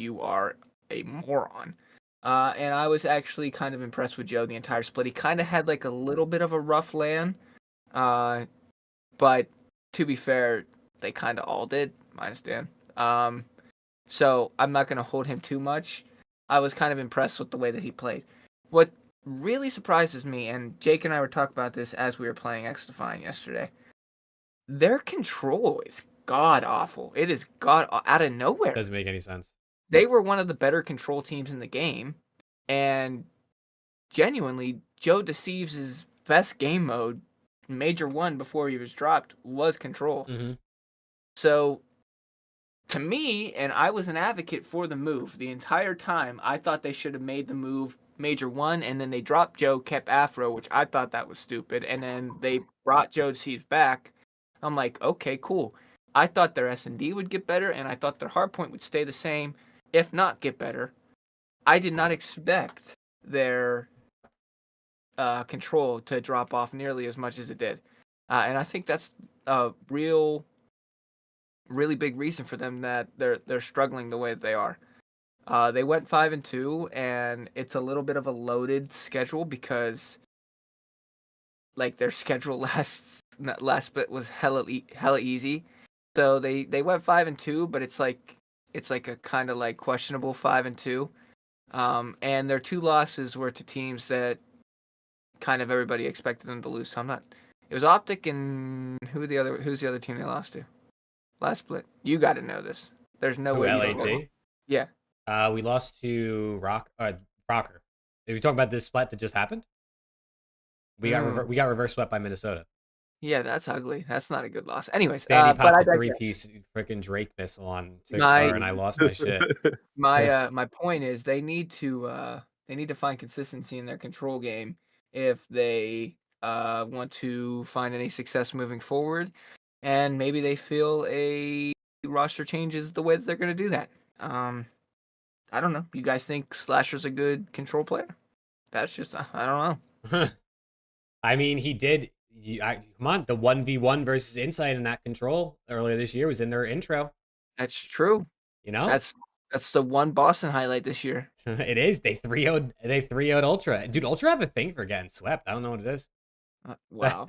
[SPEAKER 3] a moron. And I was actually kind of impressed with Joe the entire split. He kind of had like a little bit of a rough land, but to be fair, they kind of all did, minus Dan. So I'm not going to hold him too much. I was kind of impressed with the way that he played. What really surprises me, and Jake and I were talking about this as we were playing X-Define yesterday, their control is god awful. It is god out of nowhere.
[SPEAKER 1] Doesn't make any sense.
[SPEAKER 3] They were one of the better control teams in the game, and genuinely, Joe Deceives' best game mode, Major 1 before he was dropped, was control.
[SPEAKER 1] Mm-hmm.
[SPEAKER 3] So, to me, and I was an advocate for the move the entire time, I thought they should have made the move Major 1, and then they dropped Joe, kept Afro, which I thought that was stupid, and then they brought Joe Deceives back. I'm like, okay, cool. I thought their S&D would get better, and I thought their hardpoint would stay the same, if not get better. I did not expect their control to drop off nearly as much as it did. And I think that's a really big reason for them that they're struggling the way that they are. They went 5-2, and it's a little bit of a loaded schedule because like their schedule last split was hella easy. So they went 5-2, but it's like a kind of like questionable 5-2. And their two losses were to teams that kind of everybody expected them to lose. So it was OPTIC and who's the other team they lost to? Last split. You got to know this. There's no way you don't know.
[SPEAKER 1] LAT?
[SPEAKER 3] Yeah.
[SPEAKER 1] We lost to Rocker. Are we talking about this split that just happened? We got reverse swept by Minnesota.
[SPEAKER 3] Yeah, that's ugly. That's not a good loss. Anyways,
[SPEAKER 1] Sandy
[SPEAKER 3] but I
[SPEAKER 1] popped a
[SPEAKER 3] digress.
[SPEAKER 1] 3-piece freaking Drake missile on 6-star, and I lost my shit.
[SPEAKER 3] My point is they need to find consistency in their control game if they want to find any success moving forward, and maybe they feel a roster change is the way that they're going to do that. I don't know. You guys think Slasher's a good control player? That's just I don't know.
[SPEAKER 1] I mean, he did. Come on, the 1v1 versus Insight in that control earlier this year was in their intro.
[SPEAKER 3] That's true. That's the one Boston highlight this year.
[SPEAKER 1] It is. They 3-0'd Ultra. Dude, Ultra have a thing for getting swept. I don't know what it is.
[SPEAKER 3] Wow.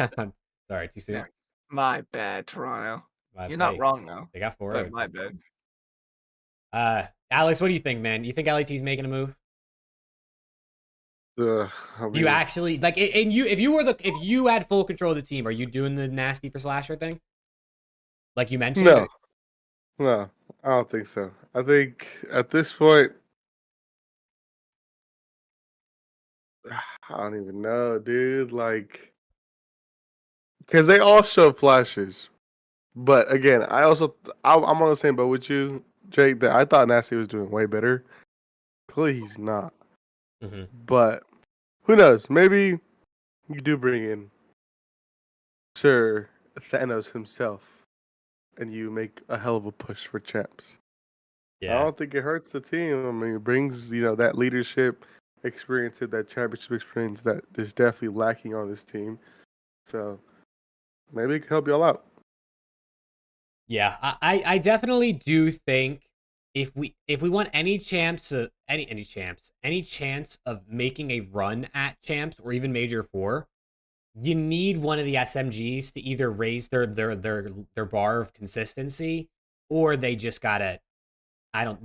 [SPEAKER 1] Sorry, too soon.
[SPEAKER 3] Yeah. My bad, Toronto. You're not wrong though.
[SPEAKER 1] They got 4.
[SPEAKER 3] But my bad.
[SPEAKER 1] Alex, what do you think, man? You think LAT's making a move?
[SPEAKER 2] I mean,
[SPEAKER 1] Do you actually like? And if you had full control of the team, are you doing the Nasty for Slasher thing? Like you mentioned?
[SPEAKER 2] No, I don't think so. I think at this point, I don't even know, dude. Like, because they all show flashes, but again, I'm on the same boat with you, Jake. That I thought Nasty was doing way better. Clearly, he's not.
[SPEAKER 1] Mm-hmm.
[SPEAKER 2] But who knows? Maybe you do bring in Sir Thanos himself, and you make a hell of a push for champs. I
[SPEAKER 1] Yeah.
[SPEAKER 2] don't think it hurts the team. I mean, it brings that leadership experience, to that championship experience that is definitely lacking on this team. So maybe it can help y'all out.
[SPEAKER 1] Yeah, I definitely do think if we want any chance of any chance of making a run at champs or even major four, you need one of the SMGs to either raise their bar of consistency, or they just gotta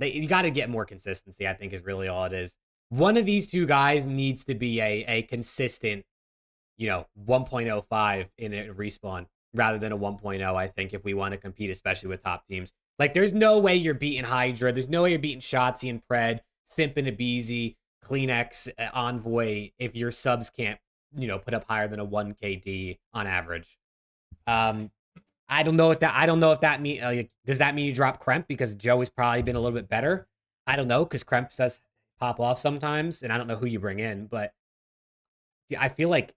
[SPEAKER 1] you gotta get more consistency, I think is really all it is. One of these two guys needs to be a consistent 1.05 in a respawn rather than a 1.0, I think, if we want to compete, especially with top teams. Like, there's no way you're beating Hydra. There's no way you're beating Shotzi and Pred, Simp and Abizi, Kleenex, Envoy, if your subs can't, put up higher than a 1 KD on average. I don't know if that mean does that mean you drop Kremp because Joe has probably been a little bit better? I don't know, because Kremp does pop off sometimes, and I don't know who you bring in, but I feel like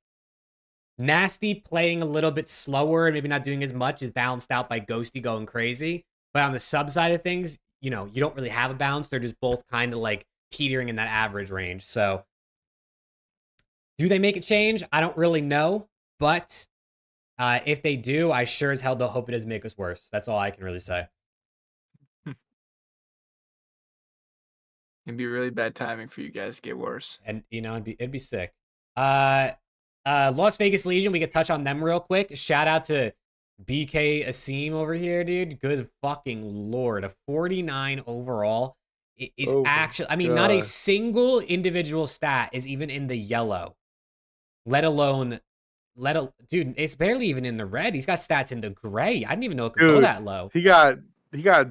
[SPEAKER 1] Nasty playing a little bit slower and maybe not doing as much is balanced out by Ghosty going crazy. But on the sub side of things, you don't really have a balance. They're just both kind of like teetering in that average range. So do they make a change? I don't really know. But if they do, I sure as hell don't hope it doesn't make us worse. That's all I can really say.
[SPEAKER 3] It'd be really bad timing for you guys to get worse.
[SPEAKER 1] And it'd be sick. Las Vegas Legion, we could touch on them real quick. Shout out to BK Asim over here, dude. Good fucking lord. A 49 overall is actually, I mean, not a single individual stat is even in the yellow. Let alone, dude, it's barely even in the red. He's got stats in the gray. I didn't even know it could go that low.
[SPEAKER 2] He got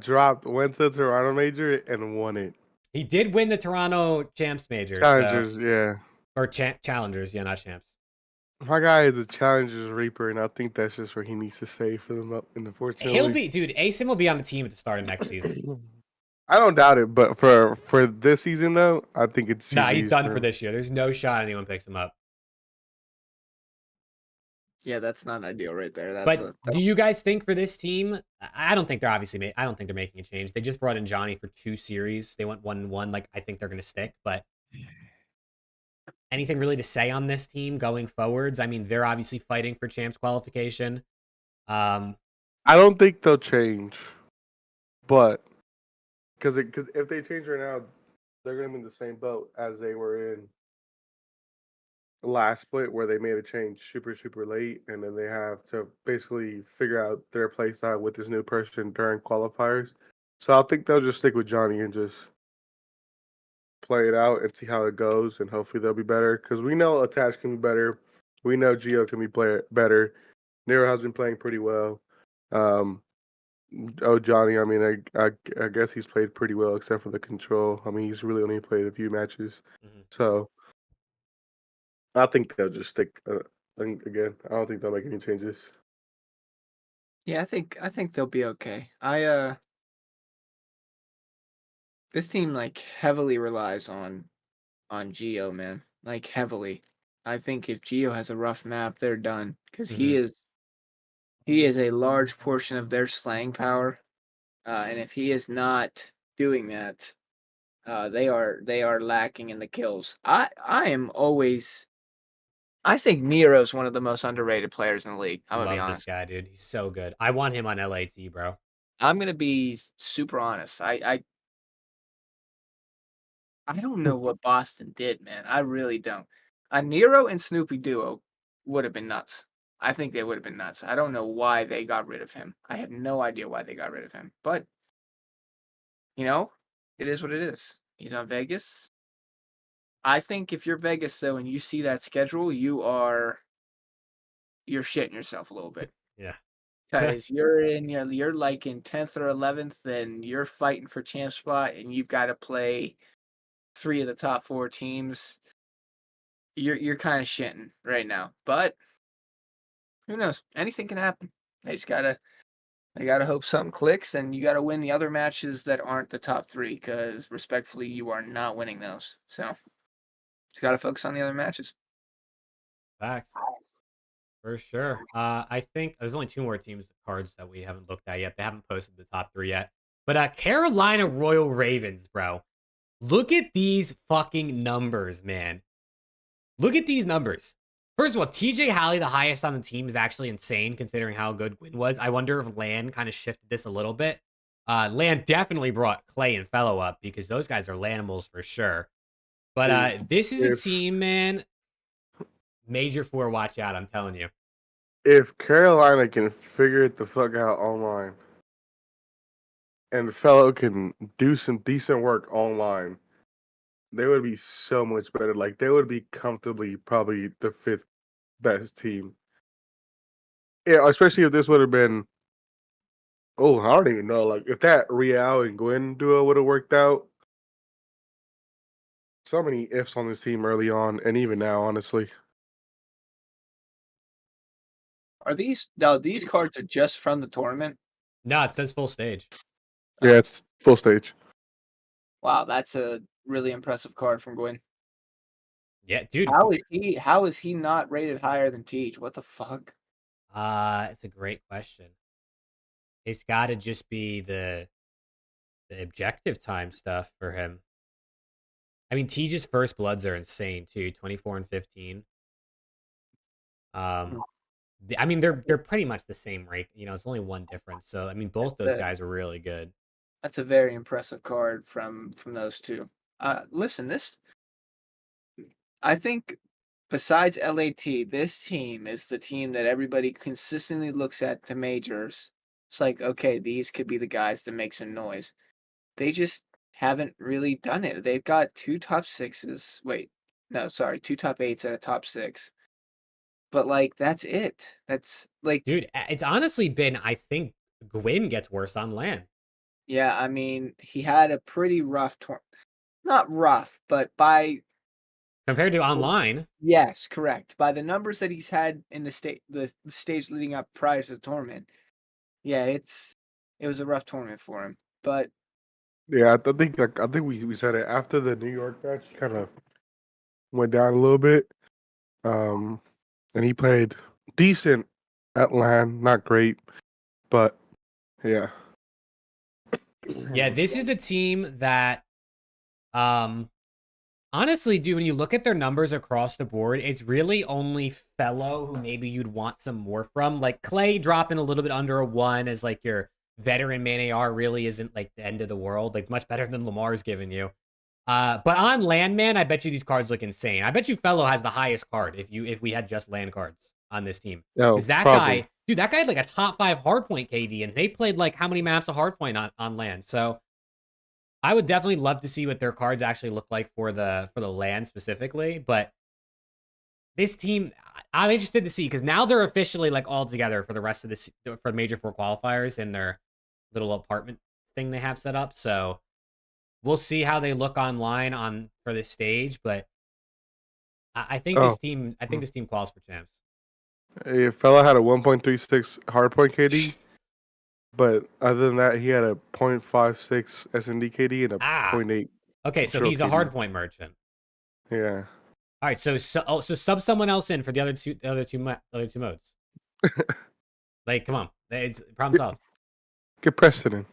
[SPEAKER 2] dropped, went to the Toronto Major, and won it.
[SPEAKER 1] He did win the Toronto Champs Major.
[SPEAKER 2] Challengers,
[SPEAKER 1] so,
[SPEAKER 2] yeah.
[SPEAKER 1] Or Challengers, yeah, not Champs.
[SPEAKER 2] My guy is a Challengers Reaper, and I think that's just where he needs to stay for them up. And unfortunately,
[SPEAKER 1] He'll be, dude. Asim will be on the team at the start of next season.
[SPEAKER 2] I don't doubt it, but for this season though, I think it's
[SPEAKER 1] nah. He's done for this year. There's no shot anyone picks him up.
[SPEAKER 3] Yeah, that's not ideal right there.
[SPEAKER 1] But do you guys think for this team? I don't think they're I don't think they're making a change. They just brought in Johnny for 2 series. They went 1-1. Like, I think they're gonna stick. But anything really to say on this team going forwards? I mean, they're obviously fighting for champs qualification.
[SPEAKER 2] I don't think they'll change, but because if they change right now, they're gonna be in the same boat as they were in last split, where they made a change super late, and then they have to basically figure out their play style with this new person during qualifiers. So I think they'll just stick with Johnny and just play it out and see how it goes, and hopefully they'll be better. Because we know Attach can be better, we know Geo can be better. Nero has been playing pretty well. Johnny, I mean, I guess he's played pretty well except for the control. I mean, he's really only played a few matches, so I think they'll just stick. Again, I don't think they'll make any changes.
[SPEAKER 3] Yeah, I think they'll be okay. This team like heavily relies on Geo, man. Like heavily. I think if Geo has a rough map, they're done because he is a large portion of their slang power, and if he is not doing that, they are lacking in the kills. I think Nero's one of the most underrated players in the league. I'm gonna be
[SPEAKER 1] love
[SPEAKER 3] honest.
[SPEAKER 1] this guy, dude. He's so good. I want him on LAT, bro.
[SPEAKER 3] I'm gonna be super honest. I don't know what Boston did, man. I really don't. A Nero and Snoopy duo would have been nuts. I think they would have been nuts. I don't know why they got rid of him. I have no idea why they got rid of him. But, it is what it is. He's on Vegas. I think if you're Vegas, though, and you see that schedule, you're shitting yourself a little bit.
[SPEAKER 1] Yeah.
[SPEAKER 3] Because you're like in 10th or 11th, and you're fighting for champ spot, and you've got to play 3 of the top 4 teams. You're kind of shitting right now, but who knows? Anything can happen. They gotta hope something clicks, and you gotta win the other matches that aren't the top 3, because respectfully, you are not winning those. So, just gotta focus on the other matches.
[SPEAKER 1] Facts. For sure. I think there's only 2 more teams cards that we haven't looked at yet. They haven't posted the top 3 yet. But Carolina Royal Ravens, bro. Look at these fucking numbers, man. Look at these numbers. First of all, TJ Halley, the highest on the team, is actually insane considering how good Gwyn was. I wonder if Lan kind of shifted this a little bit. Lan definitely brought Clay and Fellow up because those guys are Lanimals for sure. But this is a team, man. Major 4, watch out, I'm telling you.
[SPEAKER 2] If Carolina can figure it the fuck out online and Fellow can do some decent work online, they would be so much better. Like, they would be comfortably probably the 5th best team. Yeah, especially if this would have been, I don't even know. Like, if that Real and Gwyn duo would have worked out, so many ifs on this team early on, and even now, honestly.
[SPEAKER 3] Are these cards are just from the tournament?
[SPEAKER 1] No, it says full stage.
[SPEAKER 2] Yeah, it's full stage.
[SPEAKER 3] Wow, that's a really impressive card from Gwyn.
[SPEAKER 1] Yeah, dude.
[SPEAKER 3] How is he not rated higher than Teach? What the fuck?
[SPEAKER 1] It's a great question. It's got to just be the objective time stuff for him. I mean, Teach's first bloods are insane too, 24 and 15. I mean, they're pretty much the same rate. You know, it's only one difference. So I mean, both those guys are really good.
[SPEAKER 3] That's a very impressive card from those two. Listen, I think besides LAT, this team is the team that everybody consistently looks at to majors. It's like, okay, these could be the guys to make some noise. They just haven't really done it. They've got 2 top 6s. Wait, no, sorry, 2 top 8s and a top 6. But like, that's it. That's like,
[SPEAKER 1] dude, it's honestly been, I think Gwyn gets worse on land.
[SPEAKER 3] Yeah, I mean, he had a pretty rough not rough, but by
[SPEAKER 1] compared to online.
[SPEAKER 3] Yes, correct. By the numbers that he's had in the stage leading up prior to the tournament. Yeah, it was a rough tournament for him. But
[SPEAKER 2] yeah, I think we said it after the New York match. He kind of went down a little bit, and he played decent at LAN, not great, but yeah.
[SPEAKER 1] Yeah, this is a team that, honestly, dude, when you look at their numbers across the board, it's really only Fellow who maybe you'd want some more from. Like Clay dropping a little bit under a 1 as like your veteran man AR really isn't like the end of the world. Like it's much better than Lamar's giving you. But on land, man, I bet you these cards look insane. I bet you Fellow has the highest card if we had just land cards on this team. Because that guy, dude, that guy had like a top 5 hardpoint KD, and they played like how many maps of hardpoint on land. So I would definitely love to see what their cards actually look like for the land specifically. But this team, I'm interested to see because now they're officially like all together for the rest of this for Major 4 qualifiers in their little apartment thing they have set up. So we'll see how they look online for this stage. But I think this team qualifies for champs.
[SPEAKER 2] A fella had a 1.36 hardpoint KD, but other than that, he had a 0.56 SND KD and a 0.8.
[SPEAKER 1] Okay, so he's a hardpoint merchant.
[SPEAKER 2] Yeah.
[SPEAKER 1] All right, so sub someone else in for the other two modes. Like, come on, it's problem solved.
[SPEAKER 2] Get Preston in,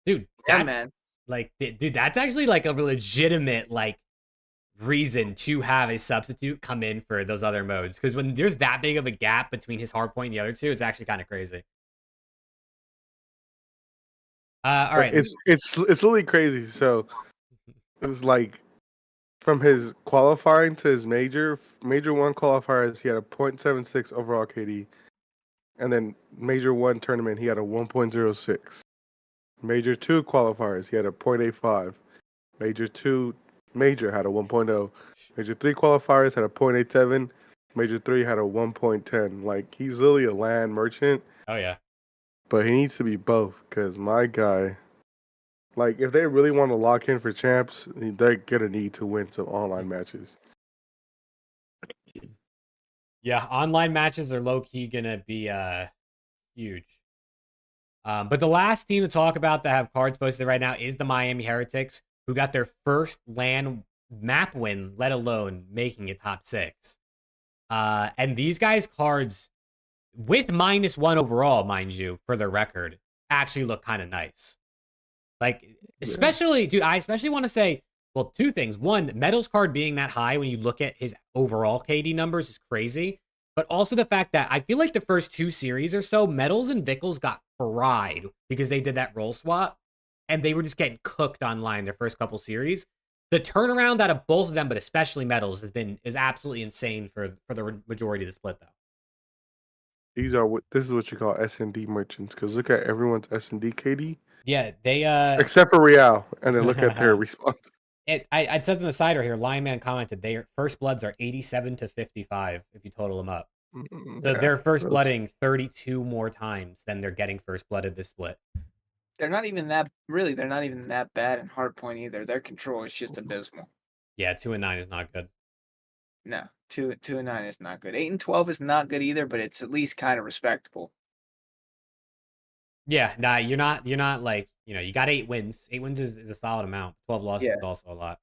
[SPEAKER 1] dude. That's man. Like, dude, that's actually like a legitimate like reason to have a substitute come in for those other modes, because when there's that big of a gap between his hardpoint and the other two, it's actually kind of crazy. All right,
[SPEAKER 2] it's really crazy. So it was like from his qualifying to his major 1 qualifiers, he had a 0.76 overall KD, and then major 1 tournament he had a 1.06. Major 2 qualifiers he had a 0.85. Major 2 major had a 1.0. Major 3 qualifiers had a 0.87. Major 3 had a 1.10. Like, he's really a land merchant.
[SPEAKER 1] Oh yeah.
[SPEAKER 2] But he needs to be both, because my guy, like, if they really want to lock in for champs, they're going to need to win some online matches.
[SPEAKER 1] Yeah, online matches are low-key going to be huge. But the last team to talk about that have cards posted right now is the Miami Heretics, who got their first LAN map win, let alone making it top 6. And these guys' cards, with -1 overall, mind you, for the record, actually look kind of nice. Like, especially, dude, I especially want to say, well, two things. One, Medals card being that high when you look at his overall KD numbers is crazy. But also the fact that I feel like the first 2 series or so, Medals and Vickles got fried because they did that role swap. And they were just getting cooked online their first couple series. The turnaround out of both of them, but especially Medals, is absolutely insane for the majority of the split, though.
[SPEAKER 2] This is what you call S&D merchants, because look at everyone's S&D KD.
[SPEAKER 1] Yeah, they
[SPEAKER 2] except for Real, and then look at their response.
[SPEAKER 1] It says in the side right here, Lion Man commented their first bloods are 87 to 55 if you total them up. So they're first blooding 32 more times than they're getting first blooded this split.
[SPEAKER 3] They're not even that bad in hardpoint either. Their control is just abysmal.
[SPEAKER 1] Yeah, 2 and 9 is not good.
[SPEAKER 3] No, 2 and 9 is not good. 8 and 12 is not good either, but it's at least kind of respectable.
[SPEAKER 1] Yeah, nah, you're not like, you got 8 wins. 8 wins is a solid amount. 12 losses is also a lot.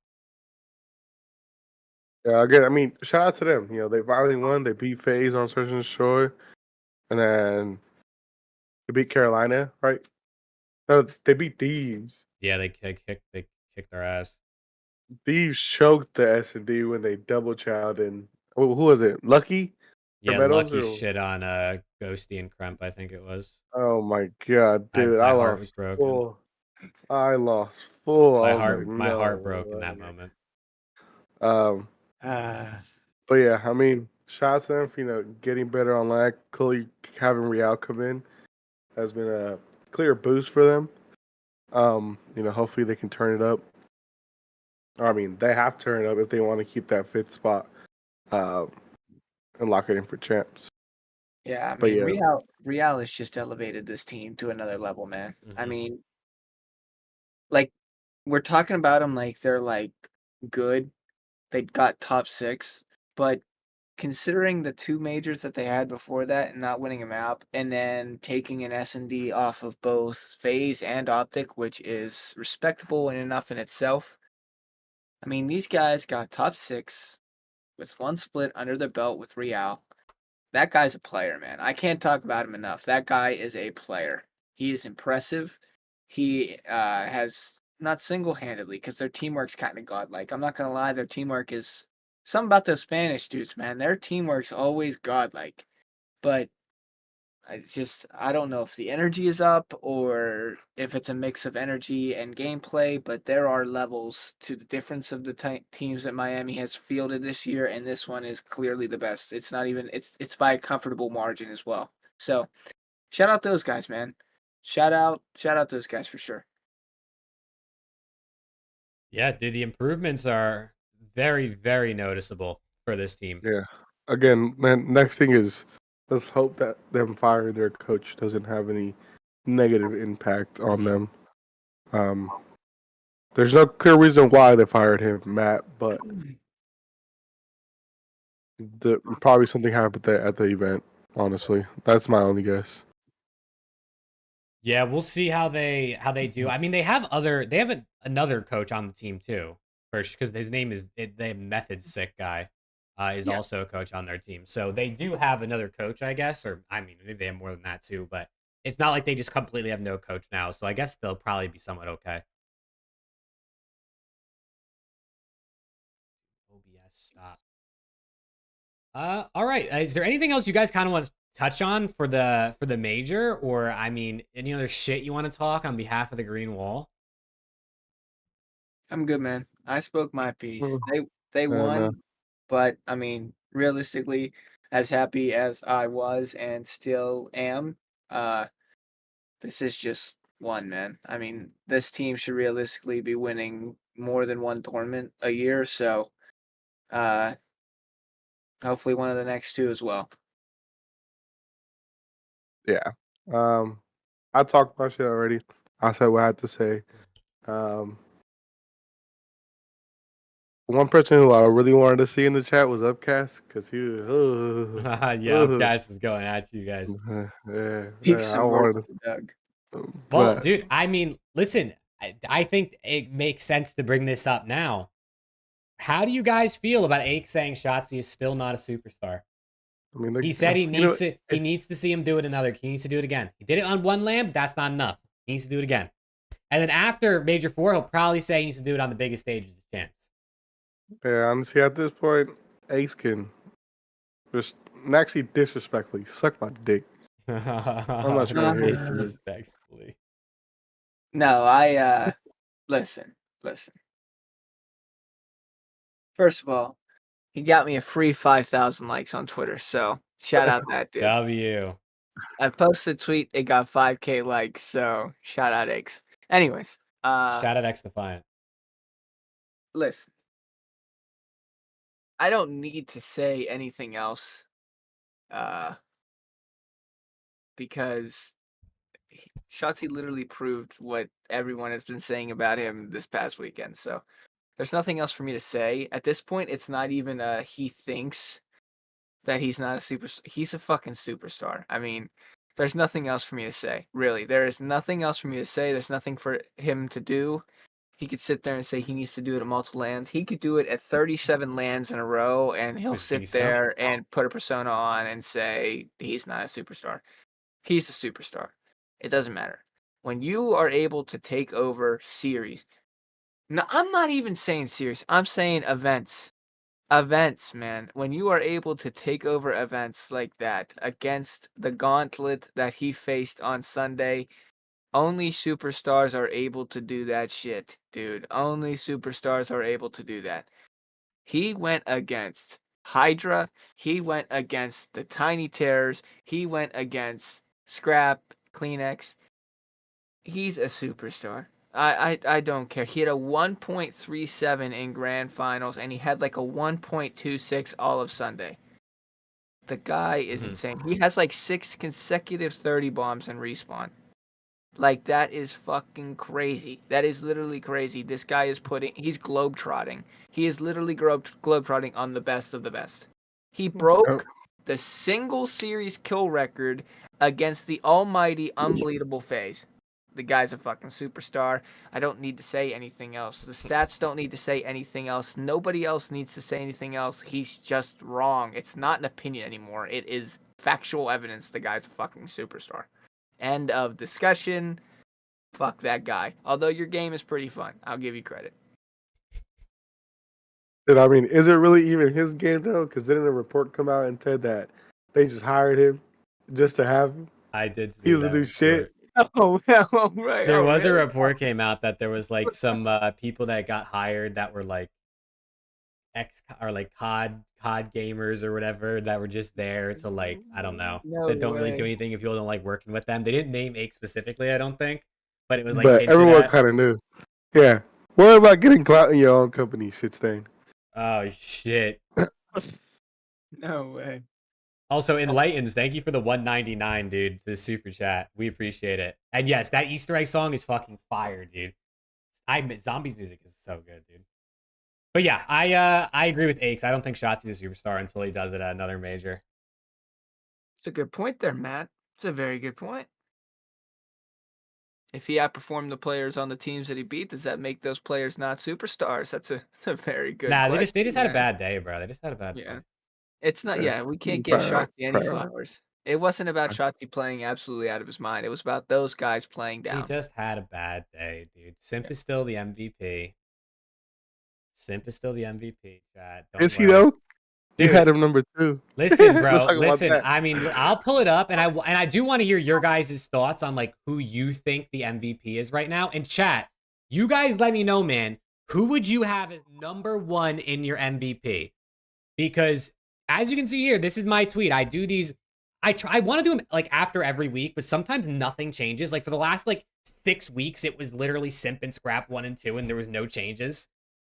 [SPEAKER 2] Yeah, again, I mean, shout out to them. They finally won. They beat FaZe on Search and Shore, and then they beat Carolina, right? No, they beat Thieves.
[SPEAKER 1] Yeah, they kicked their ass.
[SPEAKER 2] Thieves choked the S&D when they double chowed in. Who was it? Lucky?
[SPEAKER 1] Yeah, Lucky shit on Ghosty and Kremp, I think it was.
[SPEAKER 2] Oh my god, dude!
[SPEAKER 1] My heart was broken.
[SPEAKER 2] I lost full.
[SPEAKER 1] My heart broke in that moment.
[SPEAKER 2] But yeah, I mean, shout out to them for getting better on lag. Clearly, having Real come in has been a clear boost for them. Hopefully they can turn it up. I mean, they have to turn it up if they want to keep that 5th spot and lock it in for champs.
[SPEAKER 3] Yeah, I mean, Real has just elevated this team to another level, man. I mean, like, we're talking about them like they're like good. They got top 6, but considering the 2 majors that they had before that and not winning a map, and then taking an S&D off of both FaZe and OPTIC, which is respectable and enough in itself. I mean, these guys got top 6 with 1 split under their belt with Real. That guy's a player, man. I can't talk about him enough. That guy is a player. He is impressive. He has, not single-handedly, because their teamwork's kind of godlike. I'm not going to lie, their teamwork is something about those Spanish dudes, man. Their teamwork's always godlike. But I don't know if the energy is up or if it's a mix of energy and gameplay, but there are levels to the difference of the teams that Miami has fielded this year, and this one is clearly the best. It's not even, it's by a comfortable margin as well. So, shout out those guys, man. Shout out those guys for sure.
[SPEAKER 1] Yeah, dude, the improvements are very, very noticeable for this team.
[SPEAKER 2] Yeah. Again, man, next thing is, let's hope that them firing their coach doesn't have any negative impact on them. There's no clear reason why they fired him, Matt, but probably something happened at the event. Honestly, that's my only guess.
[SPEAKER 1] Yeah, we'll see how they do. I mean, they have another coach on the team too, first, because his name is the Method Sick guy. Is also a coach on their team. So they do have another coach, I guess, or I mean, maybe they have more than that too, but it's not like they just completely have no coach now. So I guess they'll probably be somewhat okay. OBS stop. All right. Is there anything else you guys kind of want to touch on for the major, or I mean, any other shit you want to talk on behalf of the Green Wall?
[SPEAKER 3] I'm good, man. I spoke my piece. They won. But, I mean, realistically, as happy as I was and still am, this is just one, man. I mean, this team should realistically be winning more than 1 tournament a year, so hopefully one of the next 2 as well.
[SPEAKER 2] Yeah. I talked my shit already. I said what I had to say. One person who I really wanted to see in the chat was Upcast, because he was.
[SPEAKER 1] Upcast is going at you guys.
[SPEAKER 2] I wanted to.
[SPEAKER 3] Doug.
[SPEAKER 1] Well, dude, I mean, listen, I think it makes sense to bring this up now. How do you guys feel about Ake saying Shotzi is still not a superstar? I mean, he said he needs to see him do it he needs to do it again. He did it on 1 lamb. That's not enough. He needs to do it again. And then after Major 4, he'll probably say he needs to do it on the biggest stages of champs.
[SPEAKER 2] Yeah, honestly, at this point, Ace can just actually disrespectfully suck my dick. I'm not trying to hear it.
[SPEAKER 1] Disrespectfully.
[SPEAKER 3] No, listen. First of all, he got me a free 5,000 likes on Twitter, so shout out that dude.
[SPEAKER 1] W.
[SPEAKER 3] I posted a tweet, it got 5K likes, so shout out X. Anyways,
[SPEAKER 1] Shout out X Defiant.
[SPEAKER 3] listen. I don't need to say anything else, because Shotzi literally proved what everyone has been saying about him this past weekend. So there's nothing else for me to say. At this point, it's not even he thinks that he's not a superstar. He's a fucking superstar. I mean, there's nothing else for me to say. Really, there is nothing else for me to say. There's nothing for him to do. He could sit there and say he needs to do it at multiple lands. He could do it at 37 lands in a row, and he'll
[SPEAKER 1] Who's
[SPEAKER 3] sit
[SPEAKER 1] Biggie Scump?
[SPEAKER 3] there and put a persona on and say he's not a superstar. He's a superstar. It doesn't matter. When you are able to take over series, no, I'm not even saying series. I'm saying events. Events, man. When you are able to take over events like that against the gauntlet that he faced on Sunday, only superstars are able to do that shit, dude. Only superstars are able to do that. He went against Hydra. He went against the Tiny Terrors. He went against Scrap, Kleenex. He's a superstar. I don't care. He had a 1.37 in grand finals, and he had like a 1.26 all of Sunday. The guy is insane. He has like 6 consecutive 30 bombs in respawn. Like, that is fucking crazy. That is literally crazy. This guy is he's globetrotting. He is literally globetrotting on the best of the best. He broke the single series kill record against the almighty, unbelievable FAZE. The guy's a fucking superstar. I don't need to say anything else. The stats don't need to say anything else. Nobody else needs to say anything else. He's just wrong. It's not an opinion anymore. It is factual evidence the guy's a fucking superstar. End of discussion. Fuck that guy. Although your game is pretty fun. I'll give you credit.
[SPEAKER 2] And I mean, is it really even his game though? Because didn't a report come out and said that they just hired him just to have him?
[SPEAKER 1] I did see
[SPEAKER 2] He doesn't
[SPEAKER 1] that
[SPEAKER 2] do shit.
[SPEAKER 3] Oh, right.
[SPEAKER 1] There was a report came out that there was like some people that got hired that were like COD gamers or whatever that were just there to like, I don't know, that don't really do anything if people don't like working with them. They didn't name Ake specifically, I don't think, but it was like,
[SPEAKER 2] but everyone kind of knew. Yeah. What about getting clout in your own company, shit stain?
[SPEAKER 1] Oh shit.
[SPEAKER 3] No way.
[SPEAKER 1] Also, Enlightens, thank you for the 199, dude, to the super chat. We appreciate it. And yes, that Easter egg song is fucking fire, dude. Zombies music is so good, dude. But yeah, I agree with Aches. I don't think Shotzi's a superstar until he does it at another major.
[SPEAKER 3] It's a good point there, Matt. It's a very good point. If he outperformed the players on the teams that he beat, does that make those players not superstars? That's a very good question.
[SPEAKER 1] Nah, they just had a bad day, bro. They just had a bad day.
[SPEAKER 3] It's not, we can't give Shotzi any flowers. It wasn't about Shotzi playing absolutely out of his mind. It was about those guys playing down.
[SPEAKER 1] He just had a bad day, dude. Simp is still the MVP. Simp is still the MVP, chat.
[SPEAKER 2] Is he though?
[SPEAKER 1] Dude,
[SPEAKER 2] you had him number 2.
[SPEAKER 1] Listen, bro. Listen, I mean, I'll pull it up, and I do want to hear your guys' thoughts on like who you think the MVP is right now. And chat, you guys let me know, man. Who would you have as number 1 in your MVP? Because as you can see here, this is my tweet. I do these. I want to do them like after every week, but sometimes nothing changes. Like for the last like 6 weeks, it was literally Simp and Scrap 1 and 2, and there was no changes.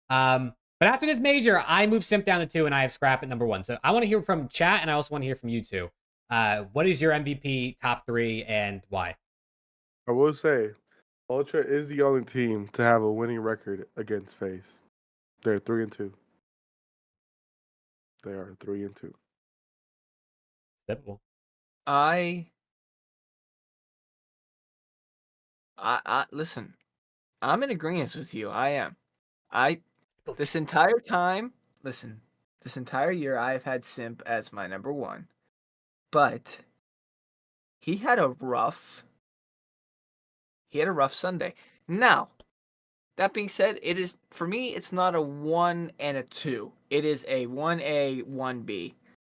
[SPEAKER 1] But after this major, I move Simp down to 2, and I have Scrap at number 1. So I want to hear from chat, and I also want to hear from you two. What is your MVP top 3 and why?
[SPEAKER 2] I will say, Ultra is the only team to have a winning record against FaZe. They're 3-2. They are 3-2.
[SPEAKER 1] Simple.
[SPEAKER 3] I listen. I'm in agreement with you. I am. This entire year I have had Simp as my number 1. But he had a rough Sunday. Now, that being said, it is for me. It's not a 1 and a 2. It is a 1A, 1B,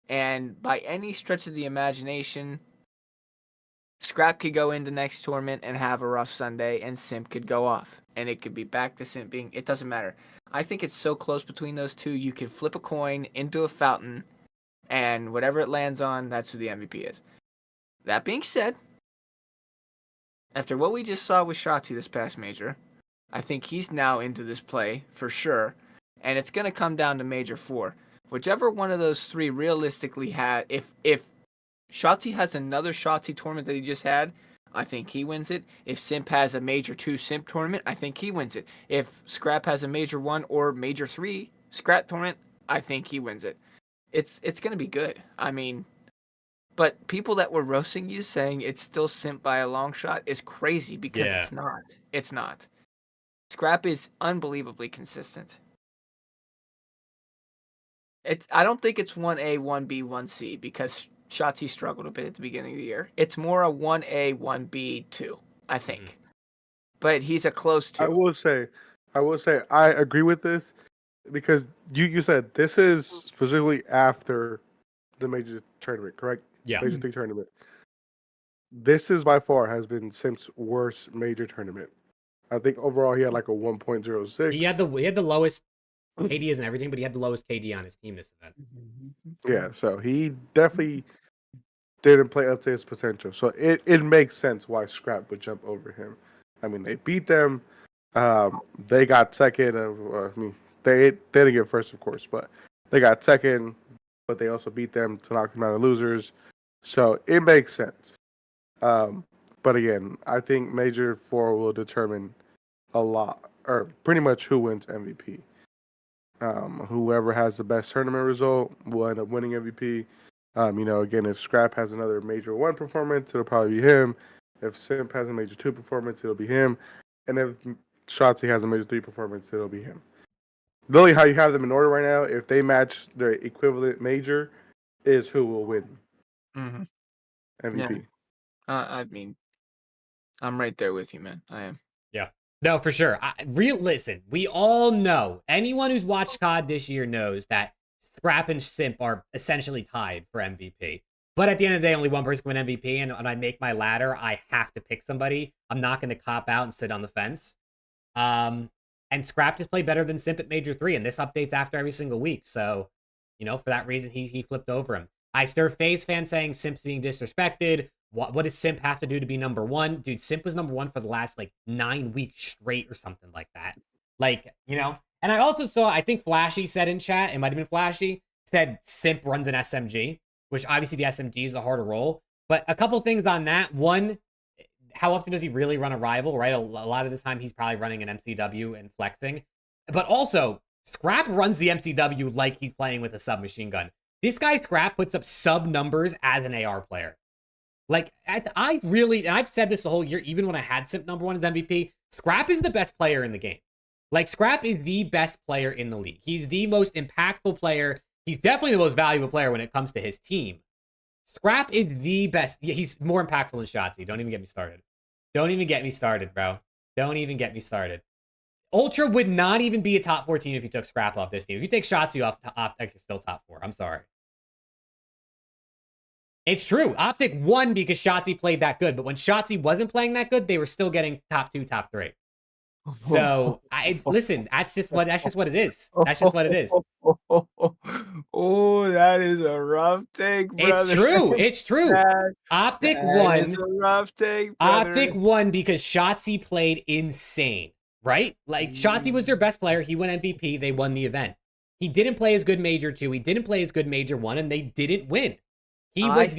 [SPEAKER 3] and by any stretch of the imagination, Scrap could go into next tournament and have a rough Sunday, and Simp could go off, and it could be back to Simp being. It doesn't matter. I think it's so close between those two. You can flip a coin into a fountain, and whatever it lands on, that's who the MVP is. That being said, after what we just saw with Shotzi this past major, I think he's now into this play for sure, and it's going to come down to Major 4. Whichever one of those three realistically had, if Shotzi has another Shotzi tournament that he just had, I think he wins it. If Simp has a Major 2 Simp tournament, I think he wins it. If Scrap has a Major 1 or Major 3 Scrap tournament, I think he wins it. It's going to be good. I mean, but people that were roasting you saying it's still Simp by a long shot is crazy because it's not. It's not. Scrap is unbelievably consistent. I don't think it's 1A, 1B, 1C because Shotzi struggled a bit at the beginning of the year. It's more a 1A, 1B, 2, I think. But he's a close 2.
[SPEAKER 2] I will say I agree with this because you said this is specifically after the major tournament, correct?
[SPEAKER 1] Yeah.
[SPEAKER 2] Major 3 tournament. This is by far has been Simp's worst major tournament. I think overall he had like a 1.06.
[SPEAKER 1] He had the lowest KDs and everything, but he had the lowest KD on his team this event.
[SPEAKER 2] Yeah, so he definitely didn't play up to his potential. So it makes sense why Scrap would jump over him. I mean, they beat them. They got second. They didn't get first, of course, but they got second. But they also beat them to knock them out of losers. So it makes sense. But again, I think Major 4 will determine a lot, or pretty much who wins MVP. Whoever has the best tournament result will end up winning MVP. Again, if Scrap has another Major 1 performance, it'll probably be him. If Simp has a Major 2 performance, it'll be him. And if Shotzi has a Major 3 performance, it'll be him. Literally, how you have them in order right now, if they match their equivalent major, is who will win MVP.
[SPEAKER 3] I mean, I'm right there with you, man. I am.
[SPEAKER 1] Yeah. No, for sure. Listen, we all know, anyone who's watched COD this year knows that Scrap and Simp are essentially tied for MVP. But at the end of the day, only one person can win MVP, and when I make my ladder, I have to pick somebody. I'm not going to cop out and sit on the fence. And Scrap just played better than Simp at Major 3, and this updates after every single week. So, for that reason, he flipped over him. I stir FAZE fans saying Simp's being disrespected. What does Simp have to do to be number 1? Dude, Simp was number 1 for the last, 9 weeks straight or something like that. And I also saw, I think Flashy said in chat, it might have been Flashy, said Simp runs an SMG, which obviously the SMG is the harder role. But a couple things on that. One, how often does he really run a rival, right? A lot of the time he's probably running an MCW and flexing. But also, Scrap runs the MCW like he's playing with a submachine gun. This guy, Scrap, puts up sub numbers as an AR player. I really, and I've said this the whole year, even when I had Simp number 1 as MVP, Scrap is the best player in the game. Scrap is the best player in the league. He's the most impactful player. He's definitely the most valuable player when it comes to his team. Scrap is the best. Yeah, he's more impactful than Shotzi. Don't even get me started. Don't even get me started, bro. Don't even get me started. Ultra would not even be a top 14 if you took Scrap off this team. If you take Shotzi off, OPTIC is still top 4. I'm sorry. It's true. OPTIC won because Shotzi played that good. But when Shotzi wasn't playing that good, they were still getting top 2, top 3. So listen, that's just what it is. That's just what it is.
[SPEAKER 3] Oh, that is a rough take, brother.
[SPEAKER 1] It's true. It's true. OPTIC won.
[SPEAKER 3] That is a rough take, brother.
[SPEAKER 1] OPTIC won because Shotzi played insane, right? Shotzi was their best player. He won MVP. They won the event. He didn't play as good Major 2. He didn't play as good Major 1, and they didn't win. He was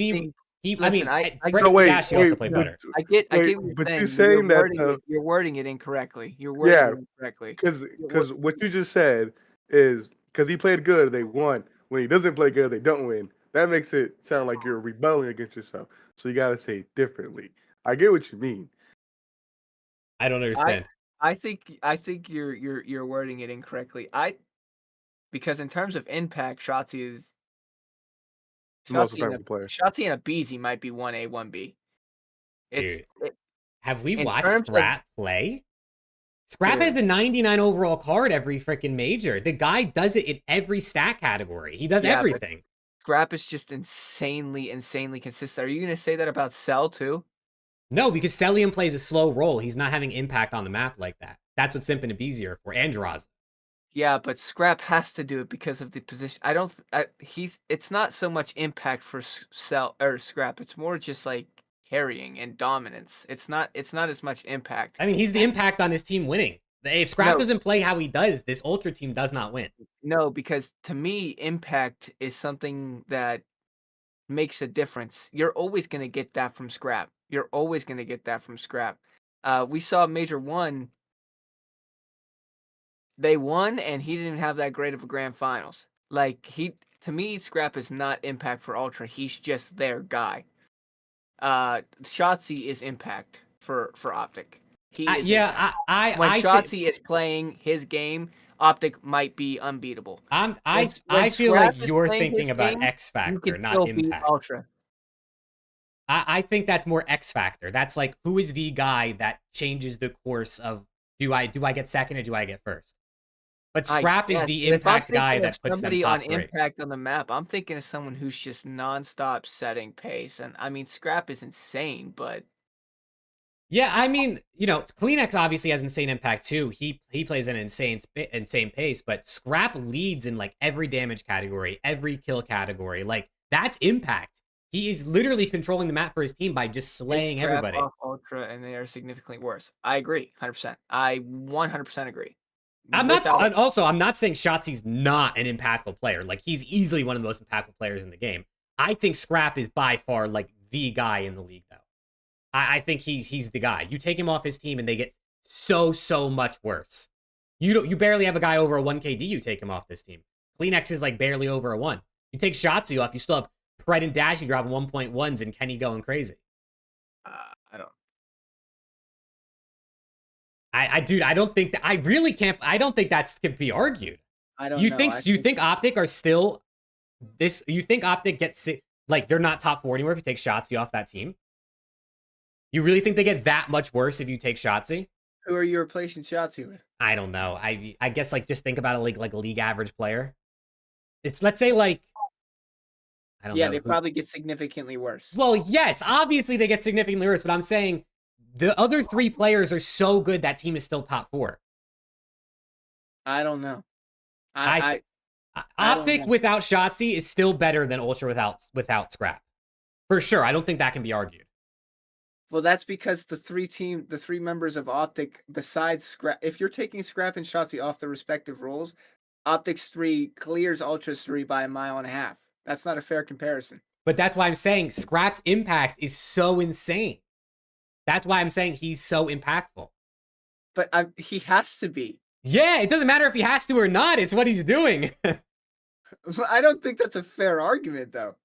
[SPEAKER 1] Dashi also played better.
[SPEAKER 3] I get what you're saying. You're wording it incorrectly. You're wording it incorrectly.
[SPEAKER 2] Because what you just said is because he played good, they won. When he doesn't play good, they don't win. That makes it sound like you're rebelling against yourself. So you got to say it differently. I get what you mean.
[SPEAKER 1] I don't understand.
[SPEAKER 3] I think you're wording it incorrectly. Because in terms of impact, Shotzi is. Shotzi and a Beezy might be 1A, 1B.
[SPEAKER 1] Have we watched Scrap play? Scrap
[SPEAKER 3] Dude.
[SPEAKER 1] has a 99 overall card every freaking major. The guy does it in every stat category. He does
[SPEAKER 3] Yeah, but
[SPEAKER 1] everything.
[SPEAKER 3] Scrap is just insanely consistent. Are you gonna say that about Cell too?
[SPEAKER 1] No, because Celium plays a slow role. He's not having impact on the map like that. That's what Simpin and easier for. And Draza.
[SPEAKER 3] Yeah, but Scrap has to do it because of the position. I don't. It's not so much impact for Cell or Scrap. It's more just like carrying and dominance. It's not. It's not as much impact.
[SPEAKER 1] I mean, he's the impact on his team winning. If Scrap
[SPEAKER 3] No.
[SPEAKER 1] doesn't play how he does, this Ultra team does not win.
[SPEAKER 3] No, because to me, impact is something that makes a difference. You're always gonna get that from Scrap. You're always gonna get that from Scrap. We saw Major 1. They won, and he didn't have that great of a grand finals. Like, to me, Scrap is not impact for Ultra. He's just their guy. Shotzi is impact for Optic. He is
[SPEAKER 1] Yeah,
[SPEAKER 3] impact. When Shotzi is playing his game, Optic might be unbeatable.
[SPEAKER 1] I feel
[SPEAKER 3] Scrap
[SPEAKER 1] like
[SPEAKER 3] is
[SPEAKER 1] you're
[SPEAKER 3] playing
[SPEAKER 1] thinking
[SPEAKER 3] his
[SPEAKER 1] about
[SPEAKER 3] game,
[SPEAKER 1] X
[SPEAKER 3] you
[SPEAKER 1] Factor,
[SPEAKER 3] can
[SPEAKER 1] not
[SPEAKER 3] still beat
[SPEAKER 1] impact.
[SPEAKER 3] Ultra.
[SPEAKER 1] I think that's more X Factor. That's like, who is the guy that changes the course of do I get second or do I get first? But Scrap is the impact guy that puts them top
[SPEAKER 3] on
[SPEAKER 1] 3.
[SPEAKER 3] impact on the map. I'm thinking of someone who's just nonstop setting pace, and I mean, Scrap is insane, but
[SPEAKER 1] yeah, I mean, you know, Kleenex obviously has insane impact too. He plays an insane pace, but Scrap leads in like every damage category, every kill category. Like that's impact. He is literally controlling the map for his team by just slaying everybody.
[SPEAKER 3] Off Ultra, and they are significantly worse. I agree, 100%. I 100% agree.
[SPEAKER 1] I'm not saying Shotzi's not an impactful player. Like he's easily one of the most impactful players in the game. I think Scrap is by far like the guy in the league though. I think he's the guy. You take him off his team and they get so much worse. You barely have a guy over a 1 KD. You take him off this team. Kleenex is like barely over a 1. You take Shotzi off, you still have Pride and Dash. You dropping 1.1s and Kenny going crazy.
[SPEAKER 3] I don't.
[SPEAKER 1] Dude, I don't think that I really can't. I don't think that can be argued.
[SPEAKER 3] I don't.
[SPEAKER 1] You
[SPEAKER 3] know.
[SPEAKER 1] think? You think Optic are still this? You think Optic gets like they're not top 4 anymore if you take Shotzi off that team? You really think they get that much worse if you take Shotzi?
[SPEAKER 3] Who are you replacing Shotzi with?
[SPEAKER 1] I don't know. I guess like just think about it like a league average player. It's let's say like I don't know.
[SPEAKER 3] Yeah, they probably get significantly worse.
[SPEAKER 1] Well, yes, obviously they get significantly worse, but I'm saying the other 3 players are so good that team is still top 4.
[SPEAKER 3] I don't know.
[SPEAKER 1] Optic without Shotzi is still better than Ultra without Scrap. For sure. I don't think that can be argued.
[SPEAKER 3] Well, that's because the 3 members of Optic, besides Scrap, if you're taking Scrap and Shotzi off their respective roles, Optic's 3 clears Ultra's 3 by 1.5 miles. That's not a fair comparison.
[SPEAKER 1] But that's why I'm saying Scrap's impact is so insane. That's why I'm saying he's so impactful.
[SPEAKER 3] But he has to be.
[SPEAKER 1] Yeah, it doesn't matter if he has to or not. It's what he's doing.
[SPEAKER 3] I don't think that's a fair argument, though.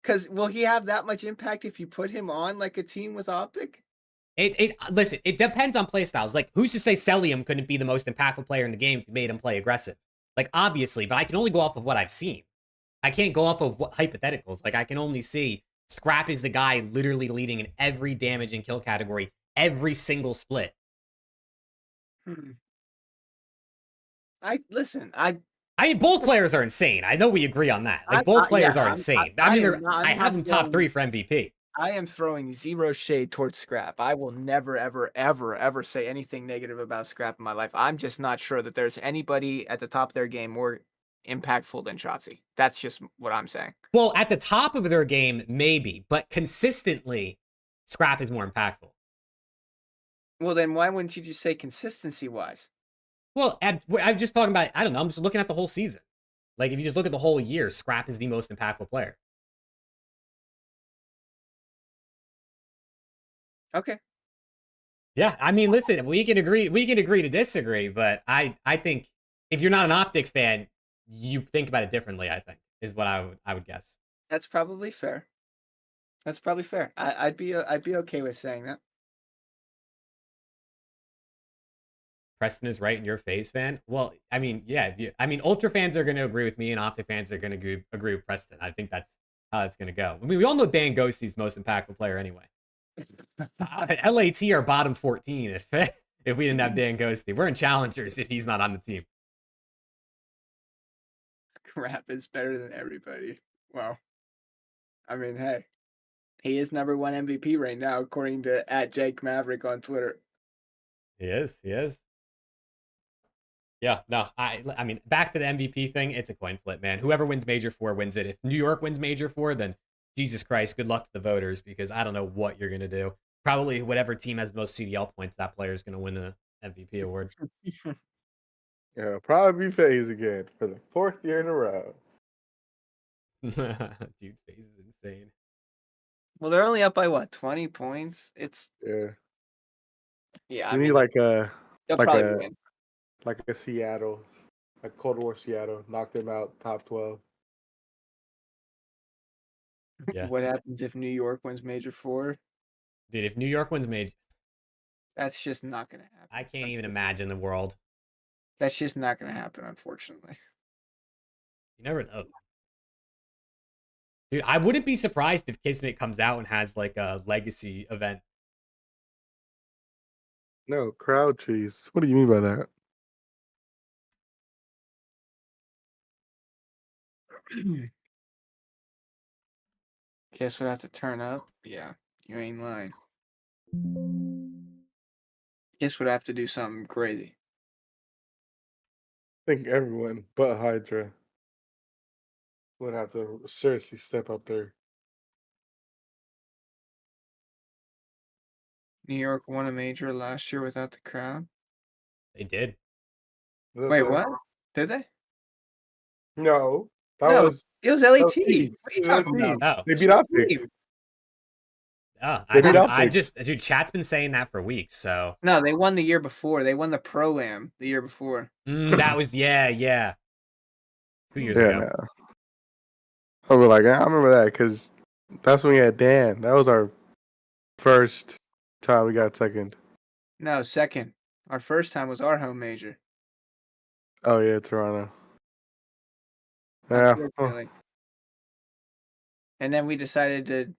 [SPEAKER 3] Because will he have that much impact if you put him on like a team with Optic?
[SPEAKER 1] Listen, it depends on playstyles. Like, who's to say Celium couldn't be the most impactful player in the game if you made him play aggressive? Like, obviously, but I can only go off of what I've seen. I can't go off of hypotheticals. Like, I can only see Scrap is the guy literally leading in every damage and kill category, every single split.
[SPEAKER 3] I
[SPEAKER 1] mean, both players are insane. I know we agree on that. Like, both players are insane. I have them top 3 for MVP.
[SPEAKER 3] I am throwing zero shade towards Scrap. I will never, ever, ever, ever say anything negative about Scrap in my life. I'm just not sure that there's anybody at the top of their game more impactful than Shotzi. That's just what I'm saying.
[SPEAKER 1] Well, at the top of their game, maybe, but consistently, Scrap is more impactful.
[SPEAKER 3] Well, then why wouldn't you just say consistency-wise?
[SPEAKER 1] Well, I'm just talking about, I don't know, I'm just looking at the whole season. Like, if you just look at the whole year, Scrap is the most impactful player.
[SPEAKER 3] Okay.
[SPEAKER 1] Yeah, I mean, listen, we can agree to disagree, but I think if you're not an Optic fan, you think about it differently, I think, is what I would guess.
[SPEAKER 3] That's probably fair. I'd be okay with saying that.
[SPEAKER 1] Preston is right and you're a FaZe fan. Well, I mean, yeah, Ultra fans are going to agree with me and Optic fans are going to agree with Preston. I think that's how it's going to go. I mean, we all know Dan Ghosty's the most impactful player anyway. LAT are bottom 14. if we didn't have Dan Ghosty. We're in challengers if he's not on the team.
[SPEAKER 3] Crap is better than everybody. Well, I mean, hey, he is #1 MVP right now, according to @JakeMaverick on Twitter.
[SPEAKER 1] He is. He is. Yeah, no, I mean, back to the MVP thing. It's a coin flip, man. Whoever wins Major 4 wins it. If New York wins Major 4, then Jesus Christ, good luck to the voters because I don't know what you're gonna do. Probably whatever team has the most CDL points, that player is gonna win the MVP award.
[SPEAKER 2] Yeah, probably be FaZe again for the 4th year in a row.
[SPEAKER 1] Dude, FaZe is insane.
[SPEAKER 3] Well, they're only up by what, 20 points? It's
[SPEAKER 2] Yeah,
[SPEAKER 3] yeah.
[SPEAKER 2] you
[SPEAKER 3] I
[SPEAKER 2] need
[SPEAKER 3] mean,
[SPEAKER 2] like a
[SPEAKER 3] they'll
[SPEAKER 2] like
[SPEAKER 3] probably
[SPEAKER 2] a
[SPEAKER 3] win.
[SPEAKER 2] like a Seattle, like Cold War Seattle, knocked them out top 12.
[SPEAKER 1] Yeah,
[SPEAKER 3] What happens if New York wins Major 4?
[SPEAKER 1] dude, if New York wins Major,
[SPEAKER 3] That's just not gonna happen.
[SPEAKER 1] I can't even imagine the world.
[SPEAKER 3] That's just not gonna happen, unfortunately.
[SPEAKER 1] You never know. Dude, I wouldn't be surprised if Kismet comes out and has like a legacy event.
[SPEAKER 2] No, crowd cheese. What do you mean by that?
[SPEAKER 3] Guess would have to turn up? Yeah, you ain't lying. Guess would have to do something crazy.
[SPEAKER 2] I think everyone but Hydra would have to seriously step up there.
[SPEAKER 3] New York won a major last year without the crowd.
[SPEAKER 1] They did.
[SPEAKER 3] Wait, what? Did they?
[SPEAKER 2] No,
[SPEAKER 3] No,
[SPEAKER 2] was
[SPEAKER 3] it was
[SPEAKER 2] that
[SPEAKER 3] LAT.
[SPEAKER 2] was
[SPEAKER 3] What are you
[SPEAKER 2] Thieves. It was
[SPEAKER 3] talking
[SPEAKER 2] Thieves.
[SPEAKER 3] about?
[SPEAKER 1] Oh,
[SPEAKER 2] They beat Optic.
[SPEAKER 3] Team.
[SPEAKER 1] oh,
[SPEAKER 2] They beat
[SPEAKER 1] I
[SPEAKER 2] Optic.
[SPEAKER 1] just, dude, chat's been saying that for weeks. So
[SPEAKER 3] No, they won the year before. They won the Pro-Am the year before.
[SPEAKER 1] that was, yeah. 2 years
[SPEAKER 2] Yeah,
[SPEAKER 1] ago.
[SPEAKER 2] no. I was like, I remember that because that's when we had Dan. That was our first time we got second.
[SPEAKER 3] No, second. Our first time was our home major.
[SPEAKER 2] Oh yeah, Toronto. Yeah.
[SPEAKER 3] Unfortunately. And then we decided to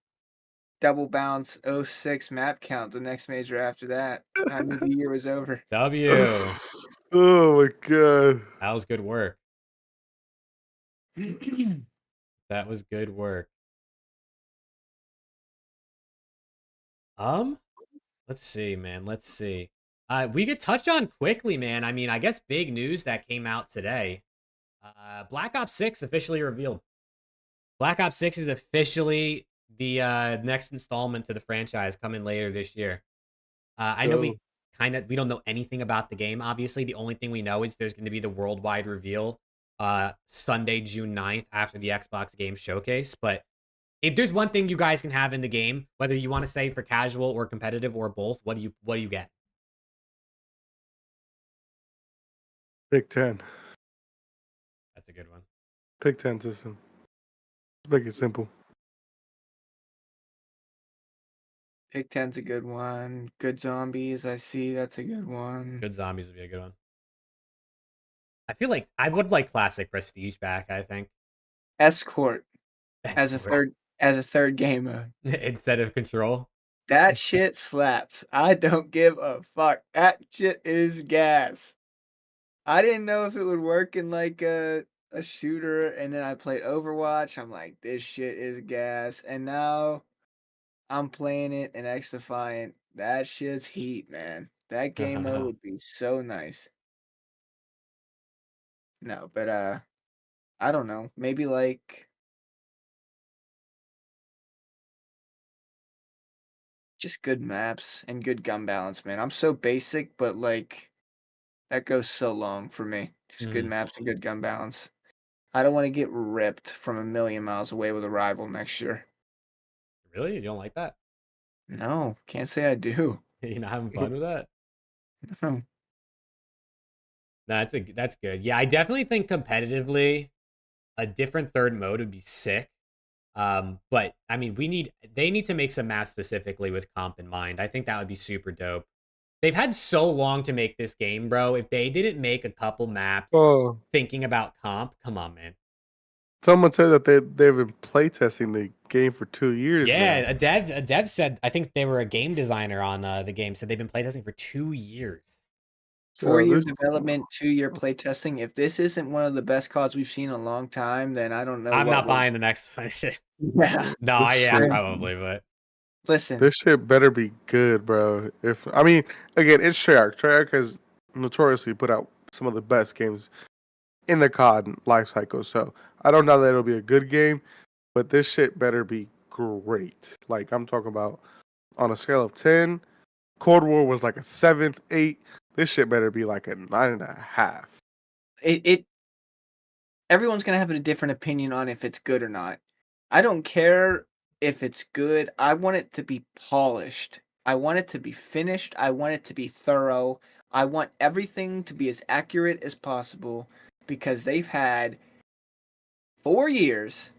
[SPEAKER 3] double bounce 06 map count the next major after that. I knew the year was over.
[SPEAKER 1] W.
[SPEAKER 2] Oh my god.
[SPEAKER 1] That was good work. That was good work. Let's see, man. Let's see. We could touch on quickly, man. I mean, I guess big news that came out today. Black Ops 6 officially revealed. Black Ops 6 is officially the next installment to the franchise coming later this year. I know we don't know anything about the game. Obviously, the only thing we know is there's going to be the worldwide reveal Sunday, June 9th after the Xbox Game Showcase. But if there's one thing you guys can have in the game, whether you want to say for casual or competitive or both, what do you get?
[SPEAKER 2] Pick 10.
[SPEAKER 1] That's a good one.
[SPEAKER 2] Pick 10 system. Make it simple.
[SPEAKER 3] Pick 10's a good one. Good zombies, I see. That's a good one.
[SPEAKER 1] Good zombies would be a good one. I feel like I would like classic prestige back. I think
[SPEAKER 3] Escort as a third game mode.
[SPEAKER 1] instead of control.
[SPEAKER 3] That shit slaps. I don't give a fuck. That shit is gas. I didn't know if it would work in like a shooter, and then I played Overwatch. I'm like, this shit is gas. And now I'm playing it in X Defiant. That shit's heat, man. That game mode would be so nice. No, but I don't know. Maybe like just good maps and good gun balance, man. I'm so basic, but like that goes so long for me. Just good maps and good gun balance. I don't want to get ripped from a million miles away with a rival next year.
[SPEAKER 1] Really? You don't like that?
[SPEAKER 3] No, can't say I do.
[SPEAKER 1] You're not having fun with that?
[SPEAKER 3] No.
[SPEAKER 1] No, that's good. Yeah, I definitely think competitively, a different third mode would be sick. But I mean, they need to make some maps specifically with comp in mind. I think that would be super dope. They've had so long to make this game, bro. If they didn't make a couple maps thinking about comp, come on, man.
[SPEAKER 2] Someone said that they've been playtesting the game for 2 years
[SPEAKER 1] Yeah,
[SPEAKER 2] now.
[SPEAKER 1] a dev said, I think they were a game designer on the game, said they've been playtesting for 2 years.
[SPEAKER 2] So
[SPEAKER 3] 4-year
[SPEAKER 2] this
[SPEAKER 3] development, 2-year playtesting. If this isn't one of the best CODs we've seen in a long time, then I don't know
[SPEAKER 1] I'm
[SPEAKER 3] what
[SPEAKER 1] not
[SPEAKER 3] will.
[SPEAKER 1] buying the next one.
[SPEAKER 3] Yeah.
[SPEAKER 1] No,
[SPEAKER 2] This
[SPEAKER 1] I am
[SPEAKER 2] shit-
[SPEAKER 1] probably, but
[SPEAKER 3] Listen,
[SPEAKER 2] this shit better be good, bro. I mean, again, it's Treyarch. Treyarch has notoriously put out some of the best games in the COD life cycle. So I don't know that it'll be a good game, but this shit better be great. Like I'm talking about on a scale of 10, Cold War was like a 7th, 8. This shit better be like a 9.5.
[SPEAKER 3] it everyone's gonna have a different opinion on if it's good or not. I don't care if it's good. I want it to be polished. I want it to be finished. I want it to be thorough. I want everything to be as accurate as possible because they've had 4 years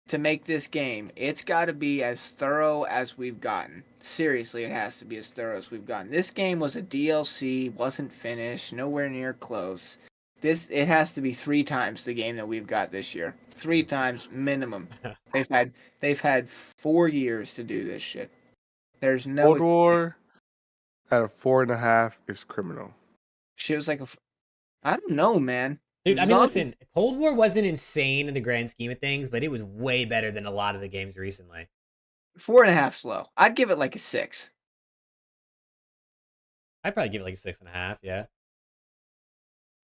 [SPEAKER 3] to make this game. It's got to be as thorough as we've gotten. Seriously, it has to be as thorough as we've gotten. This game was a DLC, wasn't finished, nowhere near close. It has to be 3 times the game that we've got this year. 3 times minimum. They've had 4 years to do this shit. There's no
[SPEAKER 2] Cold War at a 4.5 is criminal.
[SPEAKER 3] shit was like I don't know, man.
[SPEAKER 1] dude, I mean,
[SPEAKER 3] Zombie-
[SPEAKER 1] listen, Cold War wasn't insane in the grand scheme of things, but it was way better than a lot of the games recently.
[SPEAKER 3] 4.5 slow. I'd give it like a 6.
[SPEAKER 1] I'd probably give it like a 6.5, yeah.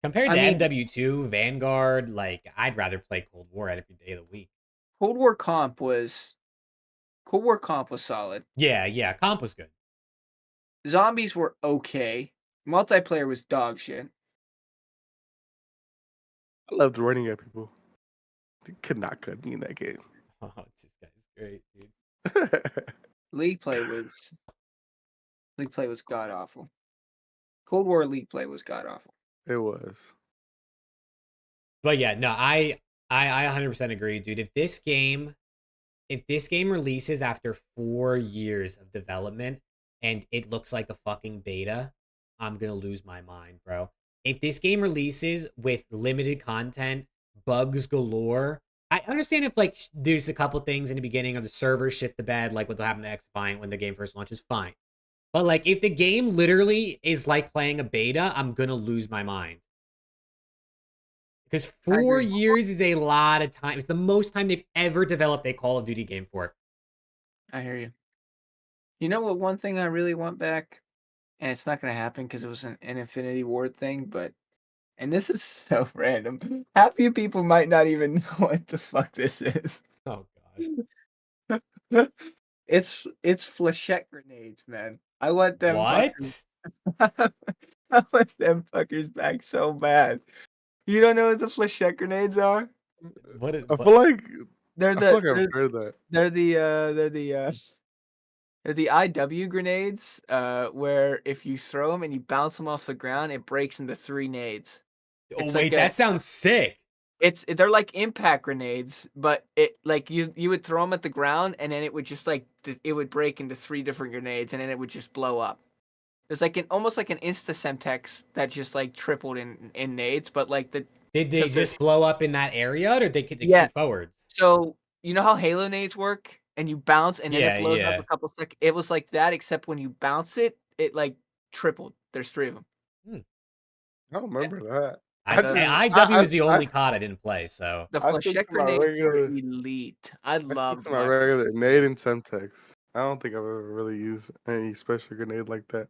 [SPEAKER 1] Compared
[SPEAKER 3] I
[SPEAKER 1] to
[SPEAKER 3] mean-
[SPEAKER 1] MW2, Vanguard, like, I'd rather play Cold War every day of the week.
[SPEAKER 3] Cold War comp was solid.
[SPEAKER 1] Yeah, comp was good.
[SPEAKER 3] Zombies were okay. Multiplayer was dog shit.
[SPEAKER 2] I loved running at people. They could not cut me in that game.
[SPEAKER 1] Oh, this guy's great, dude.
[SPEAKER 3] League play was god awful. Cold War League play was god awful.
[SPEAKER 2] It was.
[SPEAKER 1] But yeah, no, I 100% agree, dude. If this game releases after 4 years of development and it looks like a fucking beta, I'm gonna lose my mind, bro. If this game releases with limited content, bugs galore, I understand if like there's a couple things in the beginning or the server shit the bed, like what happened to X-Defiant when the game first launches, fine. But like if the game literally is like playing a beta, I'm gonna lose my mind. Because 4
[SPEAKER 3] agree.
[SPEAKER 1] years is a lot of time. It's the most time they've ever developed a Call of Duty game for.
[SPEAKER 3] I hear you. You know what? One thing I really want back, and it's not gonna happen because it was an Infinity Ward thing, and this is so random. Half you people might not even know what the fuck this is.
[SPEAKER 1] Oh god.
[SPEAKER 3] It's flechette grenades, man. I want them.
[SPEAKER 1] What?
[SPEAKER 3] I want them fuckers back so bad. You don't know what the flechette grenades are?
[SPEAKER 1] What is
[SPEAKER 2] I feel like
[SPEAKER 3] They're
[SPEAKER 2] I
[SPEAKER 3] the
[SPEAKER 2] feel like I've
[SPEAKER 3] they're,
[SPEAKER 2] heard that.
[SPEAKER 3] they're the IW grenades, where if you throw them and you bounce them off the ground, it breaks into 3 nades.
[SPEAKER 1] Oh
[SPEAKER 3] It's
[SPEAKER 1] wait,
[SPEAKER 3] like
[SPEAKER 1] that sounds sick.
[SPEAKER 3] They're like impact grenades, but it like you would throw them at the ground and then it would just like it would break into 3 different grenades and then it would just blow up. It's like almost like an Insta-Semtex that just like tripled in nades, but like
[SPEAKER 1] Did they
[SPEAKER 3] because
[SPEAKER 1] just blow up in that area, or they
[SPEAKER 3] Yeah.
[SPEAKER 1] shoot forwards?
[SPEAKER 3] so you know how Halo nades work and you bounce and then
[SPEAKER 1] Yeah,
[SPEAKER 3] it blows
[SPEAKER 1] yeah.
[SPEAKER 3] up a couple seconds. It was like that, except when you bounce it, it like tripled. There's 3 of them.
[SPEAKER 2] I don't remember that.
[SPEAKER 1] IW is the only COD I didn't play, so
[SPEAKER 3] The
[SPEAKER 2] I stick
[SPEAKER 3] flechette
[SPEAKER 2] to my
[SPEAKER 3] grenades
[SPEAKER 2] regular-
[SPEAKER 3] were elite. I
[SPEAKER 2] I stick
[SPEAKER 3] loved
[SPEAKER 2] to my regular nade and Semtex. I don't think I've ever really used any special grenade like that.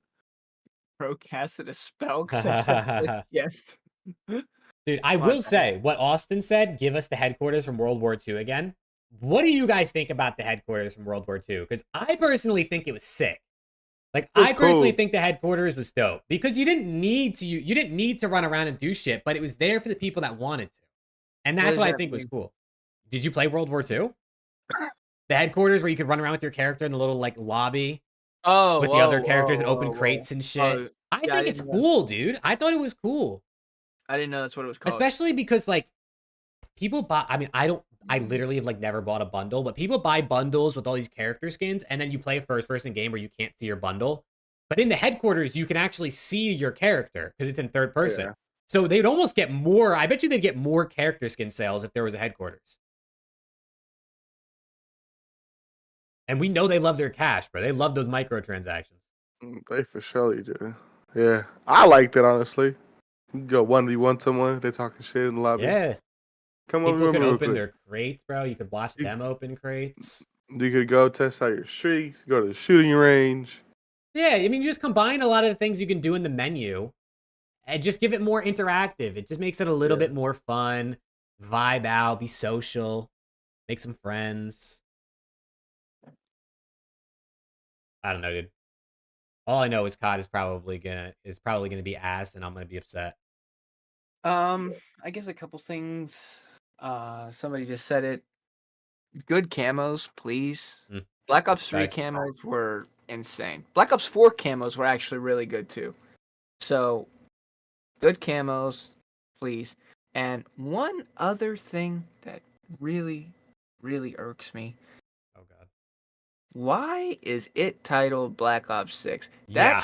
[SPEAKER 3] pro casted a spell because I said flechette.
[SPEAKER 1] dude, I
[SPEAKER 3] Come
[SPEAKER 1] will
[SPEAKER 3] on,
[SPEAKER 1] say what Austin said. Give us the headquarters from World War II again. What do you guys think about the headquarters from World War II? Because I personally think it was sick. Like
[SPEAKER 2] It was
[SPEAKER 1] I personally
[SPEAKER 2] cool.
[SPEAKER 1] think the headquarters was dope because you didn't need to run around and do shit, but it was there for the people that wanted to, and that's
[SPEAKER 3] does
[SPEAKER 1] what I
[SPEAKER 3] that
[SPEAKER 1] think was
[SPEAKER 3] mean?
[SPEAKER 1] cool. Did you play World War II? The headquarters where you could run around with your character in the little like lobby
[SPEAKER 3] Oh,
[SPEAKER 1] with the other characters and open crates and shit.
[SPEAKER 3] Oh,
[SPEAKER 1] I
[SPEAKER 3] yeah, I
[SPEAKER 1] think it's
[SPEAKER 3] didn't know.
[SPEAKER 1] cool, dude. I thought it was cool.
[SPEAKER 3] I didn't know that's what it was called.
[SPEAKER 1] Especially because like people buy, I mean, I literally have like never bought a bundle, but people buy bundles with all these character skins and then you play a first person game where you can't see your bundle. But in the headquarters, you can actually see your character because it's in third person.
[SPEAKER 2] Yeah.
[SPEAKER 1] So they'd almost get more. I bet you they'd get more character skin sales if there was a headquarters. And we know they love their cash, bro. They love those microtransactions.
[SPEAKER 2] They for surely do. Yeah, I liked it honestly. You can go 1v1 someone. They talking shit in the lobby.
[SPEAKER 1] Yeah.
[SPEAKER 2] Come on,
[SPEAKER 1] People could
[SPEAKER 2] real
[SPEAKER 1] open
[SPEAKER 2] quick.
[SPEAKER 1] their crates, bro. You could watch them open crates.
[SPEAKER 2] You could go test out your streaks. Go to the shooting range.
[SPEAKER 1] Yeah, I mean, you just combine a lot of the things you can do in the menu and just give it more interactive. It just makes it a little bit more fun. Vibe out, be social, make some friends. I don't know, dude. All I know is COD is probably gonna be ass, and I'm gonna be upset.
[SPEAKER 3] I guess a couple things. Somebody just said it. Good camos, please.
[SPEAKER 1] Mm.
[SPEAKER 3] Black Ops 3
[SPEAKER 1] Nice.
[SPEAKER 3] camos were insane. Black Ops 4 camos were actually really good too. So, good camos, please. And one other thing that really, really irks me.
[SPEAKER 1] Oh god.
[SPEAKER 3] Why is it titled Black Ops 6?
[SPEAKER 1] Yeah.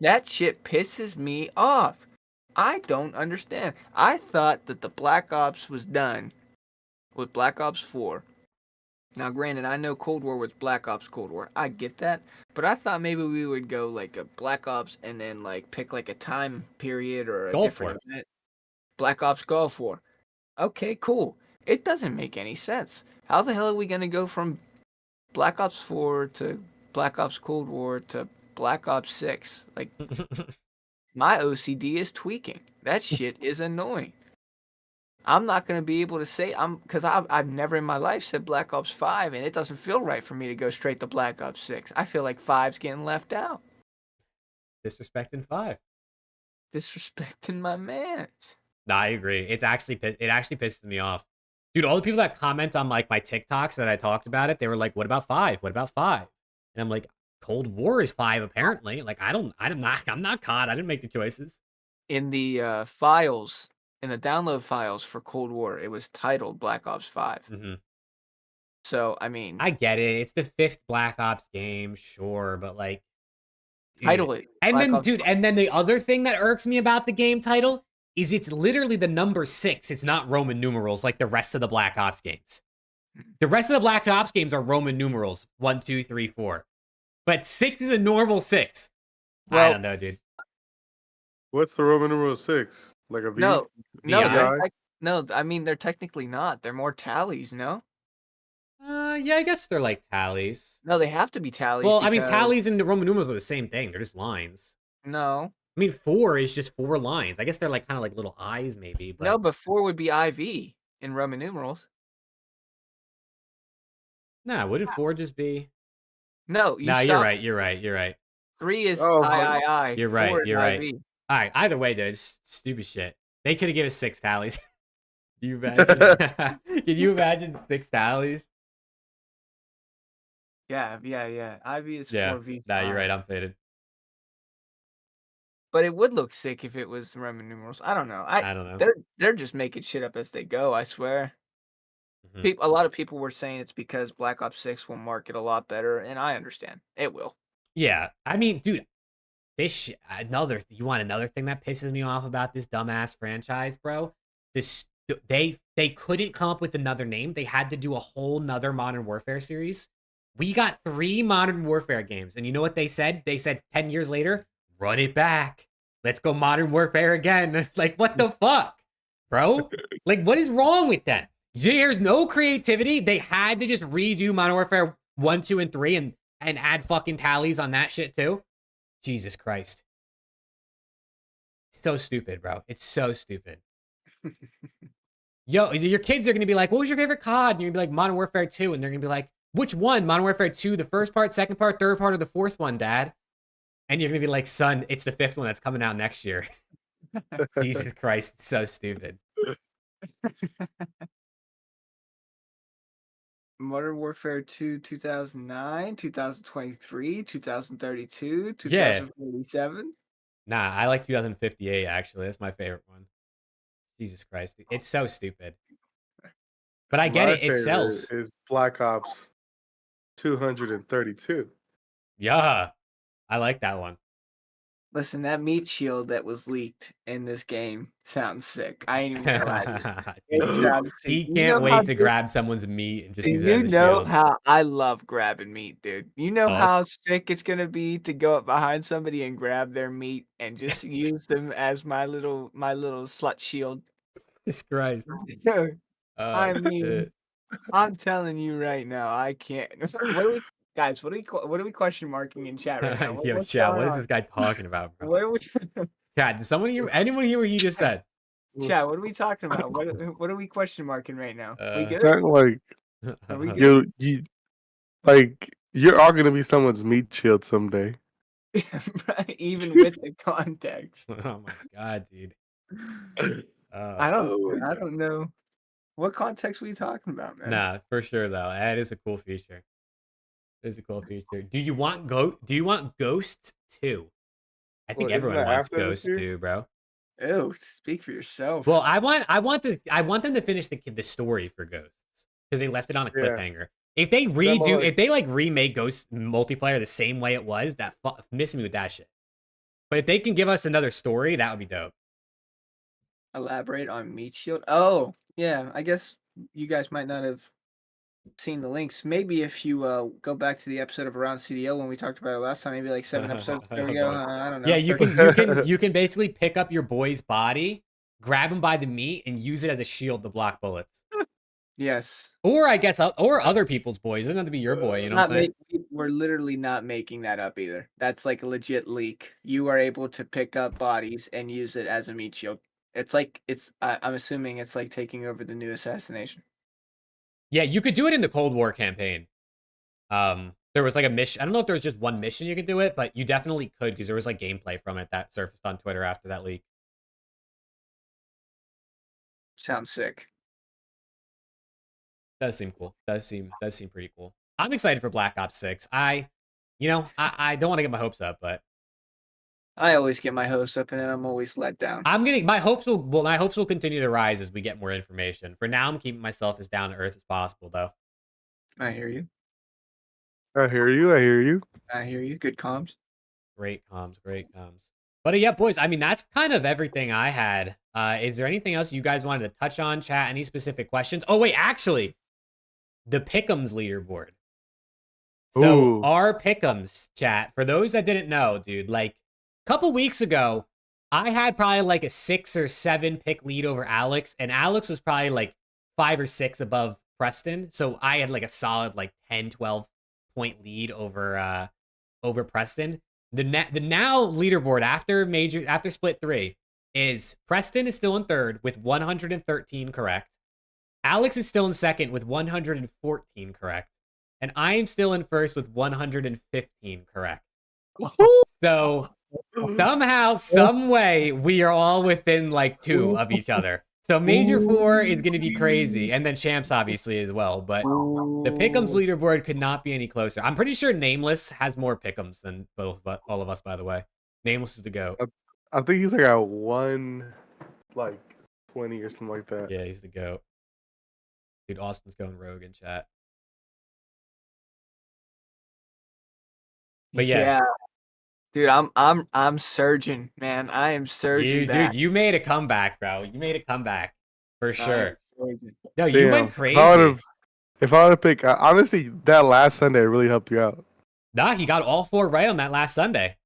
[SPEAKER 3] That shit pisses me off. I don't understand. I thought that the Black Ops was done with Black Ops 4. Now, granted, I know Cold War was Black Ops Cold War. I get that. But I thought maybe we would go like a Black Ops and then like pick like a time period or a
[SPEAKER 1] Gulf
[SPEAKER 3] different event. Black Ops Gulf War. Okay, cool. It doesn't make any sense. How the hell are we going to go from Black Ops 4 to Black Ops Cold War to Black Ops 6? Like, my OCD is tweaking. That shit is annoying. I'm not going to be able to say because I've never in my life said Black Ops 5, and it doesn't feel right for me to go straight to Black Ops 6. I feel like 5's getting left out.
[SPEAKER 1] Disrespecting 5.
[SPEAKER 3] Disrespecting my mans.
[SPEAKER 1] Nah, I agree. It actually pisses me off. Dude, all the people that comment on like my TikToks that I talked about it, they were like, what about 5? What about 5? And I'm like, Cold War is 5 apparently. Like I'm not COD. I didn't make the choices.
[SPEAKER 3] In the files, in the download files for Cold War, it was titled Black Ops 5.
[SPEAKER 1] Mm-hmm.
[SPEAKER 3] So, I mean,
[SPEAKER 1] I get it. It's the 5th Black Ops game, sure, but like
[SPEAKER 3] title it.
[SPEAKER 1] And
[SPEAKER 3] Black
[SPEAKER 1] then,
[SPEAKER 3] Ops
[SPEAKER 1] dude,
[SPEAKER 3] 5.
[SPEAKER 1] and then the other thing that irks me about the game title is it's literally the number 6. It's not Roman numerals like the rest of the Black Ops games. The rest of the Black Ops games are Roman numerals 1, 2, 3, 4, but 6 is a normal 6. I
[SPEAKER 3] Well,
[SPEAKER 1] don't know, dude.
[SPEAKER 2] What's the Roman numeral 6? Like a V?
[SPEAKER 3] No,
[SPEAKER 1] VI?
[SPEAKER 3] no, I mean they're technically not. They're more tallies, no?
[SPEAKER 1] Yeah, I guess they're like tallies.
[SPEAKER 3] No, they have to be tallies.
[SPEAKER 1] Well, I mean,
[SPEAKER 3] because-
[SPEAKER 1] tallies and the Roman numerals are the same thing. They're just lines.
[SPEAKER 3] No,
[SPEAKER 1] I mean, 4 is just 4 lines. I guess they're like kind of like little eyes, maybe. But
[SPEAKER 3] no, but 4 would be IV in Roman numerals.
[SPEAKER 1] nah, wouldn't 4 just be?
[SPEAKER 3] No,
[SPEAKER 1] Nah, you're right. You're right. You're right.
[SPEAKER 3] 3 is
[SPEAKER 2] Oh,
[SPEAKER 3] III.
[SPEAKER 1] You're right,
[SPEAKER 3] 4 is
[SPEAKER 1] you're right.
[SPEAKER 3] IV.
[SPEAKER 1] All right. Either way, dude, it's stupid shit. They could have given us 6 tallies. Do you imagine? Can you imagine 6 tallies?
[SPEAKER 3] Yeah. IV is
[SPEAKER 1] Yeah.
[SPEAKER 3] 4V.
[SPEAKER 1] Nah, you're right. I'm faded.
[SPEAKER 3] But it would look sick if it was Roman numerals. I don't know.
[SPEAKER 1] I don't know.
[SPEAKER 3] They're just making shit up as they go. I swear.
[SPEAKER 1] Mhm.
[SPEAKER 3] A lot of people were saying it's because Black Ops 6 will market a lot better, and I understand it will.
[SPEAKER 1] Yeah. I mean, dude, this you want another thing that pisses me off about this dumbass franchise, bro? They couldn't come up with another name. They had to do a whole nother Modern Warfare series. We got 3 Modern Warfare games, and you know what they said? They said 10 years later, run it back. Let's go Modern Warfare again. Like, what the fuck, bro? Like, what is wrong with them? There's no creativity. They had to just redo Modern Warfare 1, 2, and 3 and add fucking tallies on that shit too. Jesus Christ. So stupid, bro. It's so stupid. Yo, your kids are going to be like, what was your favorite COD? And you're going to be like, Modern Warfare 2. And they're going to be like, which one? Modern Warfare 2, the first part, second part, third part, or the fourth one, Dad? And you're going to be like, son, it's the 5th one that's coming out next year. Jesus Christ. It's so stupid.
[SPEAKER 3] Modern Warfare 2, 2009, 2023, 2032,
[SPEAKER 1] Yeah.
[SPEAKER 3] 2047.
[SPEAKER 1] Nah, I like 2058, actually. That's my favorite one. Jesus Christ. It's so stupid. But I get
[SPEAKER 2] My
[SPEAKER 1] it. It
[SPEAKER 2] favorite
[SPEAKER 1] sells.
[SPEAKER 2] is Black Ops 232.
[SPEAKER 1] Yeah. I like that one.
[SPEAKER 3] Listen, that meat shield that was leaked in this game sounds sick. I ain't even gonna lie to you. It
[SPEAKER 1] Dude,
[SPEAKER 3] sounds sick.
[SPEAKER 1] he can't wait to grab someone's meat and just use it
[SPEAKER 3] You
[SPEAKER 1] as a
[SPEAKER 3] know
[SPEAKER 1] shield.
[SPEAKER 3] how I love grabbing meat, dude. You know
[SPEAKER 1] Us.
[SPEAKER 3] how sick it's gonna be to go up behind somebody and grab their meat and just use them as my little slut shield.
[SPEAKER 1] Jesus Christ.
[SPEAKER 3] I mean,
[SPEAKER 1] Shit.
[SPEAKER 3] I'm telling you right now, I can't. What are we, guys? What are we question marking in chat right now?
[SPEAKER 1] Yo,
[SPEAKER 3] What's
[SPEAKER 1] chat,
[SPEAKER 3] going
[SPEAKER 1] what is
[SPEAKER 3] on?
[SPEAKER 1] this guy talking about, bro?
[SPEAKER 3] What are we,
[SPEAKER 1] Chat, did anyone hear what he just said?
[SPEAKER 3] chat? What are we talking about? What are we question marking right now? We good?
[SPEAKER 2] Kind of like
[SPEAKER 3] Are we good?
[SPEAKER 2] you're all gonna be someone's meat shield someday.
[SPEAKER 3] Even with the context.
[SPEAKER 1] Oh my god, dude.
[SPEAKER 3] I don't know. What context were you talking about, man?
[SPEAKER 1] Nah, for sure though. That is a cool feature. It is a cool feature. Do you want Ghost 2? I think
[SPEAKER 2] Well, isn't
[SPEAKER 1] everyone
[SPEAKER 2] that
[SPEAKER 1] wants
[SPEAKER 2] after this
[SPEAKER 1] Ghost
[SPEAKER 2] year?
[SPEAKER 1] 2, bro.
[SPEAKER 3] Ew, speak for yourself.
[SPEAKER 1] Well, I want them to finish the story for Ghosts because they left it on a
[SPEAKER 2] Yeah.
[SPEAKER 1] cliffhanger. If they remake Ghost multiplayer the same way it was, miss me with that shit. But if they can give us another story, that would be dope.
[SPEAKER 3] Elaborate on meat shield. Oh, yeah. I guess you guys might not have seen the links. Maybe if you go back to the episode of Around CDL when we talked about it last time, maybe like 7 episodes ago. I don't know.
[SPEAKER 1] Yeah, you can basically pick up your boy's body, grab him by the meat, and use it as a shield to block bullets.
[SPEAKER 3] Yes.
[SPEAKER 1] Or I guess other people's boys. It doesn't have to be your boy. You know what I'm saying?
[SPEAKER 3] We're literally not making that up either. That's like a legit leak. You are able to pick up bodies and use it as a meat shield. It's like I'm assuming it's like taking over the new assassination.
[SPEAKER 1] Yeah, you could do it in the Cold War campaign. There was like a mission. I don't know if there was just one mission you could do it, but you definitely could because there was like gameplay from it that surfaced on Twitter after that leak.
[SPEAKER 3] Sounds sick.
[SPEAKER 1] Does seem cool. Does seem pretty cool. I'm excited for Black Ops 6. I don't want to get my hopes up, but
[SPEAKER 3] I always get my hopes up and then I'm always let down.
[SPEAKER 1] my hopes will continue to rise as we get more information. For now, I'm keeping myself as down to earth as possible, though.
[SPEAKER 3] I hear you.
[SPEAKER 2] I hear you. I hear you.
[SPEAKER 3] I hear you. Good comms.
[SPEAKER 1] Great comms. But yeah, boys, I mean, that's kind of everything I had. Is there anything else you guys wanted to touch on, chat? Any specific questions? Oh, wait, actually, the Pick'ems leaderboard. So
[SPEAKER 2] Ooh.
[SPEAKER 1] our Pick'ems, chat, for those that didn't know, dude, like a couple weeks ago, I had probably like a 6 or 7 pick lead over Alex, and Alex was probably like 5 or 6 above Preston. So I had like a solid like 10, 12 point lead over Preston. The now leaderboard after split 3 is Preston is still in third with 113 correct. Alex is still in second with 114 correct. And I am still in first with 115 correct. So somehow, some way, we are all within like 2 of each other. So Major 4 is going to be crazy. And then Champs, obviously, as well. But the Pick'ems leaderboard could not be any closer. I'm pretty sure Nameless has more Pick'ems than all of us, by the way. Nameless is the GOAT.
[SPEAKER 2] I think he's like at 1, like 20 or something like that.
[SPEAKER 1] Yeah, he's the GOAT. Dude, Austin's going rogue in chat. But yeah.
[SPEAKER 3] Dude, I'm surging, man. I am surging.
[SPEAKER 1] Dude, you made a comeback, bro. You made a comeback for sure. No, you
[SPEAKER 2] Damn.
[SPEAKER 1] went crazy.
[SPEAKER 2] If I were to pick, honestly, that last Sunday really helped you out.
[SPEAKER 1] Nah, he got all 4 right on that last Sunday.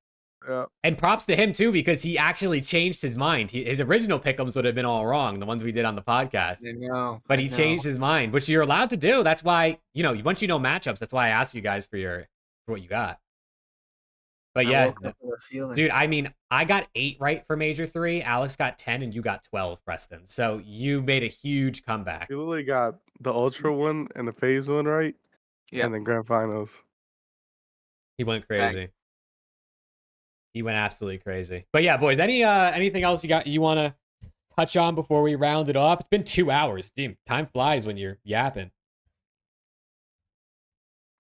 [SPEAKER 2] Yeah.
[SPEAKER 1] And props to him too, because he actually changed his mind. His original pick'ems would have been all wrong, the ones we did on the podcast.
[SPEAKER 3] I know,
[SPEAKER 1] but he changed his mind, which you're allowed to do. That's why, once you know matchups, that's why I asked you guys for what you got. But yeah, dude, I mean, I got 8 right for Major 3. Alex got 10, and you got 12, Preston. So you made a huge comeback.
[SPEAKER 2] You literally got the Ultra one and the Phase one right.
[SPEAKER 3] Yeah.
[SPEAKER 2] And then Grand Finals.
[SPEAKER 1] He went crazy. He went absolutely crazy. But yeah, boys, anything else you want to touch on before we round it off? It's been 2 hours. Dude, time flies when you're yapping.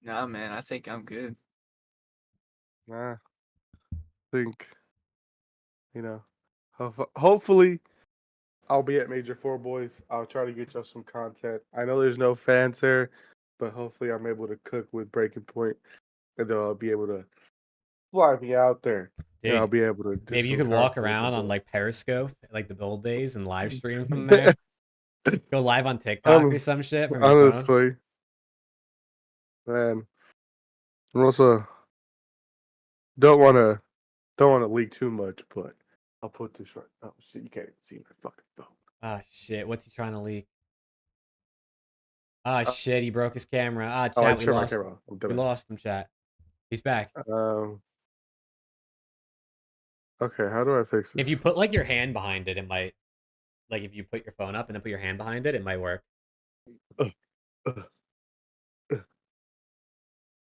[SPEAKER 3] Nah, man, I think I'm good.
[SPEAKER 2] Nah. I think, hopefully I'll be at Major 4, boys. I'll try to get y'all some content. I know there's no fans there, but hopefully I'm able to cook with Breaking Point, and they'll be able to fly me out there.
[SPEAKER 1] Dude,
[SPEAKER 2] And I'll be able to do
[SPEAKER 1] maybe you
[SPEAKER 2] some
[SPEAKER 1] could walk
[SPEAKER 2] content
[SPEAKER 1] around
[SPEAKER 2] with
[SPEAKER 1] on
[SPEAKER 2] it.
[SPEAKER 1] like Periscope, like the old days, and live stream from there. Go live on TikTok or some shit from your phone.
[SPEAKER 2] Honestly, man, I'm also don't want to leak too much, but I'll put this right. Oh shit, you can't even see my fucking phone.
[SPEAKER 1] Ah, shit. What's he trying to leak? Ah, shit. He broke his camera. Ah,
[SPEAKER 2] Oh, I
[SPEAKER 1] chat. We
[SPEAKER 2] turned my
[SPEAKER 1] lost.
[SPEAKER 2] camera off. I'm
[SPEAKER 1] We
[SPEAKER 2] done.
[SPEAKER 1] lost him, chat. He's back.
[SPEAKER 2] Okay, how do I fix this?
[SPEAKER 1] If you put like your hand behind it, it might. Like if you put your phone up and then put your hand behind it, it might work.
[SPEAKER 2] Uh,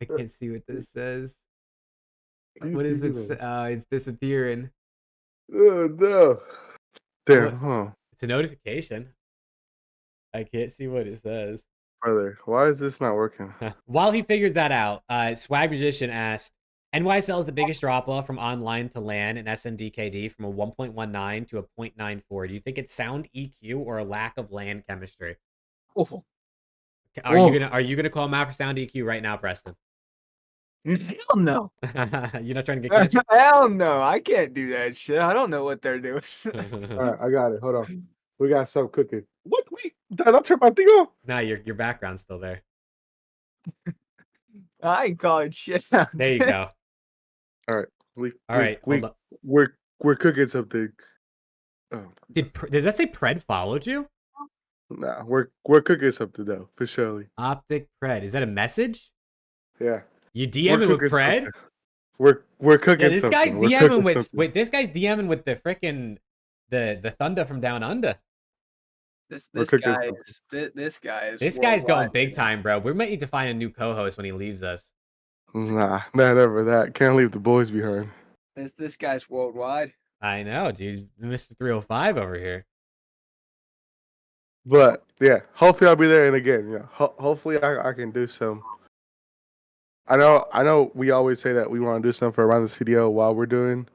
[SPEAKER 1] I can't see what this says.
[SPEAKER 2] are you
[SPEAKER 1] What is it?
[SPEAKER 2] speaking
[SPEAKER 1] It's disappearing.
[SPEAKER 2] Oh no! Damn,
[SPEAKER 1] What?
[SPEAKER 2] huh?
[SPEAKER 1] It's a notification. I can't see what it says.
[SPEAKER 2] Brother, why is this not working?
[SPEAKER 1] While he figures that out, Swag Magician asked, NYSL is the biggest drop-off from online to LAN and SNDKD from a 1.19 to a 0.94. Do you think it's sound EQ or a lack of LAN chemistry?
[SPEAKER 3] Oh,
[SPEAKER 1] Are you gonna call him out for sound EQ right now, Preston?
[SPEAKER 3] hell no.
[SPEAKER 1] You're not trying to get canceled?
[SPEAKER 3] Hell no. I can't do that shit. I don't know what they're doing.
[SPEAKER 2] Alright, I got it. Hold on. We got something cooking. What? Wait, did I turn my thing off?
[SPEAKER 1] No, your background's still there.
[SPEAKER 3] I ain't calling shit out.
[SPEAKER 1] There you go.
[SPEAKER 2] Alright.
[SPEAKER 1] Hold on.
[SPEAKER 2] We're cooking something. Oh,
[SPEAKER 1] Does that say Pred followed you?
[SPEAKER 2] nah, we're cooking something though, for surely.
[SPEAKER 1] Optic Pred. Is that a message?
[SPEAKER 2] Yeah.
[SPEAKER 1] You DMing with Pred?
[SPEAKER 2] Something. We're cooking
[SPEAKER 1] Yeah, this
[SPEAKER 2] something.
[SPEAKER 1] guy's
[SPEAKER 2] We're
[SPEAKER 1] DMing
[SPEAKER 2] cooking
[SPEAKER 1] with
[SPEAKER 2] something.
[SPEAKER 1] wait, this guy's DMing with the frickin' the Thunder from Down Under.
[SPEAKER 3] This
[SPEAKER 2] cooking
[SPEAKER 3] guy
[SPEAKER 2] something.
[SPEAKER 3] this guy is
[SPEAKER 1] This guy's going
[SPEAKER 3] worldwide,
[SPEAKER 1] big
[SPEAKER 3] man.
[SPEAKER 1] time, bro. We might need to find a new co-host when he leaves us.
[SPEAKER 2] Nah, not ever that. Can't leave the boys behind.
[SPEAKER 3] This guy's worldwide.
[SPEAKER 1] I know, dude. Mr. 305 over here.
[SPEAKER 2] But yeah, hopefully I'll be there. And again, yeah, hopefully I can do some. I know. We always say that we want to do something for around the CDL while we're doing,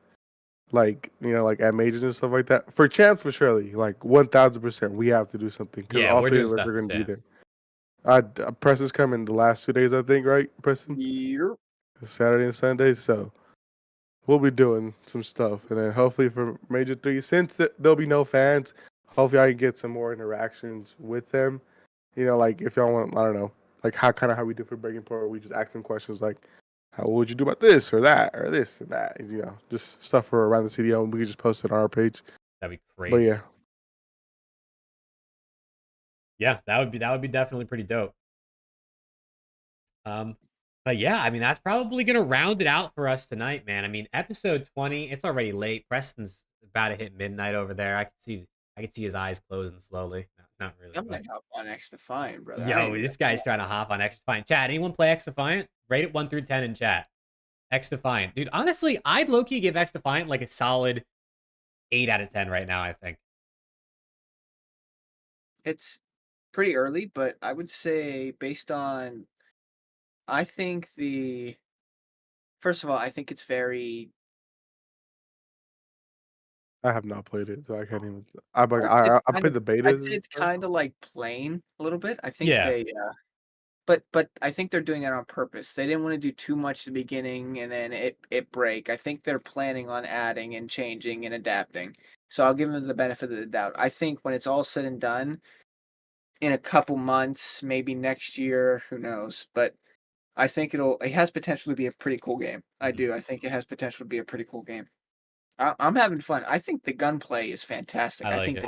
[SPEAKER 2] like like at majors and stuff like that. For champs, for surely, like 1000%, we have to do something because
[SPEAKER 1] Yeah,
[SPEAKER 2] all
[SPEAKER 1] we're
[SPEAKER 2] three
[SPEAKER 1] doing
[SPEAKER 2] of us
[SPEAKER 1] stuff
[SPEAKER 2] are
[SPEAKER 1] for
[SPEAKER 2] going to be
[SPEAKER 1] champs.
[SPEAKER 2] there. Preston's coming the last 2 days, I think, right, Preston?
[SPEAKER 3] Yep.
[SPEAKER 2] Saturday and Sunday. So we'll be doing some stuff, and then hopefully for Major 3, since there'll be no fans, hopefully I can get some more interactions with them. Like if y'all want, I don't know, like how we do for Breaking Point, where we just ask them questions like, how would you do about this or that or this and that, just stuff for around the CDO, and we can just post it on our page.
[SPEAKER 1] That'd be
[SPEAKER 2] But
[SPEAKER 1] crazy.
[SPEAKER 2] yeah,
[SPEAKER 1] Yeah, that would be definitely pretty dope. But yeah, I mean that's probably gonna round it out for us tonight, man. I mean, episode 20, it's already late. Preston's about to hit midnight over there. I can see his eyes closing slowly. Not really.
[SPEAKER 3] I'm
[SPEAKER 1] But...
[SPEAKER 3] gonna hop on X Defiant, brother. I
[SPEAKER 1] Yo,
[SPEAKER 3] ain't
[SPEAKER 1] this guy's trying to hop on X Defiant. Chat, anyone play X Defiant? Rate it 1 through 10 in chat. X Defiant. Dude, honestly, I'd low-key give X Defiant like a solid 8 out of 10 right now, I think.
[SPEAKER 3] It's pretty early, but I would say based on I think first of all, I think it's very
[SPEAKER 2] I have not played it, so I can't even. I
[SPEAKER 3] I'd
[SPEAKER 2] played the betas.
[SPEAKER 3] say it's kind of like plain a little bit. I think
[SPEAKER 1] Yeah.
[SPEAKER 3] they but I think they're doing that on purpose. They didn't want to do too much at the beginning and then it break. I think they're planning on adding and changing and adapting. So I'll give them the benefit of the doubt. I think when it's all said and done, in a couple months, maybe next year, who knows? But I think it has potential to be a pretty cool game. I do. I think it has potential to be a pretty cool game. I'm having fun. I think the gunplay is fantastic.
[SPEAKER 1] I like it.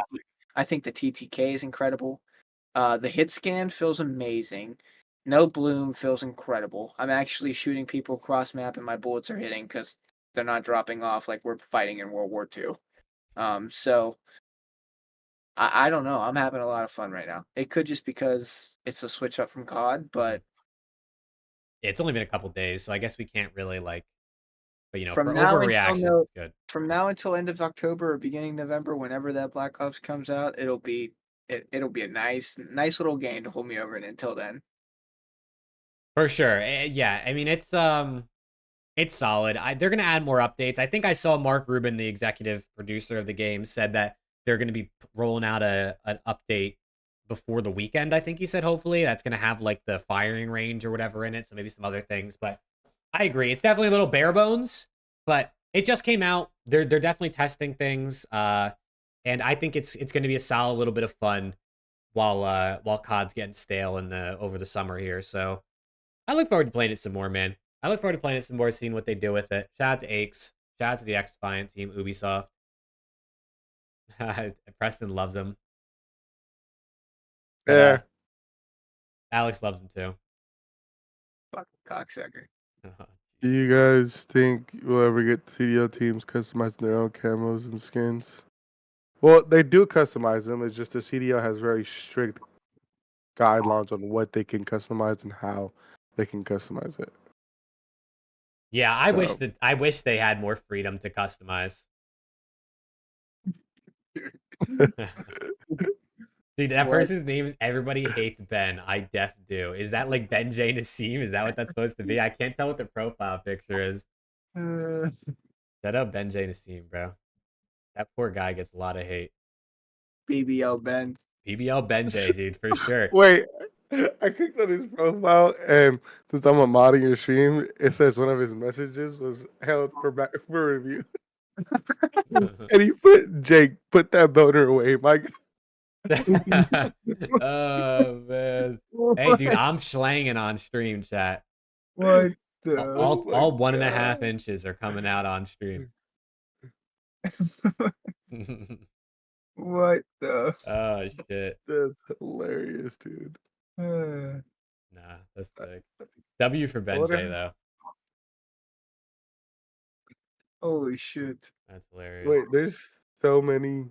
[SPEAKER 3] I think the TTK is incredible. The hit scan feels amazing. No bloom feels incredible. I'm actually shooting people across map and my bullets are hitting because they're not dropping off like we're fighting in World War II. So I don't know. I'm having a lot of fun right now. It could just because it's a switch up from COD, but
[SPEAKER 1] Yeah, it's only been a couple days, so I guess we can't really like. But
[SPEAKER 3] from
[SPEAKER 1] for
[SPEAKER 3] now
[SPEAKER 1] overreactions,
[SPEAKER 3] until
[SPEAKER 1] it's good.
[SPEAKER 3] from now until end of October or beginning November, whenever that Black Ops comes out, it'll be a nice little game to hold me over until then.
[SPEAKER 1] For sure. Yeah, I mean it's solid. They're gonna add more updates. I think I saw Mark Rubin, the executive producer of the game, said that they're gonna be rolling out an update before the weekend. I think he said hopefully that's gonna have like the firing range or whatever in it, so maybe some other things. But I agree. It's definitely a little bare bones, but it just came out. They're definitely testing things. And I think it's going to be a solid little bit of fun while COD's getting stale in the over the summer here. So I look forward to playing it some more, man. I look forward to playing it some more, seeing what they do with it. Shout out to Aches. Shout out to the X-Defiant team, Ubisoft. Preston loves him. But,
[SPEAKER 2] Yeah.
[SPEAKER 1] Alex loves him too.
[SPEAKER 3] Fucking cocksucker.
[SPEAKER 2] Do you guys think we'll ever get CDL teams customizing their own camos and skins? Well, they do customize them. It's just the CDL has very strict guidelines on what they can customize and how they can customize it.
[SPEAKER 1] Yeah, I
[SPEAKER 2] So-
[SPEAKER 1] wish they had more freedom to customize. Dude, that
[SPEAKER 3] What?
[SPEAKER 1] person's name is Everybody Hates Ben. I def do. Is that like Ben J Nassim? Is that what that's supposed to be? I can't tell what the profile picture is. Shut up, Ben J Nassim, bro. That poor guy gets a lot of hate.
[SPEAKER 3] BBL Ben.
[SPEAKER 1] BBL Ben J, dude, for sure.
[SPEAKER 2] Wait, I clicked on his profile and since I'm modding your stream, it says one of his messages was held for review. And he put Jake, put that boner away, Mike.
[SPEAKER 1] Oh man. Hey, dude, I'm slanging on stream chat.
[SPEAKER 3] What the?
[SPEAKER 1] All
[SPEAKER 2] Oh my
[SPEAKER 1] 1.5
[SPEAKER 2] God.
[SPEAKER 1] inches are coming out on stream.
[SPEAKER 3] What the?
[SPEAKER 1] Oh shit.
[SPEAKER 2] That's hilarious, dude.
[SPEAKER 3] Uh,
[SPEAKER 1] Nah, that's sick. W for Ben
[SPEAKER 2] What
[SPEAKER 1] J
[SPEAKER 2] a-
[SPEAKER 1] though.
[SPEAKER 3] Holy shit.
[SPEAKER 1] That's hilarious.
[SPEAKER 2] Wait, there's so many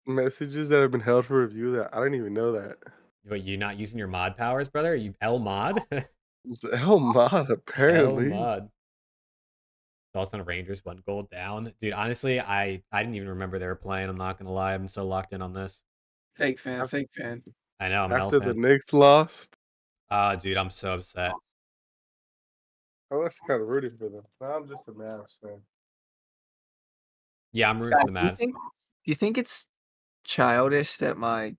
[SPEAKER 2] messages that have been held for review that I didn't even know that.
[SPEAKER 1] Wait, you not using your mod powers, brother? Are you L mod?
[SPEAKER 2] Hell mod,
[SPEAKER 1] L
[SPEAKER 2] apparently.
[SPEAKER 1] mod. Charleston Rangers 1 goal down. Dude, honestly, I didn't even remember they were playing. I'm not gonna lie. I'm so locked in on this.
[SPEAKER 3] Fake fan, fake fan.
[SPEAKER 1] I know, I'm an L
[SPEAKER 2] After the
[SPEAKER 1] fan.
[SPEAKER 2] Knicks lost,
[SPEAKER 1] Ah, dude, I'm so upset.
[SPEAKER 2] I was kind of rooting for them. Now I'm just a Mavs fan.
[SPEAKER 1] Yeah, I'm rooting for the
[SPEAKER 3] Guys,
[SPEAKER 1] Mavs.
[SPEAKER 3] do you think it's childish that my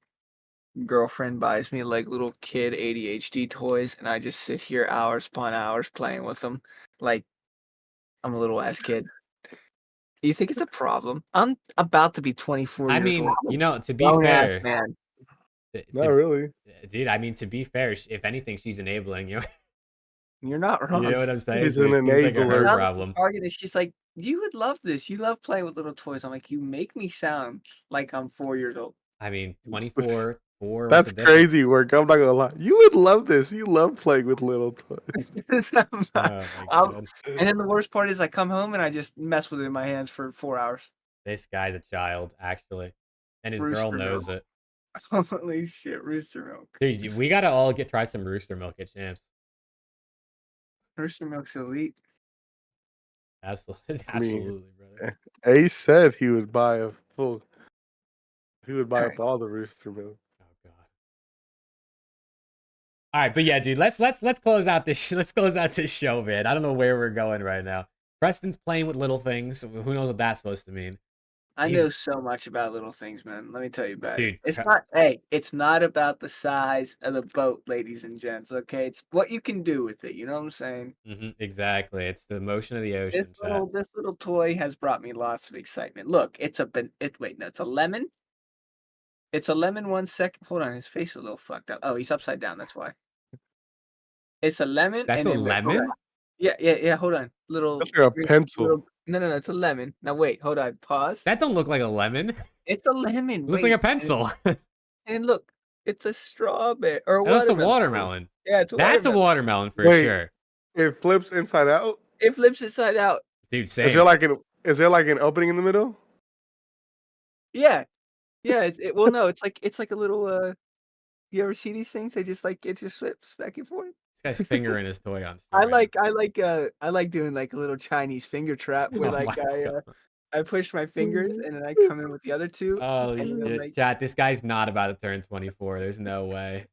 [SPEAKER 3] girlfriend buys me like little kid ADHD toys and I just sit here hours upon hours playing with them like I'm a little ass kid? Do you think it's a problem? I'm about to be 24
[SPEAKER 1] I
[SPEAKER 3] years
[SPEAKER 1] mean,
[SPEAKER 3] old.
[SPEAKER 1] you know, to be
[SPEAKER 3] Grown-ass
[SPEAKER 1] fair,
[SPEAKER 3] man.
[SPEAKER 2] Not really.
[SPEAKER 1] dude, I mean, to be fair, if anything, she's enabling you.
[SPEAKER 3] You're not wrong.
[SPEAKER 1] You know what I'm saying?
[SPEAKER 2] He's
[SPEAKER 1] So
[SPEAKER 2] an
[SPEAKER 1] it seems like a her
[SPEAKER 2] enabler.
[SPEAKER 1] problem.
[SPEAKER 3] Target is she's like, you would love this. You love playing with little toys. I'm like, you make me sound like I'm 4 years old.
[SPEAKER 1] I mean, 24, 4.
[SPEAKER 2] That's crazy work. I'm not gonna lie. You would love this. You love playing with little toys.
[SPEAKER 1] Oh my god.
[SPEAKER 3] And then the worst part is I come home and I just mess with it in my hands for 4 hours.
[SPEAKER 1] This guy's a child, actually. And his girl
[SPEAKER 3] Rooster
[SPEAKER 1] knows
[SPEAKER 3] milk.
[SPEAKER 1] it.
[SPEAKER 3] Holy shit, rooster milk.
[SPEAKER 1] Dude, we gotta all try some rooster milk at Champs.
[SPEAKER 3] Rooster milk's elite.
[SPEAKER 1] Absolutely,
[SPEAKER 2] I mean,
[SPEAKER 1] absolutely, brother.
[SPEAKER 2] Ace said he would buy a full. He would buy
[SPEAKER 3] Alright.
[SPEAKER 2] up all the rooster milk.
[SPEAKER 1] Oh god. All right, but yeah, dude, let's close out this show, man. I don't know where we're going right now. Preston's playing with little things. Who knows what that's supposed to mean?
[SPEAKER 3] I
[SPEAKER 1] He's-
[SPEAKER 3] know so much about little things, man. Let me tell you about
[SPEAKER 1] Dude,
[SPEAKER 3] it. It's not it's not about the size of the boat, ladies and gents, okay? It's what you can do with it, you know what I'm saying?
[SPEAKER 1] Exactly. It's the motion of the ocean.
[SPEAKER 3] This little toy has brought me lots of excitement. Look, it's a lemon. It's a lemon 1 second. Hold on, his face is a little fucked up. Oh, he's upside down, that's why. It's a lemon.
[SPEAKER 1] That's
[SPEAKER 3] and
[SPEAKER 1] a
[SPEAKER 3] then
[SPEAKER 1] lemon?
[SPEAKER 3] Yeah, hold on. Little
[SPEAKER 2] That's like a pencil.
[SPEAKER 3] No, it's a lemon. Now wait, hold on, pause.
[SPEAKER 1] That don't look like a lemon.
[SPEAKER 3] It's a lemon.
[SPEAKER 1] It looks like a pencil.
[SPEAKER 3] And look, it's a strawberry or a
[SPEAKER 1] That's a
[SPEAKER 3] watermelon.
[SPEAKER 1] watermelon.
[SPEAKER 3] Yeah, it's a
[SPEAKER 1] That's a
[SPEAKER 3] watermelon.
[SPEAKER 1] watermelon for
[SPEAKER 2] Wait.
[SPEAKER 1] sure.
[SPEAKER 2] It flips inside out.
[SPEAKER 3] It flips inside out.
[SPEAKER 1] Dude, same.
[SPEAKER 2] Is there like an opening in the middle?
[SPEAKER 3] Yeah. Yeah, well no, it's like a little you ever see these things? It just flips back and forth.
[SPEAKER 1] This guy's fingering his toy on stream.
[SPEAKER 3] I like doing like a little Chinese finger trap where
[SPEAKER 1] Oh
[SPEAKER 3] like
[SPEAKER 1] my God.
[SPEAKER 3] I push my fingers and then I come in with the other two.
[SPEAKER 1] Holy
[SPEAKER 3] and then,
[SPEAKER 1] shit.
[SPEAKER 3] like,
[SPEAKER 1] Chat, this guy's not about to turn 24. There's no way.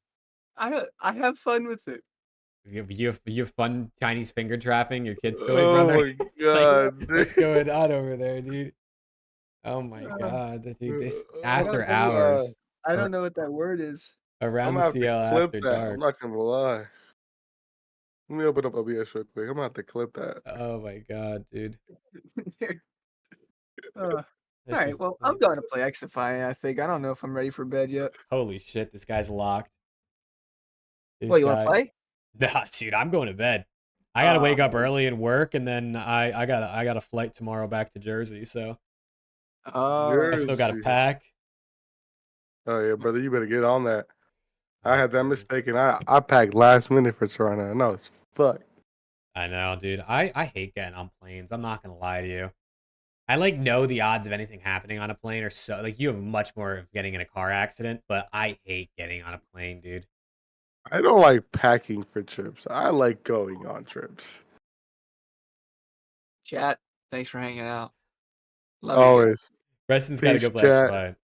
[SPEAKER 3] I have fun with it.
[SPEAKER 1] You have fun Chinese finger trapping your kid's toy,
[SPEAKER 2] Oh
[SPEAKER 1] brother?
[SPEAKER 2] my god!
[SPEAKER 1] What's going on over there, dude? Oh my god, dude! This after hours
[SPEAKER 3] I don't know what that word is.
[SPEAKER 1] around
[SPEAKER 2] I'm
[SPEAKER 1] the
[SPEAKER 2] gonna have
[SPEAKER 1] CL
[SPEAKER 2] to clip
[SPEAKER 1] after
[SPEAKER 2] that.
[SPEAKER 1] dark.
[SPEAKER 2] I'm not gonna lie. Let me open up OBS real quick. I'm gonna have to clip that.
[SPEAKER 1] Oh my god, dude.
[SPEAKER 3] All
[SPEAKER 1] This
[SPEAKER 3] right,
[SPEAKER 1] is
[SPEAKER 3] well, I'm going to play XFI, I think. I don't know if I'm ready for bed yet.
[SPEAKER 1] holy shit, this guy's locked. This
[SPEAKER 3] What, you want to
[SPEAKER 1] guy.
[SPEAKER 3] play?
[SPEAKER 1] Nah, dude, I'm going to bed. I gotta wake up
[SPEAKER 3] man.
[SPEAKER 1] early and work, and then I got a flight tomorrow back to Jersey, so I still gotta
[SPEAKER 2] Jersey.
[SPEAKER 1] pack.
[SPEAKER 2] Oh yeah, brother, you better get on that. I had that mistake, and I packed last minute for Toronto. No, it's fuck.
[SPEAKER 1] I know, dude. I hate getting on planes. I'm not gonna lie to you. I like know the odds of anything happening on a plane are so like you have much more of getting in a car accident, but I hate getting on a plane, dude.
[SPEAKER 2] I don't like packing for trips. I like going on trips.
[SPEAKER 3] Chat, thanks for hanging out. Love you guys.
[SPEAKER 2] Always.
[SPEAKER 1] Preston's gotta go
[SPEAKER 2] Peace,
[SPEAKER 1] play
[SPEAKER 2] chat.
[SPEAKER 1] XY.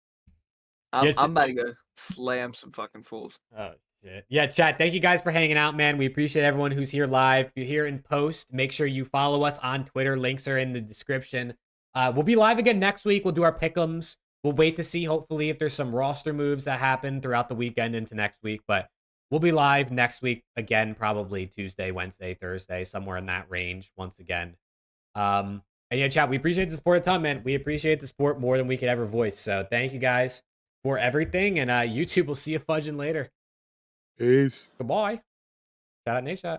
[SPEAKER 3] I'm,
[SPEAKER 1] Yeah,
[SPEAKER 3] I'm about to go slam some fucking fools.
[SPEAKER 1] Oh shit. Yeah, chat. Thank you guys for hanging out, man. We appreciate everyone who's here live. If you're here in post, make sure you follow us on Twitter. Links are in the description. We'll be live again next week. We'll do our pick'ems. We'll wait to see, hopefully, if there's some roster moves that happen throughout the weekend into next week. But we'll be live next week again, probably Tuesday, Wednesday, Thursday, somewhere in that range once again. And yeah, chat, we appreciate the support a ton, man. We appreciate the support more than we could ever voice. So thank you guys for everything. And YouTube will see you fudging later.
[SPEAKER 2] Peace.
[SPEAKER 1] Goodbye. Shout out NADESHOT.